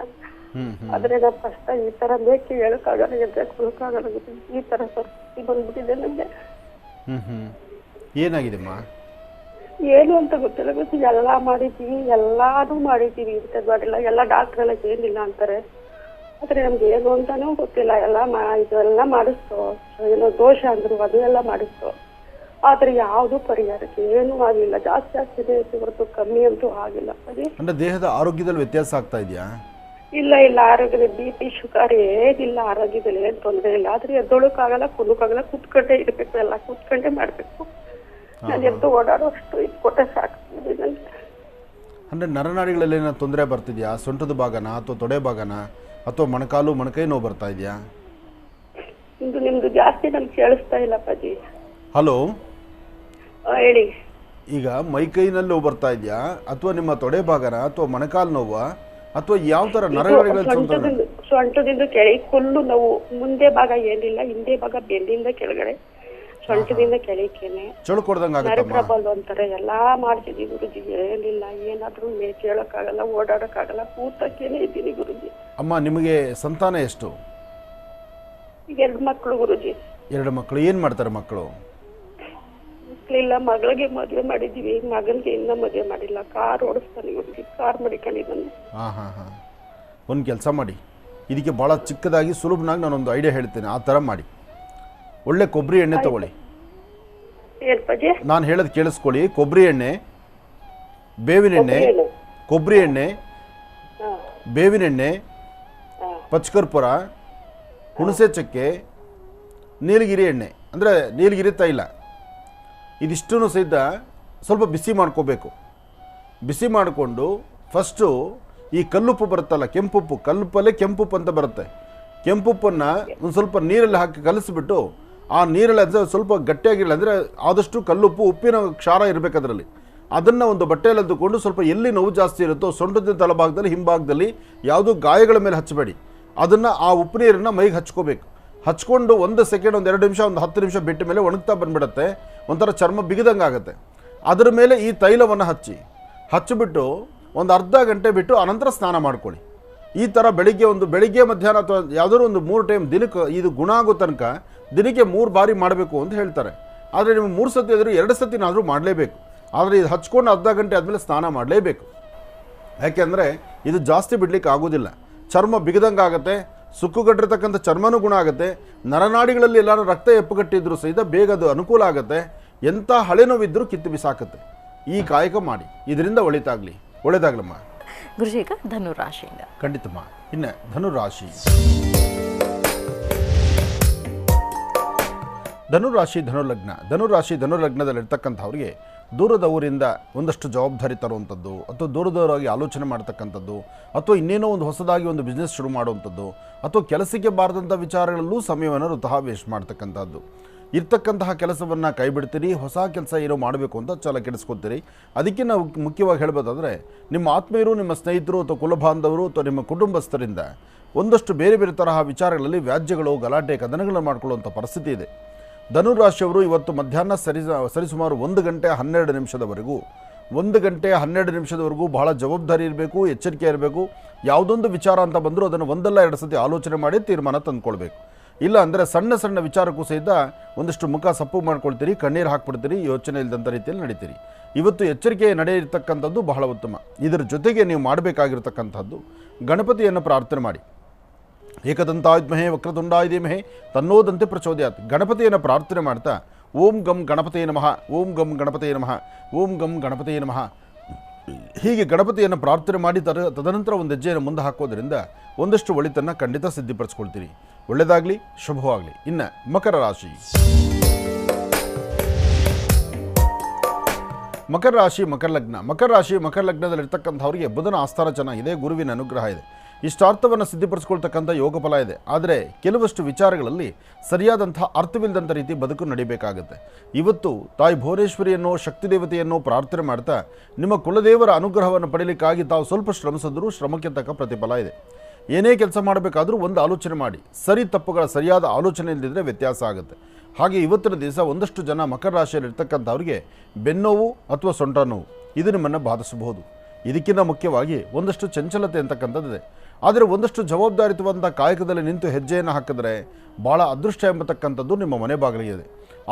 ಆದ್ರೆ ನಾವು ಕಷ್ಟ ಈ ತರ ಬೇಕು ಹೇಳಕ್ಕಾಗಲ್ಲ, ಎದ್ದಕ್ಕಾಗಲ್ಲ ಗುರುಜಿ. ಈ ತರ ಪರಿಸ್ಥಿತಿ ಬಂದ್ಬಿಟ್ಟಿದೆ ನಮ್ಗೆ. ಏನಾಗಿದೆಮ್ಮ? ಏನು ಅಂತ ಗೊತ್ತಿಲ್ಲ ಗುರುಜಿ. ಎಲ್ಲಾನು ಮಾಡಿದೀವಿ, ಇಂಥದ್ದು ಮಾಡಿಲ್ಲ. ಎಲ್ಲ ಡಾಕ್ಟರ್ ಎಲ್ಲ ಏನಿಲ್ಲ ಅಂತಾರೆ. ಆದ್ರೆ ನಮ್ಗೆ ಏನು ಅಂತಾನೂ ಗೊತ್ತಿಲ್ಲ. ಇದೆಲ್ಲ ಮಾಡಿಸ್ತೋ, ಏನೋ ದೋಷ ಅಂದ್ರು ಅದು ಎಲ್ಲ ಮಾಡಿಸ್ತೋ. ಆದ್ರೆ ಯಾವ್ದು ಪರಿಹಾರಕ್ಕೆ ಏನು ಆಗಿಲ್ಲ. ಜಾಸ್ತಿ ಆಗ್ತಿದೆ ಹೊರತು ಕಮ್ಮಿ ಅಂತೂ ಆಗಿಲ್ಲ. ಅಂದ್ರೆ ದೇಹದ ಆರೋಗ್ಯದಲ್ಲಿ ವ್ಯತ್ಯಾಸ ಆಗ್ತಾ ಇದೆಯಾ? ಇಲ್ಲ, ಆರೋಗ್ಯದ BP ಶುಗರ್ ಏನಿಲ್ಲ. ಆರೋಗ್ಯದಲ್ಲಿ ಏನ್ ತೊಂದರೆ ಇಲ್ಲ. ಆದ್ರೆ ಎದ್ದೊಳಕ್ಕಾಗಲ್ಲ, ಕುಲಕ್ಕಾಗಲ್ಲ. ಕುತ್ಕೊಂಡೇ ಇರ್ಬೇಕು, ಎಲ್ಲ ಕುತ್ಕೊಂಡೇ ಮಾಡ್ಬೇಕು. ನಾನು ಎದ್ದು ಓಡಾಡೋ ಅಷ್ಟು ಇದು ಕೊಟ್ಟರೆ ಸಾಕು ನನಗೆ. ಅಂದರೆ ನರನಾಡಿಗಳಲ್ಲಿ ಏನೋ ತೊಂದರೆ ಬರ್ತಿದೆಯಾ? ಸೊಂಟದ ಭಾಗನ ಅಥವಾ ತೊಡೆ ಭಾಗನ ಅಥವಾ ಮೊಣಕಾಲು ಮೊಣಕೈ ನೋವು ಬರ್ತಾ ಇದೆಯಾ? ನಿಮ್ದು ಜಾಸ್ತಿ ನಮ್ಗೆ ಕೇಳಿಸ್ತಾ ಇಲ್ಲ ಅಪ್ಪಾಜಿ. ಹಲೋ, ಹೇಳಿ. ಈಗ ಮೈಕೈನಲ್ಲಿ ನೋವು ಬರ್ತಾ ಇದೆಯಾ ಅಥವಾ ನಿಮ್ಮ ತೊಡೆ ಭಾಗನ ಅಥವಾ ಮೊಣಕಾಲು ನೋವಾ ಅಥವಾ ಯಾವ ಥರ ನರನಾಡಿಗಳಲ್ಲಿ ತೊಂದರೆ? ಸೊಂಟದಿಂದ ಕೆಳಗೆ ಫುಲ್ಲು ನೋವು. ಮುಂದೆ ಭಾಗ ಏನಿಲ್ಲ, ಹಿಂದೆ ಭಾಗ ಬೆನ್ನಿಂದ ಕೆಳಗಡೆ, ಸೊಂಟದಿಂದ ಕೆಳಗೇನೆ ಚಳುಕೊಡ್ದಂಗೆ ಆಗುತ್ತಮ್ಮ. ನರಪ್ರಬಲ್ ಅಂತಾರೆ. ಎಲ್ಲಾ ಮಾಡ್ತಿದ್ದೀವಿ ಗುರುಜಿ, ಏನಿಲ್ಲ. ಏನಾದ್ರೂ ಕೇಳಕ್ಕಾಗಲ್ಲ, ಓಡಾಡಕ್ಕಾಗಲ್ಲ, ಕೂತಕ್ಕೇನೆ ಇದ್ದೀನಿ ಗುರುಜಿ. ಅಮ್ಮ, ನಿಮಗೆ ಸಂತಾನ ಎಷ್ಟು? ಈಗ 2 ಮಕ್ಕಳು ಗುರುಜಿ. 2 ಮಕ್ಕಳು. ಏನು ಮಾಡ್ತಾರೆ ಮಕ್ಕಳು? ಮಕ್ಕಳಿಲ್ಲ. ಮಗಳಿಗೆ ಮದುವೆ ಮಾಡಿದ್ದೀವಿ, ಮಗನಿಗೆ ಇನ್ನೂ ಮದುವೆ ಮಾಡಿಲ್ಲ. ಕಾರ್ ಓಡಿಸ್ತಾನೆ ಗುರುಜಿ, ಕಾರ್ ಮಾಡಿಕೊಂಡಿದ್ದಾನೆ. ಹಾಂ. ಒಂದು ಕೆಲಸ ಮಾಡಿ, ಇದಕ್ಕೆ ಭಾಳ ಚಿಕ್ಕದಾಗಿ ಸುಲಭನಾಗಿ ನಾನೊಂದು ಐಡಿಯಾ ಹೇಳ್ತೇನೆ. ಆ ಥರ ಮಾಡಿ. ಒಳ್ಳೆ ಕೊಬ್ಬರಿ ಎಣ್ಣೆ ತಗೊಳ್ಳಿ. ಏನ್ಪಜಿ? ನಾನು ಹೇಳೋದು ಕೇಳಿಸ್ಕೊಳ್ಳಿ. ಕೊಬ್ಬರಿ ಎಣ್ಣೆ, ಬೇವಿನ ಎಣ್ಣೆ, ಕೊಬ್ಬರಿ ಎಣ್ಣೆ, ಬೇವಿನ ಎಣ್ಣೆ, ಪಚ್ಕರ್ಪುರ, ಹುಣಸೆ ಚಕ್ಕೆ, ನೀಲಗಿರಿ ಎಣ್ಣೆ ಅಂದರೆ ನೀಲಗಿರಿ ತೈಲ, ಇದಿಷ್ಟೂ ಸಹಿತ ಸ್ವಲ್ಪ ಬಿಸಿ ಮಾಡ್ಕೋಬೇಕು. ಬಿಸಿ ಮಾಡಿಕೊಂಡು ಫಸ್ಟು ಈ ಕಲ್ಲುಪ್ಪು ಬರುತ್ತಲ್ಲ, ಕೆಂಪುಪ್ಪು, ಕಲ್ಲುಪ್ಪಲ್ಲೇ ಕೆಂಪುಪ್ಪು ಅಂತ ಬರುತ್ತೆ. ಕೆಂಪುಪ್ಪನ್ನು ಒಂದು ಸ್ವಲ್ಪ ನೀರಲ್ಲಿ ಹಾಕಿ ಕಲಿಸ್ಬಿಟ್ಟು ಆ ನೀರಲ್ಲಿ ಅಂದರೆ ಸ್ವಲ್ಪ ಗಟ್ಟಿಯಾಗಿರಲಿ, ಅಂದರೆ ಆದಷ್ಟು ಕಲ್ಲುಪ್ಪು, ಉಪ್ಪಿನ ಕ್ಷಾರ ಇರಬೇಕು ಅದರಲ್ಲಿ. ಅದನ್ನು ಒಂದು ಬಟ್ಟೆಯಲ್ಲಿ ಎದ್ದುಕೊಂಡು ಸ್ವಲ್ಪ ಎಲ್ಲಿ ನೋವು ಜಾಸ್ತಿ ಇರುತ್ತೋ ಸೊಂಟದ ತಳಭಾಗದಲ್ಲಿ, ಹಿಂಭಾಗದಲ್ಲಿ ಯಾವುದೂ ಗಾಯಗಳ ಮೇಲೆ ಹಚ್ಚಬೇಡಿ. ಅದನ್ನು ಆ ಉಪ್ಪು ನೀರನ್ನು ಮೈಗೆ ಹಚ್ಕೋಬೇಕು. ಹಚ್ಕೊಂಡು 1 ಸೆಕೆಂಡ್, 1 2 ನಿಮಿಷ, 10 ನಿಮಿಷ ಬಿಟ್ಟ ಮೇಲೆ ಒಣಗ್ತಾ ಬಂದುಬಿಡುತ್ತೆ. ಒಂಥರ ಚರ್ಮ ಬಿಗಿದಂಗೆ ಆಗುತ್ತೆ. ಅದರ ಮೇಲೆ ಈ ತೈಲವನ್ನು ಹಚ್ಚಿಬಿಟ್ಟು ಒಂದು ಅರ್ಧ ಗಂಟೆ ಬಿಟ್ಟು ಅನಂತರ ಸ್ನಾನ ಮಾಡ್ಕೊಳ್ಳಿ. ಈ ಥರ ಬೆಳಿಗ್ಗೆ ಮಧ್ಯಾಹ್ನ ಅಥವಾ ಯಾವುದಾದ್ರು ಒಂದು 3 ಟೈಮ್ ದಿನಕ್ಕೆ ಇದು ಗುಣ ಆಗೋ ತನಕ ದಿನಕ್ಕೆ 3 ಬಾರಿ ಮಾಡಬೇಕು ಅಂತ ಹೇಳ್ತಾರೆ. ಆದರೆ ನೀವು 3 ಸತಿ ಆದರೂ 2 ಸತಿನಾದರೂ ಮಾಡಲೇಬೇಕು. ಆದರೆ ಇದು ಹಚ್ಕೊಂಡು ಅರ್ಧ ಗಂಟೆ ಆದಮೇಲೆ ಸ್ನಾನ ಮಾಡಲೇಬೇಕು. ಯಾಕೆಂದರೆ ಇದು ಜಾಸ್ತಿ ಬಿಡಲಿಕ್ಕೆ ಆಗೋದಿಲ್ಲ. ಚರ್ಮ ಬಿಗದಂಗೆ ಆಗುತ್ತೆ, ಸುಕ್ಕುಗಟ್ಟಿರ್ತಕ್ಕಂಥ ಚರ್ಮನೂ ಗುಣ ಆಗುತ್ತೆ. ನರನಾಡಿಗಳಲ್ಲಿ ಎಲ್ಲರೂ ರಕ್ತ ಎಪ್ಪುಗಟ್ಟಿದ್ರು ಸಹಿತ ಬೇಗ ಅದು ಅನುಕೂಲ ಆಗುತ್ತೆ. ಎಂಥ ಹಳೆ ನೋವಿದ್ದರೂ ಕಿತ್ತು ಬಿಸಾಕುತ್ತೆ. ಈ ಕಾಯಕ ಮಾಡಿ, ಇದರಿಂದ ಒಳ್ಳೆಯದಾಗಲಮ್ಮ. ಗುರುಜಿ, ಈಗ ಧನುರಾಶಿಯಿಂದ. ಖಂಡಿತಮ್ಮ. ಇನ್ನು ಧನುರಾಶಿ ಧನುಲಗ್ನದಲ್ಲಿರ್ತಕ್ಕಂಥವ್ರಿಗೆ ದೂರದ ಊರಿಂದ ಒಂದಷ್ಟು ಜವಾಬ್ದಾರಿ ತರುವಂಥದ್ದು, ಅಥವಾ ದೂರದವರಾಗಿ ಆಲೋಚನೆ ಮಾಡ್ತಕ್ಕಂಥದ್ದು, ಅಥವಾ ಇನ್ನೇನೋ ಒಂದು ಹೊಸದಾಗಿ ಒಂದು ಬಿಸ್ನೆಸ್ ಶುರು ಮಾಡುವಂಥದ್ದು, ಅಥವಾ ಕೆಲಸಕ್ಕೆ ಬಾರದಂಥ ವಿಚಾರಗಳಲ್ಲೂ ಸಮಯವನ್ನು ವೃಥಾ ವೇಸ್ಟ್ ಮಾಡ್ತಕ್ಕಂಥದ್ದು. ಇರ್ತಕ್ಕಂತಹ ಕೆಲಸವನ್ನು ಕೈ ಬಿಡ್ತೀರಿ, ಹೊಸ ಕೆಲಸ ಏನೋ ಮಾಡಬೇಕು ಅಂತ ಛಲ ಕೆಡಿಸ್ಕೊತೀರಿ. ಅದಕ್ಕೆ ನಾವು ಮುಖ್ಯವಾಗಿ ಹೇಳ್ಬೋದಾದರೆ, ನಿಮ್ಮ ಆತ್ಮೀಯರು, ನಿಮ್ಮ ಸ್ನೇಹಿತರು ಅಥವಾ ಕುಲಬಾಂಧವರು ಅಥವಾ ನಿಮ್ಮ ಕುಟುಂಬಸ್ಥರಿಂದ ಒಂದಷ್ಟು ಬೇರೆ ಬೇರೆ ತರಹ ವಿಚಾರಗಳಲ್ಲಿ ವ್ಯಾಜ್ಯಗಳು, ಗಲಾಟೆ, ಕದನಗಳನ್ನು ಮಾಡಿಕೊಳ್ಳುವಂಥ ಪರಿಸ್ಥಿತಿ ಇದೆ. ಧನುರಾಶಿಯವರು ಇವತ್ತು ಮಧ್ಯಾಹ್ನ ಸರಿಸುಮಾರು 1 ಗಂಟೆ 12 ನಿಮಿಷದವರೆಗೂ ಬಹಳ ಜವಾಬ್ದಾರಿ ಇರಬೇಕು, ಎಚ್ಚರಿಕೆ ಇರಬೇಕು. ಯಾವುದೊಂದು ವಿಚಾರ ಅಂತ ಬಂದರೂ ಅದನ್ನು 1 2 ಸತಿ ಆಲೋಚನೆ ಮಾಡಿ ತೀರ್ಮಾನ ತಂದುಕೊಳ್ಬೇಕು. ಇಲ್ಲ ಅಂದರೆ ಸಣ್ಣ ವಿಚಾರಕ್ಕೂ ಸಹಿತ ಒಂದಷ್ಟು ಮುಖ ಸಪ್ಪು ಮಾಡ್ಕೊಳ್ತೀರಿ, ಕಣ್ಣೀರು ಹಾಕ್ಬಿಡ್ತೀರಿ, ಯೋಚನೆ ಇಲ್ಲದಂಥ ರೀತಿಯಲ್ಲಿ ನಡೀತೀರಿ. ಇವತ್ತು ಎಚ್ಚರಿಕೆ ನಡೆಯಿರ್ತಕ್ಕಂಥದ್ದು ಬಹಳ ಉತ್ತಮ. ಇದರ ಜೊತೆಗೆ ನೀವು ಮಾಡಬೇಕಾಗಿರ್ತಕ್ಕಂಥದ್ದು, ಗಣಪತಿಯನ್ನು ಪ್ರಾರ್ಥನೆ ಮಾಡಿ. ಏಕದಂತಾಯುಧ್ಮಹೇ ವಕ್ರತುಂಡಾಯ ಧೀಮಹಿ ತನ್ನೋದಂತೆ ಪ್ರಚೋದಯಾತ್. ಗಣಪತಿಯನ್ನು ಪ್ರಾರ್ಥನೆ ಮಾಡ್ತಾ ಓಂ ಗಂ ಗಣಪತಿಯೇ ನಮಃ, ಓಂ ಗಂ ಗಣಪತಿಯೇ ನಮಃ, ಓಂ ಗಂ ಗಣಪತಿಯೇ ನಮಃ, ಹೀಗೆ ಗಣಪತಿಯನ್ನು ಪ್ರಾರ್ಥನೆ ಮಾಡಿ ತದನಂತರ ಒಂದು ಹೆಜ್ಜೆಯನ್ನು ಮುಂದೆ ಹಾಕೋದ್ರಿಂದ ಒಂದಷ್ಟು ಒಳಿತನ್ನು ಖಂಡಿತ ಸಿದ್ಧಿಪಡಿಸ್ಕೊಳ್ತೀರಿ. ಒಳ್ಳೆಯದಾಗಲಿ, ಶುಭವಾಗಲಿ. ಇನ್ನು ಮಕರ ರಾಶಿ ಮಕರ ಲಗ್ನದಲ್ಲಿರ್ತಕ್ಕಂಥವ್ರಿಗೆ ಬುಧನ ಆಸ್ಥಾನ ಚೆನ್ನಾಗಿದೆ, ಗುರುವಿನ ಅನುಗ್ರಹ ಇದೆ, ಇಷ್ಟಾರ್ಥವನ್ನು ಸಿದ್ಧಿಪಡಿಸ್ಕೊಳ್ತಕ್ಕಂಥ ಯೋಗ ಫಲ ಇದೆ. ಆದರೆ ಕೆಲವಷ್ಟು ವಿಚಾರಗಳಲ್ಲಿ ಸರಿಯಾದಂಥ ಅರ್ಥವಿಲ್ಲದಂಥ ರೀತಿ ಬದುಕು ನಡಿಬೇಕಾಗುತ್ತೆ. ಇವತ್ತು ತಾಯಿ ಭುವನೇಶ್ವರಿಯನ್ನು, ಶಕ್ತಿ ದೇವತೆಯನ್ನು ಪ್ರಾರ್ಥನೆ ಮಾಡ್ತಾ ನಿಮ್ಮ ಕುಲದೇವರ ಅನುಗ್ರಹವನ್ನು ಪಡೀಲಿಕ್ಕಾಗಿ ತಾವು ಸ್ವಲ್ಪ ಶ್ರಮಿಸಿದ್ರೂ ಶ್ರಮಕ್ಕೆ ತಕ್ಕ ಪ್ರತಿಫಲ ಇದೆ. ಏನೇ ಕೆಲಸ ಮಾಡಬೇಕಾದ್ರೂ ಒಂದು ಆಲೋಚನೆ ಮಾಡಿ, ಸರಿ ತಪ್ಪುಗಳ ಸರಿಯಾದ ಆಲೋಚನೆ ಇಲ್ಲದಿದ್ದರೆ ವ್ಯತ್ಯಾಸ ಆಗುತ್ತೆ. ಹಾಗೆ ಇವತ್ತಿನ ದಿವಸ ಒಂದಷ್ಟು ಜನ ಮಕರ ರಾಶಿಯಲ್ಲಿರ್ತಕ್ಕಂಥವ್ರಿಗೆ ಬೆನ್ನೋವು ಅಥವಾ ಸೊಂಟ ನೋವು ಇದು ನಿಮ್ಮನ್ನು ಬಾಧಿಸಬಹುದು. ಇದಕ್ಕಿಂತ ಮುಖ್ಯವಾಗಿ ಒಂದಷ್ಟು ಚಂಚಲತೆ ಅಂತಕ್ಕಂಥದ್ದಿದೆ. ಆದರೆ ಒಂದಷ್ಟು ಜವಾಬ್ದಾರಿತವಂಥ ಕಾಯಕದಲ್ಲಿ ನಿಂತು ಹೆಜ್ಜೆಯನ್ನು ಹಾಕಿದ್ರೆ ಭಾಳ ಅದೃಷ್ಟ ಎಂಬತಕ್ಕಂಥದ್ದು ನಿಮ್ಮ ಮನೆ ಬಾಗಿಲಿದೆ.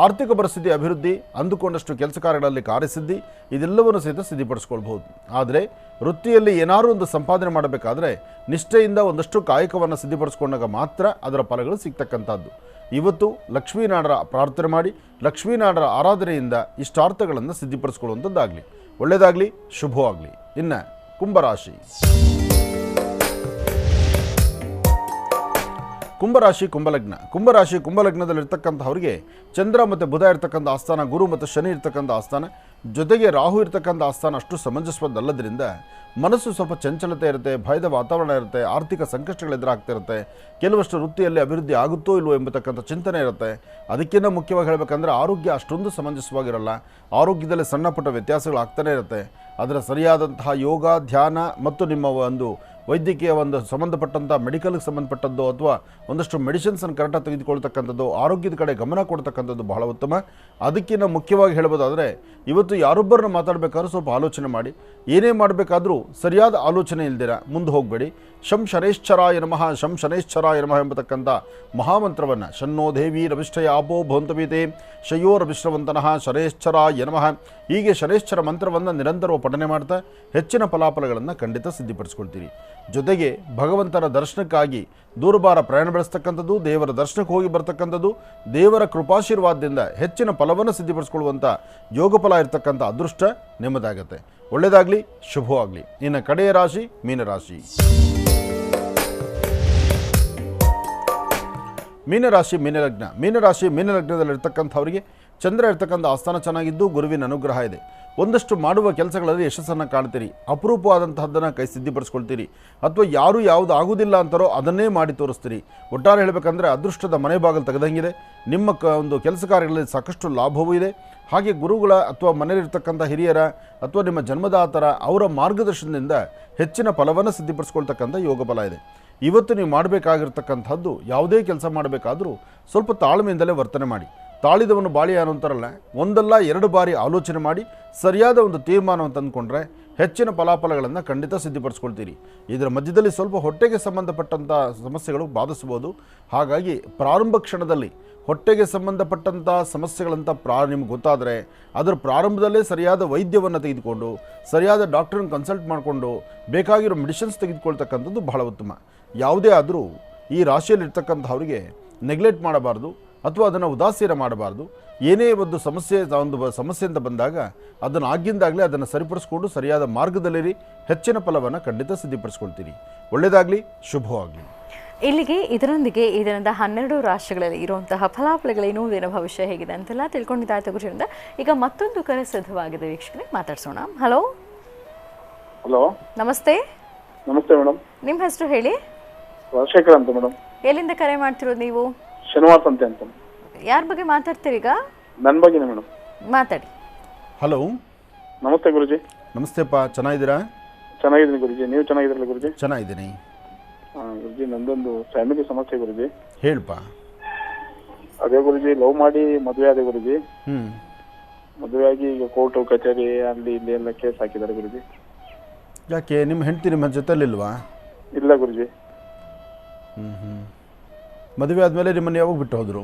ಆರ್ಥಿಕ ಪರಿಸ್ಥಿತಿ ಅಭಿವೃದ್ಧಿ, ಅಂದುಕೊಂಡಷ್ಟು ಕೆಲಸ ಕಾರ್ಯಗಳಲ್ಲಿ ಕಾರ್ಯಸಿದ್ಧಿ, ಇದೆಲ್ಲವನ್ನು ಸಹಿತ ಸಿದ್ಧಿಪಡಿಸ್ಕೊಳ್ಬಹುದು. ಆದರೆ ವೃತ್ತಿಯಲ್ಲಿ ಏನಾದರೂ ಒಂದು ಸಂಪಾದನೆ ಮಾಡಬೇಕಾದ್ರೆ ನಿಷ್ಠೆಯಿಂದ ಒಂದಷ್ಟು ಕಾಯಕವನ್ನು ಸಿದ್ಧಿಪಡಿಸ್ಕೊಂಡಾಗ ಮಾತ್ರ ಅದರ ಫಲಗಳು ಸಿಗ್ತಕ್ಕಂಥದ್ದು. ಇವತ್ತು ಲಕ್ಷ್ಮೀನಾಡರ ಪ್ರಾರ್ಥನೆ ಮಾಡಿ, ಲಕ್ಷ್ಮೀನಾಡರ ಆರಾಧನೆಯಿಂದ ಇಷ್ಟಾರ್ಥಗಳನ್ನು ಸಿದ್ಧಿಪಡಿಸ್ಕೊಳ್ಳುವಂಥದ್ದಾಗಲಿ. ಒಳ್ಳೆಯದಾಗಲಿ, ಶುಭವಾಗಲಿ. ಇನ್ನು ಕುಂಭರಾಶಿ ಕುಂಭರಾಶಿ ಕುಂಭಲಗ್ನದಲ್ಲಿರ್ತಕ್ಕಂಥವ್ರಿಗೆ ಚಂದ್ರ ಮತ್ತು ಬುಧ ಇರ್ತಕ್ಕಂಥ ಆಸ್ಥಾನ, ಗುರು ಮತ್ತು ಶನಿ ಇರ್ತಕ್ಕಂಥ ಆಸ್ಥಾನ, ಜೊತೆಗೆ ರಾಹು ಇರ್ತಕ್ಕಂಥ ಆಸ್ಥಾನ ಅಷ್ಟು ಸಮಂಜಸವಲ್ಲದ್ರಿಂದ ಮನಸ್ಸು ಸ್ವಲ್ಪ ಚಂಚಲತೆ ಇರುತ್ತೆ, ಭಯದ ವಾತಾವರಣ ಇರುತ್ತೆ, ಆರ್ಥಿಕ ಸಂಕಷ್ಟಗಳು ಎದುರಾಗ್ತಿರುತ್ತೆ, ಕೆಲವಷ್ಟು ವೃತ್ತಿಯಲ್ಲಿ ಅಭಿವೃದ್ಧಿ ಆಗುತ್ತೋ ಇಲ್ವೋ ಎಂಬತಕ್ಕಂಥ ಚಿಂತನೆ ಇರುತ್ತೆ. ಅದಕ್ಕಿಂತ ಮುಖ್ಯವಾಗಿ ಹೇಳಬೇಕಂದ್ರೆ ಆರೋಗ್ಯ ಅಷ್ಟೊಂದು ಸಮಂಜಸವಾಗಿರಲ್ಲ, ಆರೋಗ್ಯದಲ್ಲಿ ಸಣ್ಣ ಪುಟ್ಟ ವ್ಯತ್ಯಾಸಗಳು ಆಗ್ತಾನೆ ಇರುತ್ತೆ. ಅದರ ಸರಿಯಾದಂತಹ ಯೋಗ, ಧ್ಯಾನ ಮತ್ತು ನಿಮ್ಮ ಒಂದು ವೈದ್ಯಕೀಯ ಒಂದು ಸಂಬಂಧಪಟ್ಟಂಥ ಮೆಡಿಕಲ್ಗೆ ಸಂಬಂಧಪಟ್ಟದ್ದು ಅಥವಾ ಒಂದಷ್ಟು ಮೆಡಿಸಿನ್ಸನ್ನು ಕರೆಕ್ಟಾಗಿ ತೆಗೆದುಕೊಳ್ತಕ್ಕಂಥದ್ದು, ಆರೋಗ್ಯದ ಕಡೆ ಗಮನ ಕೊಡ್ತಕ್ಕಂಥದ್ದು ಬಹಳ ಉತ್ತಮ. ಅದಕ್ಕಿಂತ ಮುಖ್ಯವಾಗಿ ಹೇಳ್ಬೋದಾದರೆ ಇವತ್ತು ಯಾರೊಬ್ಬರನ್ನ ಮಾತಾಡಬೇಕಾದ್ರೂ ಸ್ವಲ್ಪ ಆಲೋಚನೆ ಮಾಡಿ, ಏನೇ ಮಾಡಬೇಕಾದ್ರೂ ಸರಿಯಾದ ಆಲೋಚನೆ ಇಲ್ದಿರ ಮುಂದೆ ಹೋಗಬೇಡಿ. ಶಂ ಶನೈಶ್ಚರಾಯ ನಮಃ ಎಂಬತಕ್ಕಂಥ ಮಹಾಮಂತ್ರವನ್ನು ಶನ್ನೋ ದೇವಿ ರವಿಷ್ಠಯ ಆಪೋ ಭವಂತವೀತೆ ಶಯೋ ರವಿಶ್ರವಂತನಃ ಶನೈಶ್ಚರಾಯ ನಮಃ ಹೀಗೆ ಶನೈಶ್ಚರ ಮಂತ್ರವನ್ನು ನಿರಂತರವಾಗಿ ಪಠನೆ ಮಾಡ್ತಾ ಹೆಚ್ಚಿನ ಫಲಾಫಲಗಳನ್ನು ಖಂಡಿತ ಸಿದ್ಧಿಪಡಿಸ್ಕೊಳ್ತೀರಿ. ಜೊತೆಗೆ ಭಗವಂತನ ದರ್ಶನಕ್ಕಾಗಿ ದೂರಬಾರ ಪ್ರಯಾಣ ಬೆಳೆಸ್ತಕ್ಕಂಥದ್ದು, ದೇವರ ದರ್ಶನಕ್ಕೆ ಹೋಗಿ ಬರ್ತಕ್ಕಂಥದ್ದು, ದೇವರ ಕೃಪಾಶೀರ್ವಾದದಿಂದ ಹೆಚ್ಚಿನ ಫಲವನ್ನು ಸಿದ್ಧಿಪಡಿಸ್ಕೊಳ್ಳುವಂಥ ಯೋಗಫಲ ಇರತಕ್ಕಂಥ ಅದೃಷ್ಟ ನಿಮ್ಮದಾಗತ್ತೆ. ಒಳ್ಳೆಯದಾಗಲಿ, ಶುಭವಾಗಲಿ. ಇನ್ನು ಕಡೆಯ ರಾಶಿ ಮೀನರಾಶಿ. ಮೀನಲಗ್ನದಲ್ಲಿರ್ತಕ್ಕಂಥವರಿಗೆ ಚಂದ್ರ ಇರ್ತಕ್ಕಂಥ ಆಸ್ಥಾನ ಚೆನ್ನಾಗಿದ್ದು ಗುರುವಿನ ಅನುಗ್ರಹ ಇದೆ. ಒಂದಷ್ಟು ಮಾಡುವ ಕೆಲಸಗಳಲ್ಲಿ ಯಶಸ್ಸನ್ನು ಕಾಣ್ತೀರಿ, ಅಪರೂಪವಾದಂತಹದ್ದನ್ನು ಕೈ ಸಿದ್ಧಿಪಡಿಸ್ಕೊಳ್ತೀರಿ, ಅಥವಾ ಯಾರು ಯಾವುದು ಆಗುವುದಿಲ್ಲ ಅಂತಾರೋ ಅದನ್ನೇ ಮಾಡಿ ತೋರಿಸ್ತೀರಿ. ಒಟ್ಟಾರೆ ಹೇಳಬೇಕಂದ್ರೆ ಅದೃಷ್ಟದ ಮನೆ ಬಾಗಿಲು ತೆಗೆದಂಗಿದೆ. ನಿಮ್ಮ ಒಂದು ಕೆಲಸ ಕಾರ್ಯಗಳಲ್ಲಿ ಸಾಕಷ್ಟು ಲಾಭವೂ ಇದೆ. ಹಾಗೆ ಗುರುಗಳ ಅಥವಾ ಮನೆಯಲ್ಲಿರ್ತಕ್ಕಂಥ ಹಿರಿಯರ ಅಥವಾ ನಿಮ್ಮ ಜನ್ಮದಾತರ ಅವರ ಮಾರ್ಗದರ್ಶನದಿಂದ ಹೆಚ್ಚಿನ ಫಲವನ್ನು ಸಿದ್ಧಿಪಡಿಸ್ಕೊಳ್ತಕ್ಕಂಥ ಯೋಗ ಫಲ ಇದೆ. ಇವತ್ತು ನೀವು ಮಾಡಬೇಕಾಗಿರ್ತಕ್ಕಂಥದ್ದು ಯಾವುದೇ ಕೆಲಸ ಮಾಡಬೇಕಾದ್ರೂ ಸ್ವಲ್ಪ ತಾಳ್ಮೆಯಿಂದಲೇ ವರ್ತನೆ ಮಾಡಿ. ತಾಳಿದವನು ಬಾಳಿ ಅನ್ನೋಂತಾರಲ್ಲ, ಒಂದಲ್ಲ ಎರಡು ಬಾರಿ ಆಲೋಚನೆ ಮಾಡಿ ಸರಿಯಾದ ಒಂದು ತೀರ್ಮಾನವನ್ನು ತಂದುಕೊಂಡ್ರೆ ಹೆಚ್ಚಿನ ಫಲಾಫಲಗಳನ್ನು ಖಂಡಿತ ಸಿದ್ಧಿಪಡಿಸ್ಕೊಳ್ತೀರಿ. ಇದರ ಮಧ್ಯದಲ್ಲಿ ಸ್ವಲ್ಪ ಹೊಟ್ಟೆಗೆ ಸಂಬಂಧಪಟ್ಟಂಥ ಸಮಸ್ಯೆಗಳು ಬಾಧಿಸ್ಬೋದು. ಹಾಗಾಗಿ ಪ್ರಾರಂಭ ಕ್ಷಣದಲ್ಲಿ ಹೊಟ್ಟೆಗೆ ಸಂಬಂಧಪಟ್ಟಂಥ ಸಮಸ್ಯೆಗಳಂತ ನಿಮ್ಗೆ ಗೊತ್ತಾದರೆ ಅದರ ಪ್ರಾರಂಭದಲ್ಲೇ ಸರಿಯಾದ ವೈದ್ಯವನ್ನು ತೆಗೆದುಕೊಂಡು ಸರಿಯಾದ ಡಾಕ್ಟ್ರನ್ನ ಕನ್ಸಲ್ಟ್ ಮಾಡಿಕೊಂಡು ಬೇಕಾಗಿರೋ ಮೆಡಿಸಿನ್ಸ್ ತೆಗೆದುಕೊಳ್ತಕ್ಕಂಥದ್ದು ಬಹಳ ಉತ್ತಮ. ಯಾವುದೇ ಆದರೂ ಈ ರಾಶಿಯಲ್ಲಿರ್ತಕ್ಕಂಥವ್ರಿಗೆ ನೆಗ್ಲೆಕ್ಟ್ ಮಾಡಬಾರ್ದು ಅಥವಾ ಅದನ್ನು ಉದಾಸೀನ ಮಾಡಬಾರ್ದು. ಏನೇ ಒಂದು ಸಮಸ್ಯೆ ಅಂತ ಬಂದಾಗ ಅದನ್ನು ಆಗಿಂದಾಗಲೇ ಅದನ್ನು ಸರಿಪಡಿಸ್ಕೊಂಡು ಸರಿಯಾದ ಮಾರ್ಗದಲ್ಲಿರಿ, ಹೆಚ್ಚಿನ ಫಲವನ್ನು ಖಂಡಿತ ಸಿದ್ಧಿಪಡಿಸ್ಕೊಳ್ತೀರಿ. ಒಳ್ಳೆಯದಾಗಲಿ, ಶುಭವಾಗಲಿ. ಇಲ್ಲಿಗೆ ಇದರೊಂದಿಗೆ ಇದರಿಂದ 12 ರಾಶಿಗಳಲ್ಲಿ ಇರುವಂತಹ ಫಲಾಫಲಗಳೇನು, ದಿನ ಭವಿಷ್ಯ ಹೇಗಿದೆ ಅಂತೆಲ್ಲ ತಿಳ್ಕೊಂಡಿದ್ದಾಯ್ತು ಗುರುಜಿಂದ. ಈಗ ಮತ್ತೊಂದು ಕರೆ ಸಿದ್ಧವಾಗಿದೆ, ವೀಕ್ಷಕರೇ ಮಾತಾಡ್ಸೋಣ. ಹಲೋ ನಮಸ್ತೆ. ನಮಸ್ತೆ ಮೇಡಮ್. ನಿಮ್ಮ ಹೆಸರು ಹೇಳಿ. ರಾಜಶೇಖರ್ ಅಂತ ಮೇಡಮ್. ಎಲ್ಲಿಂದ ಕರೆ ಮಾಡ್ತಿರೋದು ನೀವು? ಶ್ರೀನಿವಾಸ್ ಅಂತ. ಯಾರ ಬಗ್ಗೆ ಮಾತಾಡ್ತೀರಿ ಈಗ? ನನ್ನ ಬಗ್ಗೆನೇ ಮೇಡಮ್. ಮಾತಾಡಿ. ಹಲೋ ನಮಸ್ತೆ ಗುರುಜಿ. ನಮಸ್ತೆಪ್ಪ, ಚೆನ್ನಾಗಿದ್ದೀರಾ? ಚೆನ್ನಾಗಿದ್ದೀನಿ ಗುರುಜಿ, ನೀವು ಚೆನ್ನಾಗಿದ್ದೀರಲ್ಲ ಗುರುಜಿ? ಚೆನ್ನಾಗಿದ್ದೀನಿ ಗುರುಜಿ. ನಂದೊಂದು ಫ್ಯಾಮಿಲಿ ಸಮಸ್ಯೆ ಗುರುಜಿ. ಹೇಳಪ್ಪ. ಅದೇ ಗುರುಜಿ, ಲವ್ ಮಾಡಿ ಮದುವೆ ಆದ ಗುರುಜಿ. ಮದುವೆ ಆಗಿ ಈಗ ಕೋರ್ಟು ಕಚೇರಿ ಅಲ್ಲಿ ಇಲ್ಲಿ ಎಲ್ಲ ಕೇಸ್ ಹಾಕಿದ್ದಾರೆ ಗುರುಜಿ. ಯಾಕೆ ನಿಮ್ಮ ಹೆಂಡತಿ ನಿಮ್ಮ ಜೊತೆಲಿಲ್ವಾ? ಇಲ್ಲ ಗುರುಜಿ. ಮದುವೆ ಆದಮೇಲೆ ನಿಮ್ಮನ್ನು ಯಾವಾಗ ಬಿಟ್ಟು ಹೋದರು?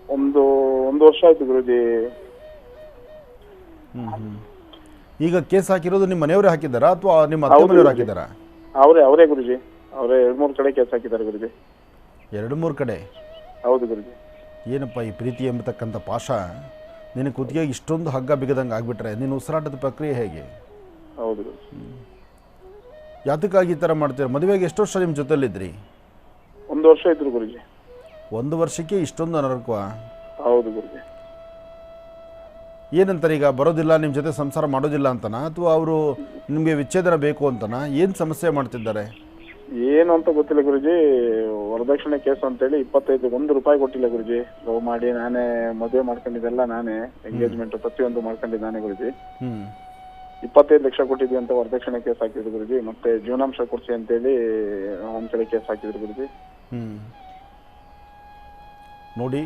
ಒಂದು ವರ್ಷ ಆಯ್ತು ಗುರುಜಿ. ಈಗ ಕೇಸ್ ಹಾಕಿರೋದು ನಿಮ್ಮ ಮನೆಯವರೇ ಹಾಕಿದ್ದಾರಾ ಅಥವಾ ನಿಮ್ಮ ಅತ್ತೆ ಮನೆಯವರು ಹಾಕಿದ್ದಾರಾ? ಅವರೇ ಗುರುಜಿ. ಅವರೇ 2-3 ಕಡೆ ಕೇಸ್ ಹಾಕಿದ್ದಾರೆ ಗುರುಜಿ. 2-3 ಕಡೆ? ಹೌದು ಗುರುಜಿ. ಏನಪ್ಪ ಈ ಪ್ರೀತಿ ಎಂಬತಕ್ಕಂಥ ಪಾಶ ನಿನ್ನ ಕುತ್ತಿಗೆಗೆ ಇಷ್ಟೊಂದು ಹಗ್ಗ ಬಿಗದಂಗೆ ಆಗಿಬಿಟ್ರೆ ನಿನ್ನ ಉಸಿರಾಟದ ಪ್ರಕ್ರಿಯೆ ಹೇಗೆ? ಹೌದು ಗುರುಜಿ. ಯಾತಕ್ಕಾಗಿ ಈ ಥರ ಮಾಡ್ತೀರ? ಮದುವೆಗೆ ಎಷ್ಟು ವರ್ಷ ನಿಮ್ಮ ಜೊತೆಲಿದ್ರಿ? 1 ವರ್ಷ ಇದ್ರು ಗುರುಜಿ. 1 ವರ್ಷಕ್ಕೆ ಇಷ್ಟೊಂದು ಅನರ್ಕವಾ? ಹೌದು ಗುರುಜಿ. ಏನಂತಾರೆ ಈಗ? ಬರೋದಿಲ್ಲ, ನಿಮ್ಮ ಜೊತೆ ಸಂಸಾರ ಮಾಡೋದಿಲ್ಲ ಅಂತನಾ ಅಥವಾ ಅವರು ನಿಮಗೆ ವಿಚ್ಛೇದನ ಬೇಕು ಅಂತನಾ? ಏನು ಸಮಸ್ಯೆ ಮಾಡ್ತಿದ್ದಾರೆ? ಏನು ಅಂತ ಗೊತ್ತಿಲ್ಲ ಗುರುಜಿ. ವರದಕ್ಷಿಣೆ ಕೇಸು ಅಂತೇಳಿ 1 ರೂಪಾಯಿ ಕೊಟ್ಟಿಲ್ಲ ಗುರುಜಿ. ಲವ್ ಮಾಡಿ ನಾನೇ ಮದುವೆ ಮಾಡ್ಕೊಂಡಿದ್ದೆಲ್ಲ ನಾನೇ, ಎಂಗೇಜ್ಮೆಂಟ್ ಪ್ರತಿಯೊಂದು ಮಾಡ್ಕೊಂಡಿದ್ದು ನಾನೇ ಗುರುಜಿ. 25 ಲಕ್ಷ ಕೊಟ್ಟಿದ್ವಿ ಅಂತ ವರದಕ್ಷಿಣೆ ಕೇಸ್ ಹಾಕಿದ್ರು ಗುರುಜಿ. ಮತ್ತೆ ಜೀವನಾಂಶ ಕೊಡ್ಸಿ ಅಂತೇಳಿ ಒಂದ್ ಕಡೆ ಕೇಸ್ ಹಾಕಿದ್ರು ಗುರುಜಿ. ನೋಡಿ,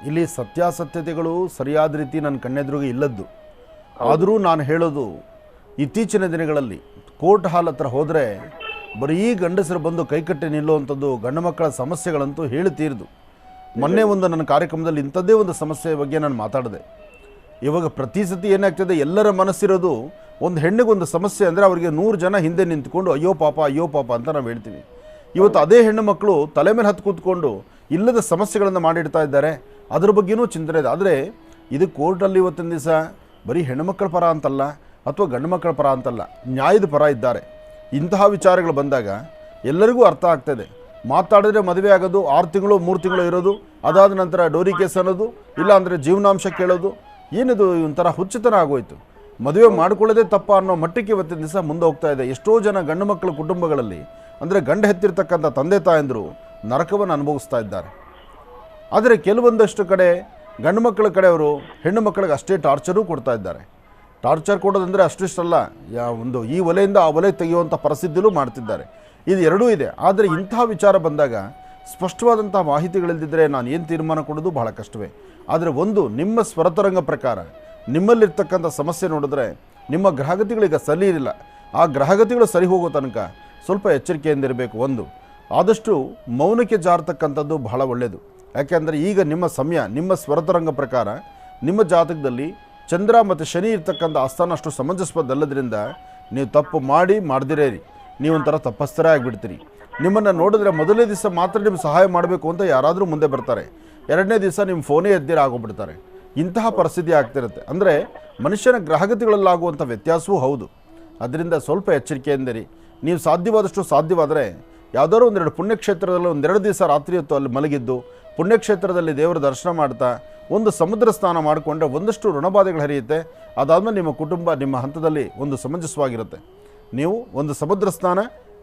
ಇಲ್ಲಿ ಸತ್ಯಾಸತ್ಯತೆಗಳು ಸರಿಯಾದ ರೀತಿ ನನ್ನ ಕಣ್ಣೆದುರಿಗೆ ಇಲ್ಲದ್ದು. ಆದರೂ ನಾನು ಹೇಳೋದು, ಇತ್ತೀಚಿನ ದಿನಗಳಲ್ಲಿ ಕೋರ್ಟ್ ಹಾಲ್ ಹತ್ರ ಹೋದರೆ ಬರೀ ಗಂಡಸರು ಬಂದು ಕೈಕಟ್ಟಿ ನಿಲ್ಲುವಂಥದ್ದು, ಗಂಡು ಮಕ್ಕಳ ಸಮಸ್ಯೆಗಳಂತೂ ಹೇಳಿ ತೀರಿದು. ಮೊನ್ನೆ ಒಂದು ನನ್ನ ಕಾರ್ಯಕ್ರಮದಲ್ಲಿ ಇಂಥದ್ದೇ ಒಂದು ಸಮಸ್ಯೆ ಬಗ್ಗೆ ನಾನು ಮಾತಾಡಿದೆ. ಇವಾಗ ಪ್ರತಿ ಸತಿ ಏನಾಗ್ತದೆ, ಎಲ್ಲರ ಮನಸ್ಸಿರೋದು ಒಂದು ಹೆಣ್ಣಿಗೊಂದು ಸಮಸ್ಯೆ ಅಂದರೆ ಅವರಿಗೆ 100 ಜನ ಹಿಂದೆ ನಿಂತ್ಕೊಂಡು ಅಯ್ಯೋ ಪಾಪ ಅಂತ ನಾವು ಹೇಳ್ತೀವಿ. ಇವತ್ತು ಅದೇ ಹೆಣ್ಣು ಮಕ್ಕಳು ತಲೆ ಮೇಲೆ ಹತ್ತು ಕೂತ್ಕೊಂಡು ಇಲ್ಲದ ಸಮಸ್ಯೆಗಳನ್ನು ಮಾಡಿಡ್ತಾ ಇದ್ದಾರೆ. ಅದ್ರ ಬಗ್ಗೆನೂ ಚಿಂತನೆ ಇದೆ. ಆದರೆ ಇದು ಕೋರ್ಟಲ್ಲಿ ಇವತ್ತಿನ ದಿವಸ ಬರೀ ಹೆಣ್ಣುಮಕ್ಕಳ ಪರ ಅಂತಲ್ಲ ಅಥವಾ ಗಂಡು ಮಕ್ಕಳ ಪರ ಅಂತಲ್ಲ, ನ್ಯಾಯದ ಪರ ಇದ್ದಾರೆ. ಇಂತಹ ವಿಚಾರಗಳು ಬಂದಾಗ ಎಲ್ಲರಿಗೂ ಅರ್ಥ ಆಗ್ತದೆ. ಮಾತಾಡಿದ್ರೆ ಮದುವೆ ಆಗೋದು, 6 ತಿಂಗಳು 3 ತಿಂಗಳು ಇರೋದು, ಅದಾದ ನಂತರ ಡೋರಿ ಕೇಸ್ ಅನ್ನೋದು, ಇಲ್ಲ ಅಂದರೆ ಜೀವನಾಂಶ ಕೇಳೋದು. ಏನಿದು ಒಂಥರ ಹುಚ್ಚುತನ ಆಗೋಯ್ತು. ಮದುವೆ ಮಾಡ್ಕೊಳ್ಳೋದೇ ತಪ್ಪ ಅನ್ನೋ ಮಟ್ಟಕ್ಕೆ ಇವತ್ತಿನ ದಿವಸ ಮುಂದೆ ಹೋಗ್ತಾ ಇದೆ. ಎಷ್ಟೋ ಜನ ಗಂಡು ಮಕ್ಕಳ ಕುಟುಂಬಗಳಲ್ಲಿ, ಅಂದರೆ ಗಂಡು ಹೆತ್ತಿರ್ತಕ್ಕಂಥ ತಂದೆ ತಾಯಂದರು ನರಕವನ್ನು ಅನುಭವಿಸ್ತಾ ಇದ್ದಾರೆ. ಆದರೆ ಕೆಲವೊಂದಷ್ಟು ಕಡೆ ಗಂಡು ಮಕ್ಕಳ ಕಡೆಯವರು ಹೆಣ್ಣು ಮಕ್ಕಳಿಗೆ ಅಷ್ಟೇ ಟಾರ್ಚರೂ ಕೊಡ್ತಾ ಇದ್ದಾರೆ. ಟಾರ್ಚರ್ ಕೊಡೋದಂದರೆ ಅಷ್ಟಿಷ್ಟಲ್ಲ, ಒಂದು ಈ ಒಲೆಯಿಂದ ಆ ಒಲೆ ತೆಗೆಯುವಂಥ ಪರಿಸ್ಥಿತಿಯಲ್ಲೂ ಮಾಡ್ತಿದ್ದಾರೆ. ಇದು ಎರಡೂ ಇದೆ. ಆದರೆ ಇಂತಹ ವಿಚಾರ ಬಂದಾಗ ಸ್ಪಷ್ಟವಾದಂಥ ಮಾಹಿತಿಗಳಿಲ್ಲದಿದ್ದರೆ ನಾನು ಏನು ತೀರ್ಮಾನ ಕೊಡೋದು ಬಹಳ ಕಷ್ಟವೇ. ಆದರೆ ಒಂದು, ನಿಮ್ಮ ಸ್ವರತರಂಗ ಪ್ರಕಾರ ನಿಮ್ಮಲ್ಲಿರ್ತಕ್ಕಂಥ ಸಮಸ್ಯೆ ನೋಡಿದ್ರೆ ನಿಮ್ಮ ಗ್ರಹಗತಿಗಳೀಗ ಸರಿ ಇರಲಿಲ್ಲ. ಆ ಗ್ರಹಗತಿಗಳು ಸರಿ ಹೋಗೋ ತನಕ ಸ್ವಲ್ಪ ಎಚ್ಚರಿಕೆಯಿಂದಿರಬೇಕು. ಒಂದು, ಆದಷ್ಟು ಮೌನಕ್ಕೆ ಜಾರತಕ್ಕಂಥದ್ದು ಬಹಳ ಒಳ್ಳೆಯದು. ಯಾಕೆಂದರೆ ಈಗ ನಿಮ್ಮ ಸಮಯ, ನಿಮ್ಮ ಸ್ವರತರಂಗ ಪ್ರಕಾರ ನಿಮ್ಮ ಜಾತಕದಲ್ಲಿ ಚಂದ್ರ ಮತ್ತು ಶನಿ ಇರ್ತಕ್ಕಂಥ ಆಸ್ಥಾನ ಅಷ್ಟು ಸಮಂಜಸವಾದಲ್ಲದ್ರಿಂದ ನೀವು ತಪ್ಪು ಮಾಡದಿರೇರಿ, ನೀವೊಂಥರ ತಪ್ಪಸ್ಥರೇ ಆಗಿಬಿಡ್ತೀರಿ. ನಿಮ್ಮನ್ನು ನೋಡಿದ್ರೆ ಮೊದಲನೇ ದಿವಸ ಮಾತ್ರ ನಿಮ್ಗೆ ಸಹಾಯ ಮಾಡಬೇಕು ಅಂತ ಯಾರಾದರೂ ಮುಂದೆ ಬರ್ತಾರೆ, 2ನೇ ದಿವಸ ನಿಮ್ಮ ಫೋನೇ ಎದ್ದಿರ ಆಗೋಗ್ಬಿಡ್ತಾರೆ. ಇಂತಹ ಪರಿಸ್ಥಿತಿ ಆಗ್ತಿರುತ್ತೆ. ಅಂದರೆ ಮನುಷ್ಯನ ಗ್ರಹಗತಿಗಳಲ್ಲಾಗುವಂಥ ವ್ಯತ್ಯಾಸವೂ ಹೌದು. ಅದರಿಂದ ಸ್ವಲ್ಪ ಎಚ್ಚರಿಕೆಯಿಂದಿರಿ. ನೀವು ಸಾಧ್ಯವಾದರೆ ಯಾವುದಾದ್ರು 1-2 ಪುಣ್ಯಕ್ಷೇತ್ರದಲ್ಲಿ 1-2 ದಿವಸ ರಾತ್ರಿ ಹೊತ್ತು ಅಲ್ಲಿ ಮಲಗಿದ್ದು ಪುಣ್ಯಕ್ಷೇತ್ರದಲ್ಲಿ ದೇವರ ದರ್ಶನ ಮಾಡ್ತಾ ಒಂದು ಸಮುದ್ರ ಸ್ನಾನ ಮಾಡಿಕೊಂಡ್ರೆ ಒಂದಷ್ಟು ಋಣಬಾಧೆಗಳು ಹರಿಯುತ್ತೆ. ಅದಾದಮೇಲೆ ನಿಮ್ಮ ಕುಟುಂಬ ನಿಮ್ಮ ಹಂತದಲ್ಲಿ ಒಂದು ಸಮಂಜಸವಾಗಿರುತ್ತೆ. ನೀವು ಒಂದು ಸಮುದ್ರ ಸ್ನಾನ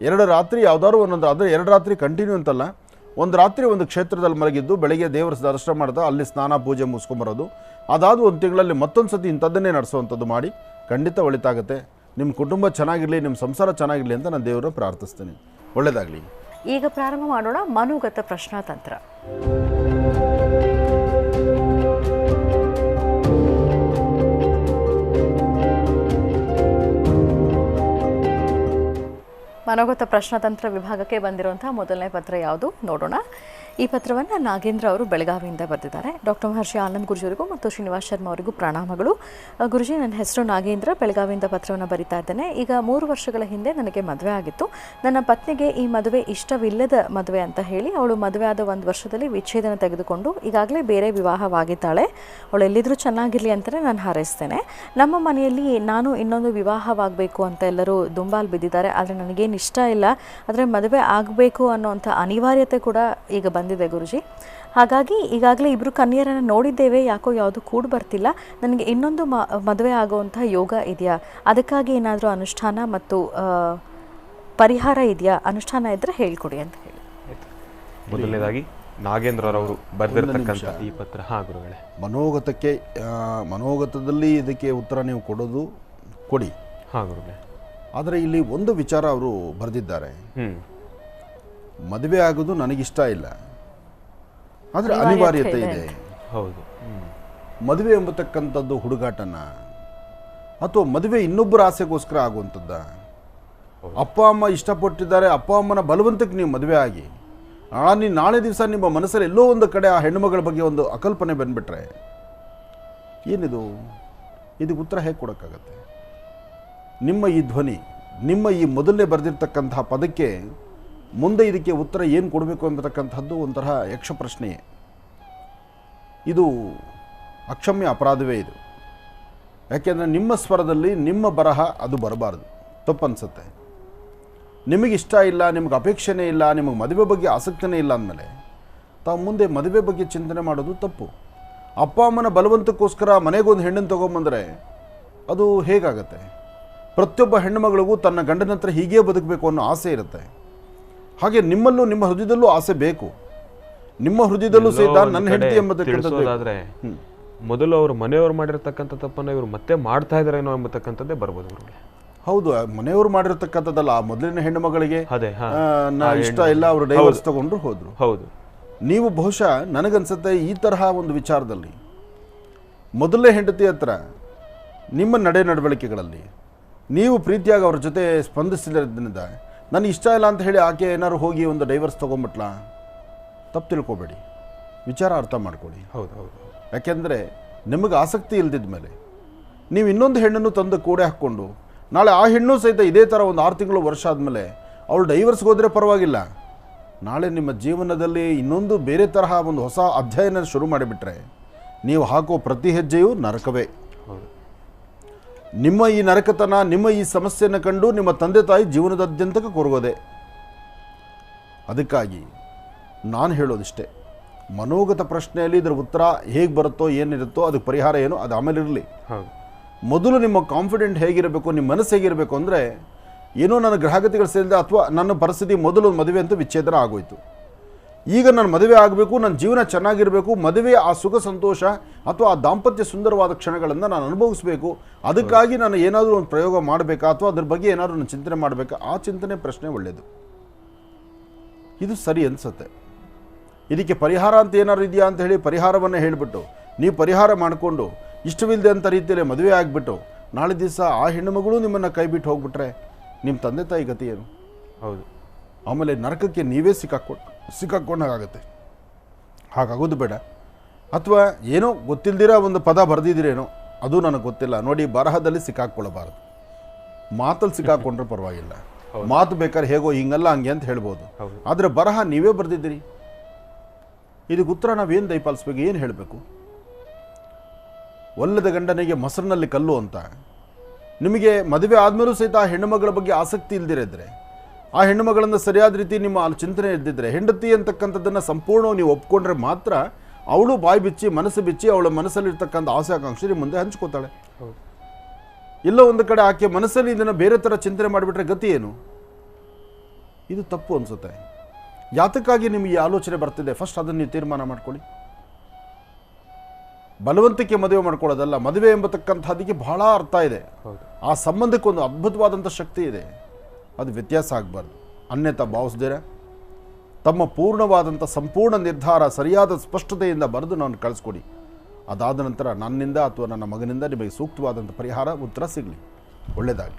2 ರಾತ್ರಿ ಯಾವುದಾದ್ರು ಒಂದೊಂದು, ಆದರೆ 2 ರಾತ್ರಿ ಕಂಟಿನ್ಯೂ ಅಂತಲ್ಲ, ಒಂದು ರಾತ್ರಿ ಒಂದು ಕ್ಷೇತ್ರದಲ್ಲಿ ಮಲಗಿದ್ದು ಬೆಳಗ್ಗೆ ದೇವರ ದರ್ಶನ ಮಾಡ್ತಾ ಅಲ್ಲಿ ಸ್ನಾನ ಪೂಜೆ ಮುಗಿಸ್ಕೊಂಬರೋದು, ಅದಾದ 1 ತಿಂಗಳಲ್ಲಿ ಮತ್ತೊಂದು ಸತಿ ಇಂಥದ್ದನ್ನೇ ನಡೆಸುವಂಥದ್ದು ಮಾಡಿ ಖಂಡಿತ ಒಳಿತಾಗುತ್ತೆ. ನಿಮ್ಮ ಕುಟುಂಬ ಚೆನ್ನಾಗಿರಲಿ, ನಿಮ್ಮ ಸಂಸಾರ ಚೆನ್ನಾಗಿರಲಿ ಅಂತ ನಾನು ದೇವರನ್ನು ಪ್ರಾರ್ಥಿಸ್ತೀನಿ. ಒಳ್ಳೆಯದಾಗಲಿ. ಈಗ ಪ್ರಾರಂಭ ಮಾಡೋಣ ಮನೋಗತ ಪ್ರಶ್ನಾತಂತ್ರ. ಮನೋಗತ ಪ್ರಶ್ನಾತಂತ್ರ ವಿಭಾಗಕ್ಕೆ ಬಂದಿರುವಂತಹ ಮೊದಲನೇ ಪತ್ರ ಯಾವುದು ನೋಡೋಣ. ಈ ಪತ್ರವನ್ನು ನಾಗೇಂದ್ರ ಅವರು ಬೆಳಗಾವಿಯಿಂದ ಬರೆದಿದ್ದಾರೆ. ಡಾಕ್ಟರ್ ಮಹರ್ಷಿ ಆನಂದ್ ಗುರುಜಿಯವರಿಗೂ ಮತ್ತು ಶ್ರೀನಿವಾಸ್ ಶರ್ಮಾ ಅವರಿಗೂ ಪ್ರಣಾಮಗಳು. ಗುರುಜಿ, ನನ್ನ ಹೆಸರು ನಾಗೇಂದ್ರ, ಬೆಳಗಾವಿಯಿಂದ ಪತ್ರವನ್ನು ಬರಿತಾ ಇದ್ದೇನೆ. ಈಗ 3 ವರ್ಷಗಳ ಹಿಂದೆ ನನಗೆ ಮದುವೆ ಆಗಿತ್ತು. ನನ್ನ ಪತ್ನಿಗೆ ಈ ಮದುವೆ ಇಷ್ಟವಿಲ್ಲದ ಮದುವೆ ಅಂತ ಹೇಳಿ ಅವಳು ಮದುವೆ ಆದ 1 ವರ್ಷದಲ್ಲಿ ವಿಚ್ಛೇದನ ತೆಗೆದುಕೊಂಡು ಈಗಾಗಲೇ ಬೇರೆ ವಿವಾಹವಾಗಿದ್ದಾಳೆ. ಅವಳು ಎಲ್ಲಿದ್ರೂ ಚೆನ್ನಾಗಿರಲಿ ಅಂತಲೇ ನಾನು ಹಾರೈಸ್ತೇನೆ. ನಮ್ಮ ಮನೆಯಲ್ಲಿ ನಾನು ಇನ್ನೊಂದು ವಿವಾಹವಾಗಬೇಕು ಅಂತ ಎಲ್ಲರೂ ದುಂಬಾಲು ಬಿದ್ದಿದ್ದಾರೆ. ಆದರೆ ನನಗೇನು ಇಷ್ಟ ಇಲ್ಲ, ಆದರೆ ಮದುವೆ ಆಗಬೇಕು ಅನ್ನೋಂಥ ಅನಿವಾರ್ಯತೆ ಕೂಡ ಈಗ ಬಂದಿದೆ ಗುರುಜಿ. ಹಾಗಾಗಿ ಈಗಾಗಲೇ 2 ಕನ್ಯರನ್ನು ನೋಡಿದ್ದೇವೆ, ಯಾಕೋ ಯಾವುದು ಕೂಡ ಬರ್ತಿಲ್ಲ. ನನಗೆ ಇನ್ನೊಂದು ಮದುವೆ ಆಗುವಂಥ ಯೋಗ ಇದೆಯಾ? ಅದಕ್ಕಾಗಿ ಏನಾದರೂ ಅನುಷ್ಠಾನ ಮತ್ತು ಪರಿಹಾರ ಇದೆಯಾ? ಅನುಷ್ಠಾನ ಇದ್ದರೆ ಹೇಳ್ಕೊಡಿ ಅಂತ ಹೇಳಿ. ಮೊದಲನೇದಾಗಿ ನಾಗೇಂದ್ರರವರು ಬರೆದಿರ್ತಕ್ಕಂಥ ಈ ಪತ್ರ. ಗುರುಗಳೇ, ಮನೋಗತದಲ್ಲಿ ಇದಕ್ಕೆ ಉತ್ತರ ನೀವು ಕೊಡಿ. ಗುರುಗಳೇ, ಆದರೆ ಇಲ್ಲಿ ಒಂದು ವಿಚಾರ ಅವರು ಬರೆದಿದ್ದಾರೆ. ಮದುವೆ ಆಗೋದು ನನಗಿಷ್ಟ ಇಲ್ಲ, ಆದರೆ ಅನಿವಾರ್ಯತೆ ಇದೆ. ಹೌದು. ಮದುವೆ ಎಂಬತಕ್ಕಂಥದ್ದು ಹುಡುಗಾಟನ ಅಥವಾ ಮದುವೆ ಇನ್ನೊಬ್ಬರ ಆಸೆಗೋಸ್ಕರ ಆಗುವಂಥದ್ದ? ಅಪ್ಪ ಅಮ್ಮ ಇಷ್ಟಪಟ್ಟಿದ್ದಾರೆ, ಅಪ್ಪ ಅಮ್ಮನ ಬಲವಂತಕ್ಕೆ ನೀವು ಮದುವೆ ಆಗಿ ನಾಳೆ ದಿವಸ ನಿಮ್ಮ ಮನಸ್ಸಲ್ಲಿ ಎಲ್ಲೋ ಒಂದು ಕಡೆ ಆ ಹೆಣ್ಣುಮಗಳ ಬಗ್ಗೆ ಒಂದು ಅಕಲ್ಪನೆ ಬಂದುಬಿಟ್ರೆ ಏನಿದು? ಇದಕ್ಕೆ ಉತ್ತರ ಹೇಗೆ ಕೊಡೋಕ್ಕಾಗತ್ತೆ? ನಿಮ್ಮ ಈ ಧ್ವನಿ, ನಿಮ್ಮ ಈ ಮೊದಲನೇ ಬರೆದಿರ್ತಕ್ಕಂತಹ ಪದಕ್ಕೆ ಮುಂದೆ ಇದಕ್ಕೆ ಉತ್ತರ ಏನು ಕೊಡಬೇಕು ಎಂಬತಕ್ಕಂಥದ್ದು ಒಂಥರ ಯಕ್ಷ ಪ್ರಶ್ನೆಯೇ. ಇದು ಅಕ್ಷಮ್ಯ ಅಪರಾಧವೇ ಇದು. ಯಾಕೆಂದರೆ ನಿಮ್ಮ ಸ್ವರದಲ್ಲಿ ನಿಮ್ಮ ಬರಹ ಅದು ಬರಬಾರ್ದು, ತಪ್ಪನ್ಸುತ್ತೆ. ನಿಮಗಿಷ್ಟ ಇಲ್ಲ, ನಿಮಗೆ ಅಪೇಕ್ಷೆನೇ ಇಲ್ಲ, ನಿಮಗೆ ಮದುವೆ ಬಗ್ಗೆ ಆಸಕ್ತಿನೇ ಇಲ್ಲ ಅಂದಮೇಲೆ ತಾವು ಮುಂದೆ ಮದುವೆ ಬಗ್ಗೆ ಚಿಂತನೆ ಮಾಡೋದು ತಪ್ಪು. ಅಪ್ಪ ಅಮ್ಮನ ಬಲವಂತಕ್ಕೋಸ್ಕರ ಮನೆಗೊಂದು ಹೆಣ್ಣನ್ನು ತೊಗೊಂಬಂದರೆ ಅದು ಹೇಗಾಗತ್ತೆ? ಪ್ರತಿಯೊಬ್ಬ ಹೆಣ್ಣುಮಗಳಿಗೂ ತನ್ನ ಗಂಡನ ಹತ್ರ ಹೀಗೇ ಬದುಕಬೇಕು ಅನ್ನೋ ಆಸೆ ಇರುತ್ತೆ. ಹಾಗೆ ನಿಮ್ಮಲ್ಲೂ, ನಿಮ್ಮ ಹೃದಯದಲ್ಲೂ ಆಸೆ ಬೇಕು. ನಿಮ್ಮ ಹೃದಯದಲ್ಲೂ ಸಹಿತ ನನ್ನ ಹೆಂಡತಿ ಎಂಬತಕ್ಕಂಥದ್ದು ಮೊದಲು ಅವರು ಮನೆಯವರು ಮಾಡಿರ್ತಕ್ಕಂಥ ತಪ್ಪನ್ನು ಇವರು ಮತ್ತೆ ಮಾಡ್ತಾ ಇದ್ದಾರೇನೋ ಎಂಬತಕ್ಕಂಥದ್ದೇ ಬರ್ಬೋದು. ಹೌದು, ಮನೆಯವರು ಮಾಡಿರ್ತಕ್ಕಂಥದ್ದಲ್ಲ. ಆ ಮೊದಲಿನ ಹೆಣ್ಣು ಮಗಳಿಗೆ ಇಷ್ಟ ಇಲ್ಲ, ಅವರು ಡೈವರ್ಸ್ ತಗೊಂಡು ಹೋದ್ರು. ಹೌದು. ನೀವು ಬಹುಶಃ ನನಗನ್ಸುತ್ತೆ ಈ ತರಹ ಒಂದು ವಿಚಾರದಲ್ಲಿ ಮೊದಲನೇ ಹೆಂಡತಿ ಹತ್ರ ನಿಮ್ಮ ನಡವಳಿಕೆಗಳಲ್ಲಿ ನೀವು ಪ್ರೀತಿಯಾಗಿ ಅವ್ರ ಜೊತೆ ಸ್ಪಂದಿಸಿದ್ರಿಂದ ನನಗೆ ಇಷ್ಟ ಇಲ್ಲ ಅಂತ ಹೇಳಿ ಆಕೆ ಏನಾದ್ರು ಹೋಗಿ ಒಂದು ಡೈವರ್ಸ್ ತೊಗೊಂಬಿಟ್ಲಾ? ತಪ್ಪು ತಿಳ್ಕೊಬೇಡಿ, ವಿಚಾರ ಅರ್ಥ ಮಾಡ್ಕೊಳ್ಳಿ. ಹೌದು. ಯಾಕೆಂದರೆ ನಿಮಗೆ ಆಸಕ್ತಿ ಇಲ್ದಿದ್ದ ಮೇಲೆ ನೀವು ಇನ್ನೊಂದು ಹೆಣ್ಣನ್ನು ತಂದು ಕೂಡೆ ಹಾಕ್ಕೊಂಡು ನಾಳೆ ಆ ಹೆಣ್ಣು ಸಹಿತ ಇದೇ ಥರ ಒಂದು 6 ತಿಂಗಳು ವರ್ಷ ಆದಮೇಲೆ ಅವಳು ಡೈವರ್ಸ್ಗೆ ಹೋದರೆ ಪರವಾಗಿಲ್ಲ, ನಾಳೆ ನಿಮ್ಮ ಜೀವನದಲ್ಲಿ ಇನ್ನೊಂದು ಬೇರೆ ತರಹ ಒಂದು ಹೊಸ ಅಧ್ಯಯನ ಶುರು ಮಾಡಿಬಿಟ್ರೆ ನೀವು ಹಾಕೋ ಪ್ರತಿ ಹೆಜ್ಜೆಯೂ ನರಕವೇ. ನಿಮ್ಮ ಈ ನರಕತನ, ನಿಮ್ಮ ಈ ಸಮಸ್ಯೆಯನ್ನು ಕಂಡು ನಿಮ್ಮ ತಂದೆ ತಾಯಿ ಜೀವನದಾದ್ಯಂತಕ್ಕೆ ಕೊರಗೋದೆ. ಅದಕ್ಕಾಗಿ ನಾನು ಹೇಳೋದಿಷ್ಟೇ, ಮನೋಗತ ಪ್ರಶ್ನೆಯಲ್ಲಿ ಇದರ ಉತ್ತರ ಹೇಗೆ ಬರುತ್ತೋ ಏನಿರುತ್ತೋ ಅದಕ್ಕೆ ಪರಿಹಾರ ಏನು ಅದು ಆಮೇಲೆ ಇರಲಿ. ಮೊದಲು ನಿಮ್ಮ ಕಾನ್ಫಿಡೆಂಟ್ ಹೇಗಿರಬೇಕು, ನಿಮ್ಮ ಮನಸ್ಸು ಹೇಗಿರಬೇಕು ಅಂದರೆ, ಏನೋ ನನ್ನ ಗ್ರಹಗತಿಗಳು ಸೇರಿದೆ ಅಥವಾ ನನ್ನ ಪರಿಸ್ಥಿತಿ ಮೊದಲು ಮದುವೆ ಅಂತೂ ವಿಚ್ಛೇದನ ಆಗೋಯ್ತು, ಈಗ ನಾನು ಮದುವೆ ಆಗಬೇಕು, ನನ್ನ ಜೀವನ ಚೆನ್ನಾಗಿರಬೇಕು, ಮದುವೆ ಆ ಸುಖ ಸಂತೋಷ ಅಥವಾ ಆ ದಾಂಪತ್ಯ ಸುಂದರವಾದ ಕ್ಷಣಗಳನ್ನು ನಾನು ಅನುಭವಿಸಬೇಕು, ಅದಕ್ಕಾಗಿ ನಾನು ಏನಾದರೂ ಒಂದು ಪ್ರಯೋಗ ಮಾಡಬೇಕಾ ಅಥವಾ ಅದ್ರ ಬಗ್ಗೆ ಏನಾದರೂ ನಾನು ಚಿಂತನೆ ಮಾಡಬೇಕಾ, ಆ ಚಿಂತನೆ ಪ್ರಶ್ನೆ ಒಳ್ಳೆಯದು, ಇದು ಸರಿ ಅನಿಸುತ್ತೆ. ಇದಕ್ಕೆ ಪರಿಹಾರ ಅಂತ ಏನಾದ್ರು ಇದೆಯಾ ಅಂತ ಹೇಳಿ ಪರಿಹಾರವನ್ನು ಹೇಳಿಬಿಟ್ಟು ನೀವು ಪರಿಹಾರ ಮಾಡಿಕೊಂಡು ಇಷ್ಟವಿಲ್ಲದೆ ಅಂತ ರೀತಿಯಲ್ಲಿ ಮದುವೆ ಆಗಿಬಿಟ್ಟು ನಾಳೆ ದಿವಸ ಆ ಹೆಣ್ಣುಮಗಳು ನಿಮ್ಮನ್ನು ಕೈ ಬಿಟ್ಟು ಹೋಗ್ಬಿಟ್ರೆ ನಿಮ್ಮ ತಂದೆ ತಾಯಿ ಗತಿ ಏನು? ಹೌದು. ಆಮೇಲೆ ನರಕಕ್ಕೆ ನೀವೇ ಸಿಕ್ಕಾಕೊಂಡಾಗುತ್ತೆ. ಹಾಗಾಗೋದು ಬೇಡ. ಅಥವಾ ಏನೋ ಗೊತ್ತಿಲ್ದಿರ ಒಂದು ಪದ ಬರೆದಿದ್ದೀರೇನೋ, ಅದು ನನಗೆ ಗೊತ್ತಿಲ್ಲ ನೋಡಿ, ಬರಹದಲ್ಲಿ ಸಿಕ್ಕಾಕ್ಕೊಳ್ಳಬಾರದು. ಮಾತಲ್ಲಿ ಸಿಕ್ಕಾಕೊಂಡ್ರೆ ಪರವಾಗಿಲ್ಲ, ಮಾತು ಬೇಕಾದ್ರೆ ಹೇಗೋ ಹಿಂಗಲ್ಲ ಹಂಗೆ ಅಂತ ಹೇಳ್ಬೋದು, ಆದರೆ ಬರಹ ನೀವೇ ಬರೆದಿದ್ದೀರಿ, ಇದಕ್ಕೆ ಉತ್ತರ ನಾವೇನು ದಯಪಾಲಿಸ್ಬೇಕು, ಏನು ಹೇಳಬೇಕು? ಒಲ್ಲದ ಗಂಡನಿಗೆ ಮೊಸರಿನಲ್ಲಿ ಕಲ್ಲು ಅಂತ. ನಿಮಗೆ ಮದುವೆ ಆದಮೇಲೂ ಸಹಿತ ಆ ಹೆಣ್ಣುಮಗಳ ಬಗ್ಗೆ ಆಸಕ್ತಿ ಇಲ್ದಿರಿದ್ರೆ, ಆ ಹೆಣ್ಣುಮಗಳನ್ನು ಸರಿಯಾದ ರೀತಿ ನಿಮ್ಮ ಚಿಂತನೆ ಇದ್ದಿದ್ರೆ, ಹೆಂಡತಿ ಅಂತಕ್ಕಂಥದ್ದನ್ನು ಸಂಪೂರ್ಣವಾಗಿ ನೀವು ಒಪ್ಕೊಂಡ್ರೆ ಮಾತ್ರ ಅವಳು ಬಾಯಿ ಬಿಚ್ಚಿ ಮನಸ್ಸು ಬಿಚ್ಚಿ ಅವಳ ಮನಸ್ಸಲ್ಲಿರ್ತಕ್ಕಂಥ ಆಸೆ ಆಕಾಂಕ್ಷೆ ನಿಮ್ಮ ಮುಂದೆ ಹಂಚ್ಕೋತಾಳೆ. ಎಲ್ಲೋ ಒಂದು ಕಡೆ ಆಕೆ ಮನಸ್ಸಲ್ಲಿ ಇದನ್ನು ಬೇರೆ ಥರ ಚಿಂತನೆ ಮಾಡಿಬಿಟ್ರೆ ಗತಿ ಏನು? ಇದು ತಪ್ಪು ಅನಿಸುತ್ತೆ. ಯಾತಕ್ಕಾಗಿ ನಿಮಗೆ ಈ ಆಲೋಚನೆ ಬರ್ತಿದೆ, ಫಸ್ಟ್ ಅದನ್ನು ನೀವು ತೀರ್ಮಾನ ಮಾಡ್ಕೊಳ್ಳಿ. ಬಲವಂತಕ್ಕೆ ಮದುವೆ ಮಾಡ್ಕೊಳ್ಳೋದಲ್ಲ, ಮದುವೆ ಎಂಬತಕ್ಕಂಥದ್ದಕ್ಕೆ ಬಹಳ ಅರ್ಥ ಇದೆ, ಆ ಸಂಬಂಧಕ್ಕೊಂದು ಅದ್ಭುತವಾದಂಥ ಶಕ್ತಿ ಇದೆ, ಅದು ವ್ಯತ್ಯಾಸ ಆಗಬಾರ್ದು. ಅನ್ಯತಾ ಭಾವಿಸ್ದಿರ ತಮ್ಮ ಪೂರ್ಣವಾದಂಥ ಸಂಪೂರ್ಣ ನಿರ್ಧಾರ ಸರಿಯಾದ ಸ್ಪಷ್ಟತೆಯಿಂದ ಬರೆದು ನಾನು ಕಳಿಸ್ಕೊಡಿ. ಅದಾದ ನಂತರ ನನ್ನಿಂದ ಅಥವಾ ನನ್ನ ಮಗನಿಂದ ನಿಮಗೆ ಸೂಕ್ತವಾದಂಥ ಪರಿಹಾರ ಉತ್ತರ ಸಿಗಲಿ. ಒಳ್ಳೆಯದಾಗಲಿ.